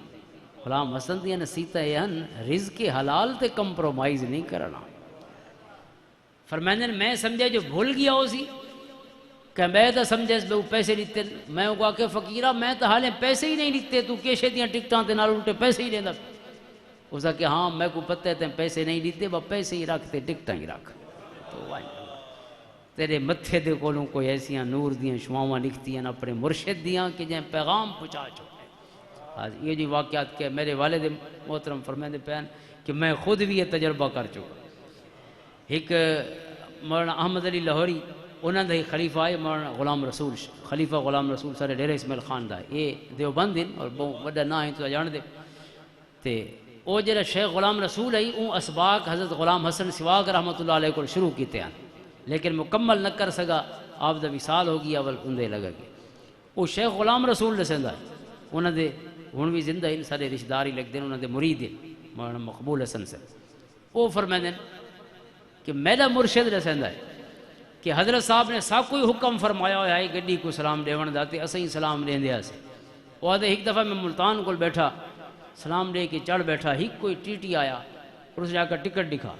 غلام حسن دی نصیحت ہے رزق حلال تے کمپرومائز نہیں کرنا فرمائیں میں سمجھے جو بھول گیا ہو سی کہ میں تو سمجھے اس بے وہ پیسے لیتے میں کہا کہ فقیرہ میں تو حالیں پیسے ہی نہیں لیتے تو کیشے دیاں ٹکٹاں تے نال الٹے پیسے ہی لینا اس کہ ہاں میں کو پتہ ہے پیسے نہیں لیتے وہ پیسے ہی رکھتے ٹکٹاں ہی رکھ تو تیرے متھے دے کولوں کوئی ایسیاں نور دیاں شعاواں لکھتی ہیں اپنے مرشد دیاں کہ جائیں پیغام پہنچا چکے یہ جو واقعات کہ میرے والد محترم فرمائیں پہن کہ میں خود بھی یہ تجربہ کر چکا ایک مولانا احمد علی لاہوری انہوں نے خلیفہ آئے مولانا غلام رسول خلیفہ غلام رسول سارے ڈیرہ اسماعیل خان دا یہ دیوبند ہیں اور بہت بڑا نا ہے تو جان دے تے او جڑا شیخ غلام رسول ہے اون اسباق حضرت غلام حسن سواگ رحمۃ اللہ علیہ کو شروع کیتے ہیں لیکن مکمل نہ کر سکا آپ دا وصال ہو گیا اول اندے لگا گیا وہ شیخ غلام رسول دسندا ہے انہاں دے ہن بھی زندہ ہیں سارے رشتہ دار ہی لگدے انہاں دے مرید ہیں مولانا مقبول حسن سے وہ فرماندے کہ میرا مرشد دسندا ہے کہ حضرت صاحب نے سا کوئی حکم فرمایا ہوا ہے گڈی کو سلام دیون دا تے اسیں سلام دیندے ہسے وہ آدھے ایک دفعہ میں ملتان کو بیٹھا سلام دے کے چڑھ بیٹھا ہی کوئی ٹی آیا اور اس جا کر ٹکٹ دکھا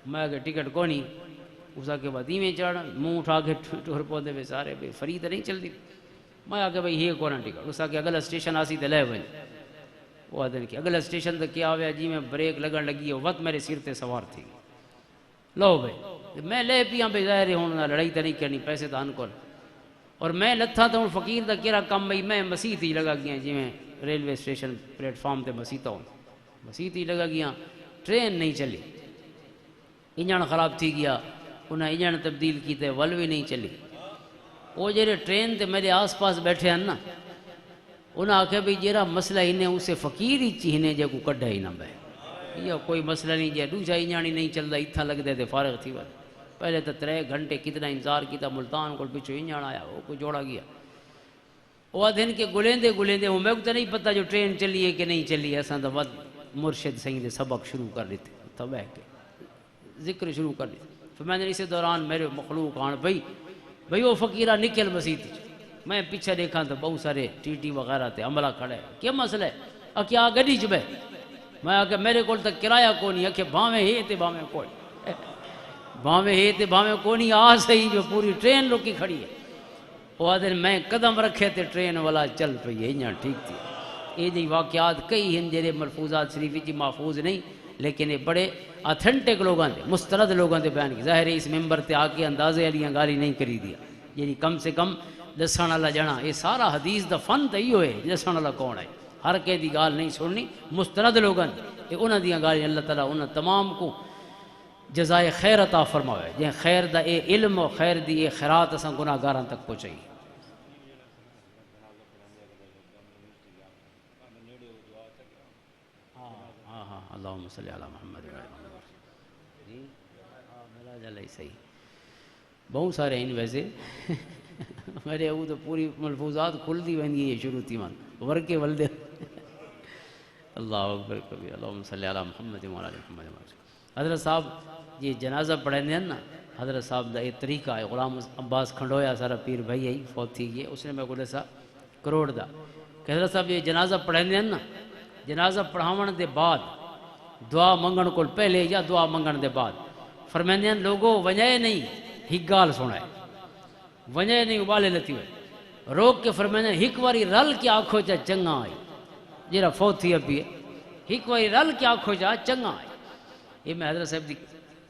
میں کہ ٹکٹ کونی اس کے بعد میں چڑھ منہ اٹھا کے ٹور پودے پہ سارے بے فرید نہیں چل دی میں آگے بھائی یہ کون ٹکٹ اس کے اگلا اسٹیشن آسی تو لے بھائی وہ آدھے کہ اگلا اسٹیشن تو کیا ہوا جی میں بریک لگن لگی ہے وقت میرے سر تے سوار تھی لو بھائی میں لے پیاں بھائی ظاہر ہونا لڑائی تو نہیں کرنی پیسے تو ان کو اور میں لتھا تو ہوں فقیر دا کیڑا کم بھائی میں مسیح ہی لگا گیا جی میں ریلوے اسٹیشن پلیٹ فارم تے مسیح ہوں مسیح ہی لگا گیا ٹرین نہیں چلی انجن خراب تھی گیا انہیں انجن تبدیل کیتے ول بھی نہیں چلی وہ جڑے ٹرین تے میرے آس پاس بیٹھے ہیں نا انہیں آکھے بھی جیرا مسئلہ انہیں اسے فقیر ہی چیہنے جے کو کڈھا ہی نہ بے یا کوئی مسئلہ نہیں جے دوسرا انجن ہی نہیں چلتا اتھا لگ دے فارغ تھی وہ پہلے تو 3 گھنٹے کتنا انتظار کیتا ملتان کو پچھو انجن آیا وہ کو جوڑا گیا وہ دن کے گلیندے گلیندے ہوں میں کو تو نہیں پتہ جو ٹرین چلی ہے کہ نہیں چلی ہے ایسا تو ود مرشد صحیح دے سبق شروع کر دیتے تب ہے کہ ذکر شروع کر دیتے پھر میں نے اسی دوران میرے مخلوق آن بھئی وہ فقیرہ نکل مسیح میں پیچھے دیکھا تو بہت سارے ٹی وغیرہ تے عملہ کھڑے کیا مسئلہ ہے کیا گڈی چ بے میں آ کے میرے کو تک کرایہ کو نہیں کہ بھاویں ہے تے بھاویں کوئی بھاویں ہے تے بھاویں کو نہیں آ صحیح جو پوری ٹرین رکی کھڑی ہے وہ آدھے میں قدم رکھے تے ٹرین والا چل پئی ہے یہاں ٹھیک تھی یہ جی واقعات کئی ہیں جڑے ملفوظات شریف جی محفوظ نہیں لیکن یہ بڑے اتھینٹک لوگوں دے مسترد لوگوں دے بیان کی ظاہر ہے اس ممبر تے آ کے اندازے والیاں گالی نہیں کری دیا یعنی کم سے کم دسن والا جنا یہ سارا حدیث دا فن تو یہ ہے دسن والا کون ہے ہر کے دی گال نہیں سننی مسترد لوگوں یہ انہاں دیاں گالی اللہ تعالیٰ انہاں تمام کو جزائے خیر عطا فرماوے جے خیر دا اے علم و خیر دی اے خیرات اساں گناہگاراں تک پہنچائی ہاں اللہم صلی علی محمد جی میرا جلائے صحیح بہت سارے ہیں ویسے میرے وہ تو پوری ملفوظات کھل دی وینی ہے شروع تھی من ورکے ولدے اللہ اکبر کبھی اللہم صلی علی محمد و علی محمد حضرت صاحب یہ جنازہ پڑھیں ہیں نا حضرت صاحب دا یہ طریقہ ہے غلام عباس کھنڈویا سارا پیر بھائی ہے فوت تھی گئے اس نے میں کو دسا کروڑ دا کہ حضرت صاحب یہ جنازہ پڑھیں ہیں نا جنازہ پڑھاون دے بعد دعا منگن کو پہلے یا دعا منگن دے بعد فرمائیں لوگوں ونجائے نہیں ہی گال سنائے ونجائے نہیں ابالے لتی ہوئے روک کے فرمائیں ہک واری رل کے آنکھو چا چنگا آئی جیرا فوت تھی ابھی ہے ہک واری رل کے آنکھو چا چنگا آئی یہ میں حضرت صاحب دی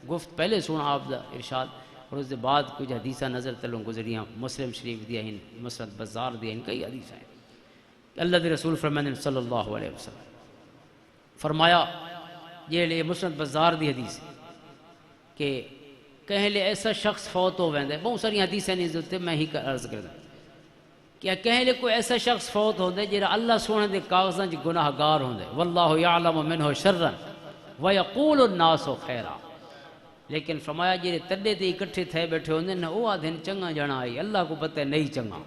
گفت پہلے سنا آپ دا ارشاد اور اس دے بعد کچھ حدیثہ نظر تلوں گزریاں مسلم شریف دیا ہیں مسند بزار دیا ہیں کئی حدیث ہیں اللہ دے رسول فرمانے صلی اللہ علیہ وسلم فرمایا یہ لئے مسند بزار دی حدیث ہے کہ کہیں لئے ایسا شخص فوت ہو ویندے بہت ساری حدیثیں نہیں ضرورت ہے میں ہی عرض کر دوں کیا کہیں لئے کوئی ایسا شخص فوت ہو دے جیرا اللہ سونے دے کاغذاں جی گناہ گار ہوں دے واللہ یعلم منہ شرن ویقول الناس خیرا لیکن فرمایا جیرے تڈے تے اکٹھے تھے بیٹھے ہوندے نا وہ آدھن چنگا جانا آئی اللہ کو پتہ نہیں چنگا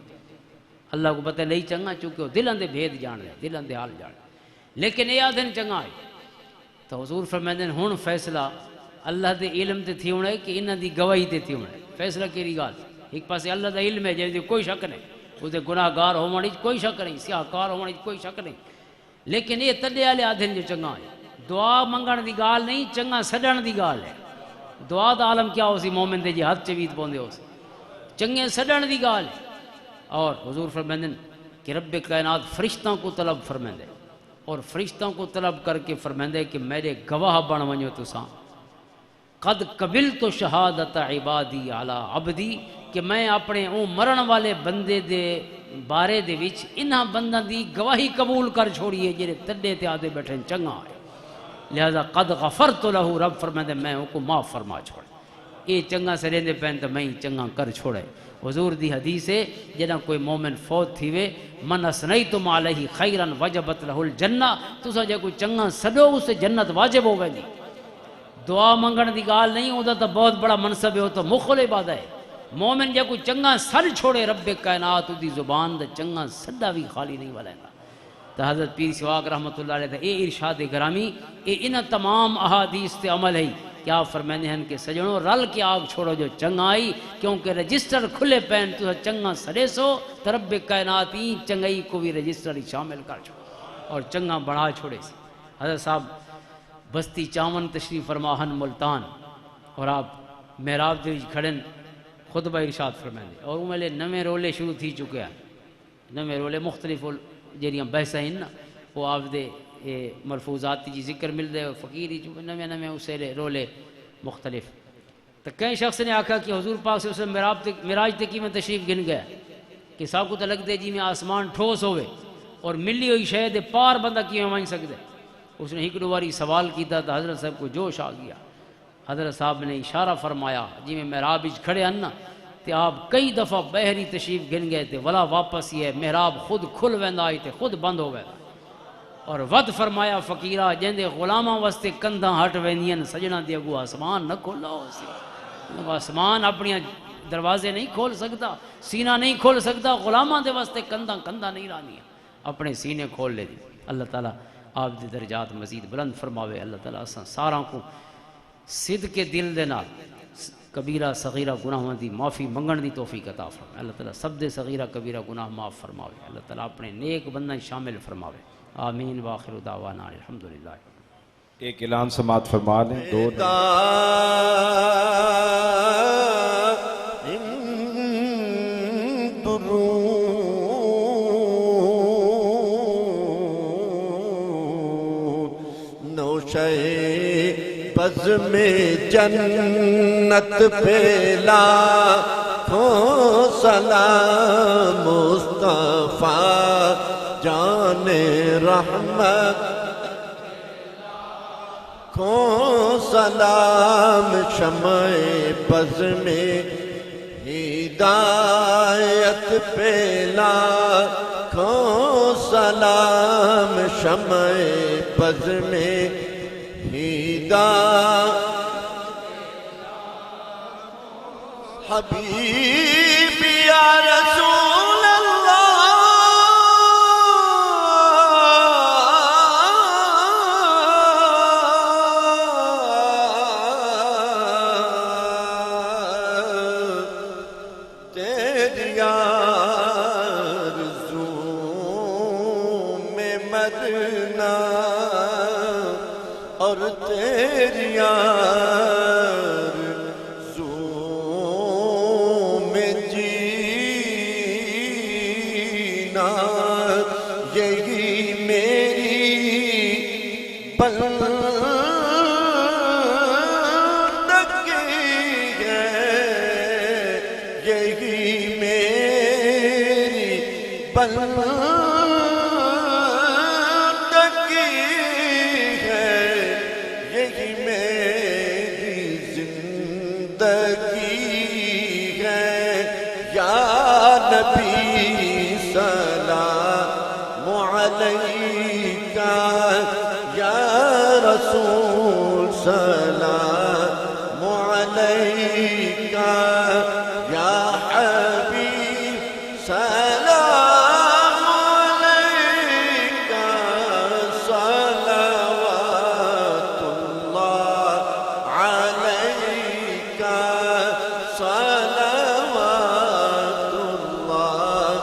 اللہ کو پتہ نہیں چنگا چونکہ وہ دلان دے بھید جان رہے دلان دے حال جان رہے لیکن یہ آدھن چنگا آئی تو حضور فرمائے ہون فیصلہ اللہ دے علم تے تھی ہونے کہ انہاں دی گواہی تے تھی ہونے فیصلہ کیری گال ایک پاسے اللہ دا علم ہے جیسے کوئی شک نہیں اس دے گناہ گار ہونے کوئی شک نہیں سیاہ کار ہونے کوئی شک نہیں لیکن یہ تڈے والے آدھن جو چنگا ہے دعا منگن دی گال نہیں چنگا سڈن دی گال ہے دعا دا عالم کیا ہو سی مومن دے جی ہاتھ چویت پوندے ہو سی چنگے سڈن دی گال ہے اور حضور فرمائیں کہ رب کائنات فرشتوں کو طلب فرمائیں اور فرشتوں کو طلب کر کے فرمائیں کہ میرے گواہ بن ونجو تساں قد قبلت شہادت عبادی علی عبدی کہ میں اپنے اون مرن والے بندے دے بارے دے وچ انہاں بنداں دی گواہی قبول کر چھوڑیے جڑے تڈے تے آدے بیٹھے چنگا ہے لہذا قد غفرت لہو رب فرمائے میں ان کو معاف فرما چھوڑے یہ چنگا سریندے پہن تو میں چنگا کر چھوڑے حضور دی حدیث ہے جنہاں کوئی مومن فوت تھی وے من اسنیتم علیہ خیرا وجبت لہ الجنہ تسا جے کوئی چنگا سڈو اس سے جنت واجب ہو ویندی دعا منگن دی گال نہیں ہوتا تو بہت بڑا منصب ہے وہ تو مخل عبادت ہے مومن جے کوئی چنگا سر چھوڑے رب کائنات دی زبان دا چنگا سڈا بھی خالی نہیں والے گا تو حضرت پیر سواگ رحمت اللہ علیہ اے ارشاد گرامی اے انہ تمام احادیث تے عمل ہے کیا فرمائنے ہیں کہ سجنوں رل کے آگ چھوڑو جو چنگا آئی کیونکہ رجسٹر کھلے پہن تو چنگا سڑے سو تو رب کائنات ہی چنگائی کو بھی رجسٹر شامل کر چھوڑو اور چنگا بڑھا چھوڑے سی حضرت صاحب بستی چاون تشریف فرماہن ملتان اور آپ محراب دے کھڑن خطبہ ارشاد فرمائیں اور وہ ملے نویں رولے شروع تھی چکے ہیں نویں رولے مختلف جیریاں بحثیں ہیں نا وہ آپ دے ملفوظات جی ذکر مل دے فقیری نویں نویں اسے رولے مختلف تو کئی شخص نے آکھا کہ حضور پاک سے اسے معراج تے کی میں تشریف گن گیا کہ سب کو تو لگ دے جی میں آسمان ٹھوس ہوئے اور ملی ہوئی شہد پار بندہ کی میں مان سکتے اس نے ایک دو باری سوال کیتا تو حضرت صاحب کو جوش آ گیا حضرت صاحب نے اشارہ فرمایا جی میں محراب کھڑے ہیں نا تے آپ کئی دفعہ بحری تشریف گن گئے تھے ولا واپس یہ محراب خود کھل ویندا آئی تے خود بند ہو گئے اور ود فرمایا فقیرہ جیندے غلاماں واسطے کندھاں ہٹ ویندیاں سجنا دے اگو آسمان نہ کھولا ہو سی آسمان اپنی دروازے نہیں کھول سکتا سینہ نہیں کھول سکتا غلاماں دے واسطے کندھاں نہیں رانی اپنے سینے کھول لے دی اللہ تعالیٰ آپ دے درجات مزید بلند فرماوے اللہ تعالیٰ اساں ساراں کو صدق کے دل دے نال کبیرہ صغیرہ گناہاں دی معافی منگن دی توفیق عطا فرمائے اللہ تعالیٰ سب دے صغیرہ کبیرہ گناہ معاف فرماوے اللہ تعالیٰ اپنے نیک بندہ شامل فرماوے آمین وآخر دعوانا الحمدللہ ایک اعلان سماعت فرما لیں دو بز میں جنت پھیلا ہو سلام مصطفیٰ جان رحمت کو سلام شمع بز میں ہدایت پھیلا کو سلام شمع بز میں حبیب یا رسول اللہ تیری آرزو میں مدینہ اور تیری آرزو میں جینا یہی میری بندگی بندگی ہے، یہی میری زندگی ہے۔ یا نبی سلام علیکہ، یا رسول سلام علیکہ، یا حبیب سلام علیکہ، صلوات اللہ علیکہ، صلوات اللہ۔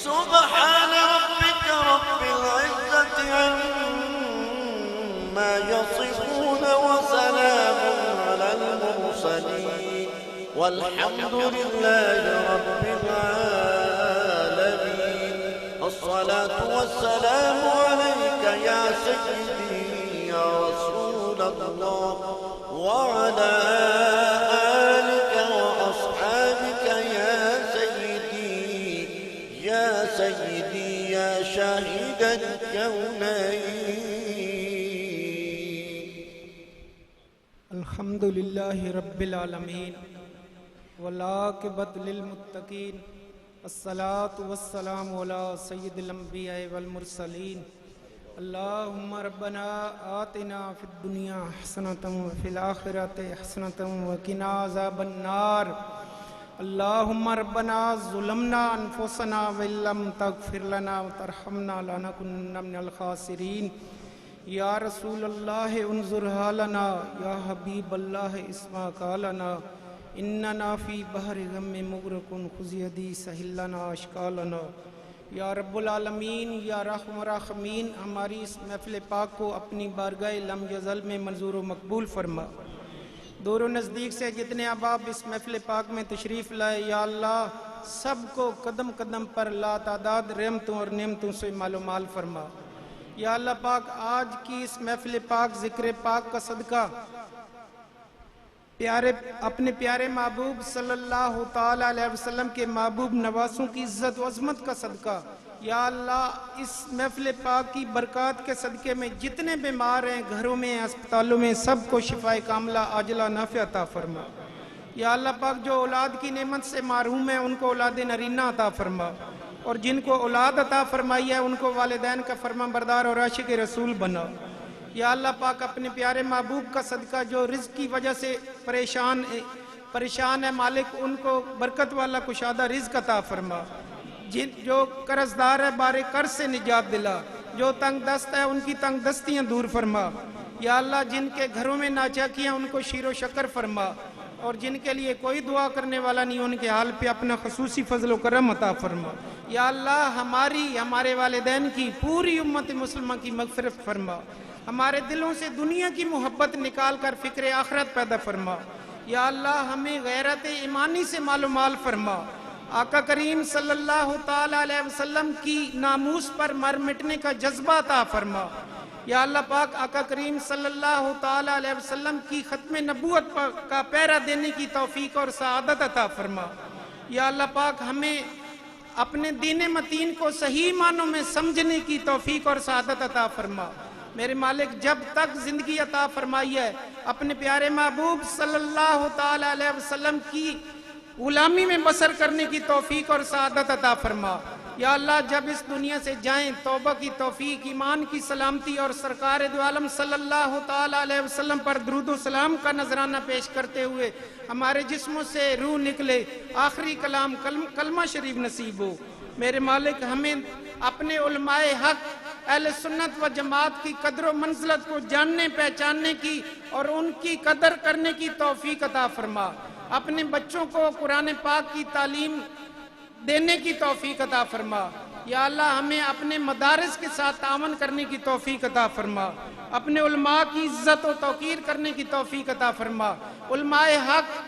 سبحان ربك رب العزة عما يصفون، وسلام على المرسلين، والحمد لله رب العالمين۔ الصلاة والسلام عليك يا سيدي يا رسول الله، وعلى آلك وأصحابك يا سيدي يا سيدي يا شاهد الكونين۔ الحمد للہ رب العالمین والعاقبۃ للمتقین، الصلاۃ والسلام علی سید الانبیاء والمرسلین۔ اللہم ربنا آتنا فی الدنیا حسنۃ وفی الآخرۃ حسنۃ وقنا عذاب النار۔ اللہم ربنا ظلمنا انفسنا وان لم تغفر لنا وترحمنا لنکونن من الخاسرین۔ یا رسول اللہ انظر حالنا، یا حبیب اللہ اسمع قالنا، اننا فی بحر غم مغرق خذ یدی سہل لنا اشکالنا۔ یا رب العالمین، یا رحم الراحمین، ہماری اس محفل پاک کو اپنی بارگاہ لم یزل میں منظور و مقبول فرما۔ دور و نزدیک سے جتنے احباب اس محفل پاک میں تشریف لائے، یا اللہ سب کو قدم قدم پر لا تعداد رحمتوں اور نعمتوں سے مال و مال فرما۔ یا اللہ پاک، آج کی اس محفل پاک ذکر پاک کا صدقہ اپنے پیارے محبوب صلی اللہ تعالیٰ علیہ وسلم کے محبوب نواسوں کی عزت و عظمت کا صدقہ، یا اللہ اس محفل پاک کی برکات کے صدقے میں جتنے بیمار ہیں، گھروں میں، اسپتالوں میں، سب کو شفائے کاملہ عاجلہ نافع عطا فرما۔ یا اللہ پاک، جو اولاد کی نعمت سے محروم ہیں ان کو اولاد نرینہ عطا فرما، اور جن کو اولاد عطا فرمائی ہے ان کو والدین کا فرما بردار اور عاشق رسول بنا۔ یا اللہ پاک، اپنے پیارے محبوب کا صدقہ جو رزق کی وجہ سے پریشان ہے مالک، ان کو برکت والا کشادہ رزق عطا فرما۔ جو قرضدار ہے بارے قرض سے نجات دلا، جو تنگ دست ہے ان کی تنگ دستیاں دور فرما۔ یا اللہ، جن کے گھروں میں ناچاکیاں ان کو شیر و شکر فرما، اور جن کے لیے کوئی دعا کرنے والا نہیں ان کے حال پہ اپنا خصوصی فضل و کرم عطا فرما۔ یا اللہ، ہمارے والدین کی، پوری امت مسلمہ کی مغفرت فرما۔ ہمارے دلوں سے دنیا کی محبت نکال کر فکر آخرت پیدا فرما۔ یا اللہ، ہمیں غیرت ایمانی سے مال و مال فرما۔ آقا کریم صلی اللہ تعالیٰ علیہ وسلم کی ناموس پر مر مٹنے کا جذبہ عطا فرما۔ یا اللہ پاک، آقا کریم صلی اللہ تعالیٰ علیہ وسلم کی ختم نبوت کا پیرا دینے کی توفیق اور سعادت عطا فرما۔ یا اللہ پاک، ہمیں اپنے دین متین کو صحیح معنوں میں سمجھنے کی توفیق اور سعادت عطا فرما۔ میرے مالک، جب تک زندگی عطا فرمائی ہے اپنے پیارے محبوب صلی اللہ تعالیٰ علیہ وسلم کی غلامی میں بسر کرنے کی توفیق اور سعادت عطا فرما۔ یا اللہ، جب اس دنیا سے جائیں توبہ کی توفیق، ایمان کی سلامتی اور سرکار دو عالم صلی اللہ تعالیٰ علیہ وسلم پر درود و سلام کا نذرانہ پیش کرتے ہوئے ہمارے جسموں سے روح نکلے، آخری کلام کلمہ شریف نصیب ہو۔ میرے مالک، ہمیں اپنے علماء حق اہل سنت و جماعت کی قدر و منزلت کو جاننے پہچاننے کی اور ان کی قدر کرنے کی توفیق عطا فرما۔ اپنے بچوں کو قرآن پاک کی تعلیم دینے کی توفیق عطا فرما۔ یا اللہ، ہمیں اپنے مدارس کے ساتھ تعاون کرنے کی توفیق عطا فرما۔ اپنے علماء کی عزت و توقیر کرنے کی توفیق عطا فرما۔ علماء حق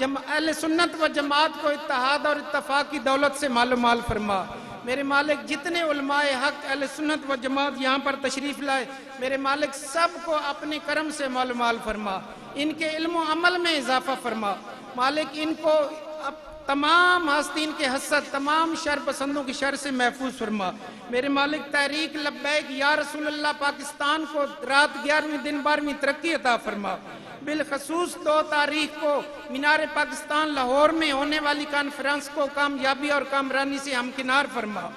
اہل سنت و جماعت کو اتحاد اور اتفاق کی دولت سے مال و مال فرما۔ میرے مالک، جتنے علماء حق اہل سنت و جماعت یہاں پر تشریف لائے، میرے مالک سب کو اپنے کرم سے مال و مال فرما، ان کے علم و عمل میں اضافہ فرما۔ مالک، ان کو تمام حاسدین کے حسد، تمام شر پسندوں کی شر سے محفوظ فرما۔ میرے مالک تحریک لبیک یا رسول اللہ پاکستان کو رات 11ویں دن 12ویں ترقی عطا فرما۔ بالخصوص 2 تاریخ کو مینار پاکستان لاہور میں ہونے والی کانفرنس کو کامیابی اور کامرانی سے ہمکنار فرما۔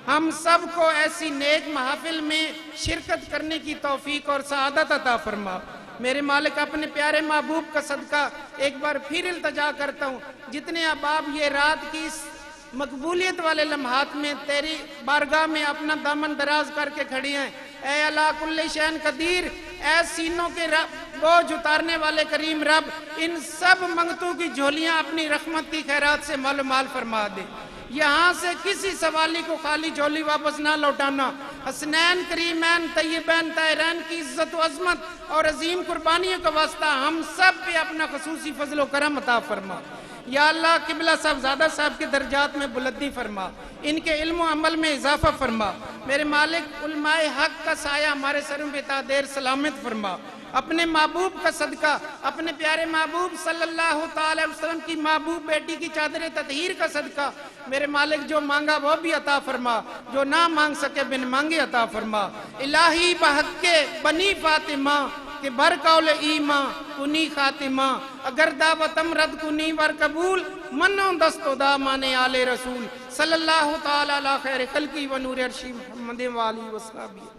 ہم سب کو ایسی نیک محافل میں شرکت کرنے کی توفیق اور سعادت عطا فرما۔ میرے مالک اپنے پیارے محبوب کا صدقہ ایک بار پھر التجا کرتا ہوں، جتنے احباب یہ رات کی اس مقبولیت والے لمحات میں تیری بارگاہ میں اپنا دامن دراز کر کے کھڑی ہیں، اے اللہ کل شین قدیر، اے سینوں کے بوجھ اتارنے والے کریم رب، ان سب منگتوں کی جھولیاں اپنی رحمت کی خیرات سے مال و مال فرما دے۔ یہاں سے کسی سوالی کو خالی جھولی واپس نہ لوٹانا۔ حسنین کریمین طیبین طاہرین کی عزت و عظمت اور عظیم قربانیوں کا واسطہ ہم سب پہ اپنا خصوصی فضل و کرم عطا فرما۔ یا اللہ قبلہ صاحبزادہ صاحب کے درجات میں بلندی فرما، ان کے علم و عمل میں اضافہ فرما۔ میرے مالک علماء حق کا سایہ ہمارے سروں پہ تا دیر سلامت فرما۔ اپنے محبوب کا صدقہ، اپنے پیارے محبوب صلی اللہ تعالی وسلم کی محبوب بیٹی کی چادر تطہیر کا صدقہ، میرے مالک جو مانگا وہ بھی عطا فرما، جو نہ مانگ سکے بن مانگے عطا فرما۔ الہی بحق کے بنی فاطمہ کہ بر قول ایمان کنی خاتمہ، اگر دعوتم رد کنی ور قبول، منو دست و دامان آل رسول، صلی اللہ تعالی علی خیر خلقی و نور عرشی محمد و آلہ و صحبہ۔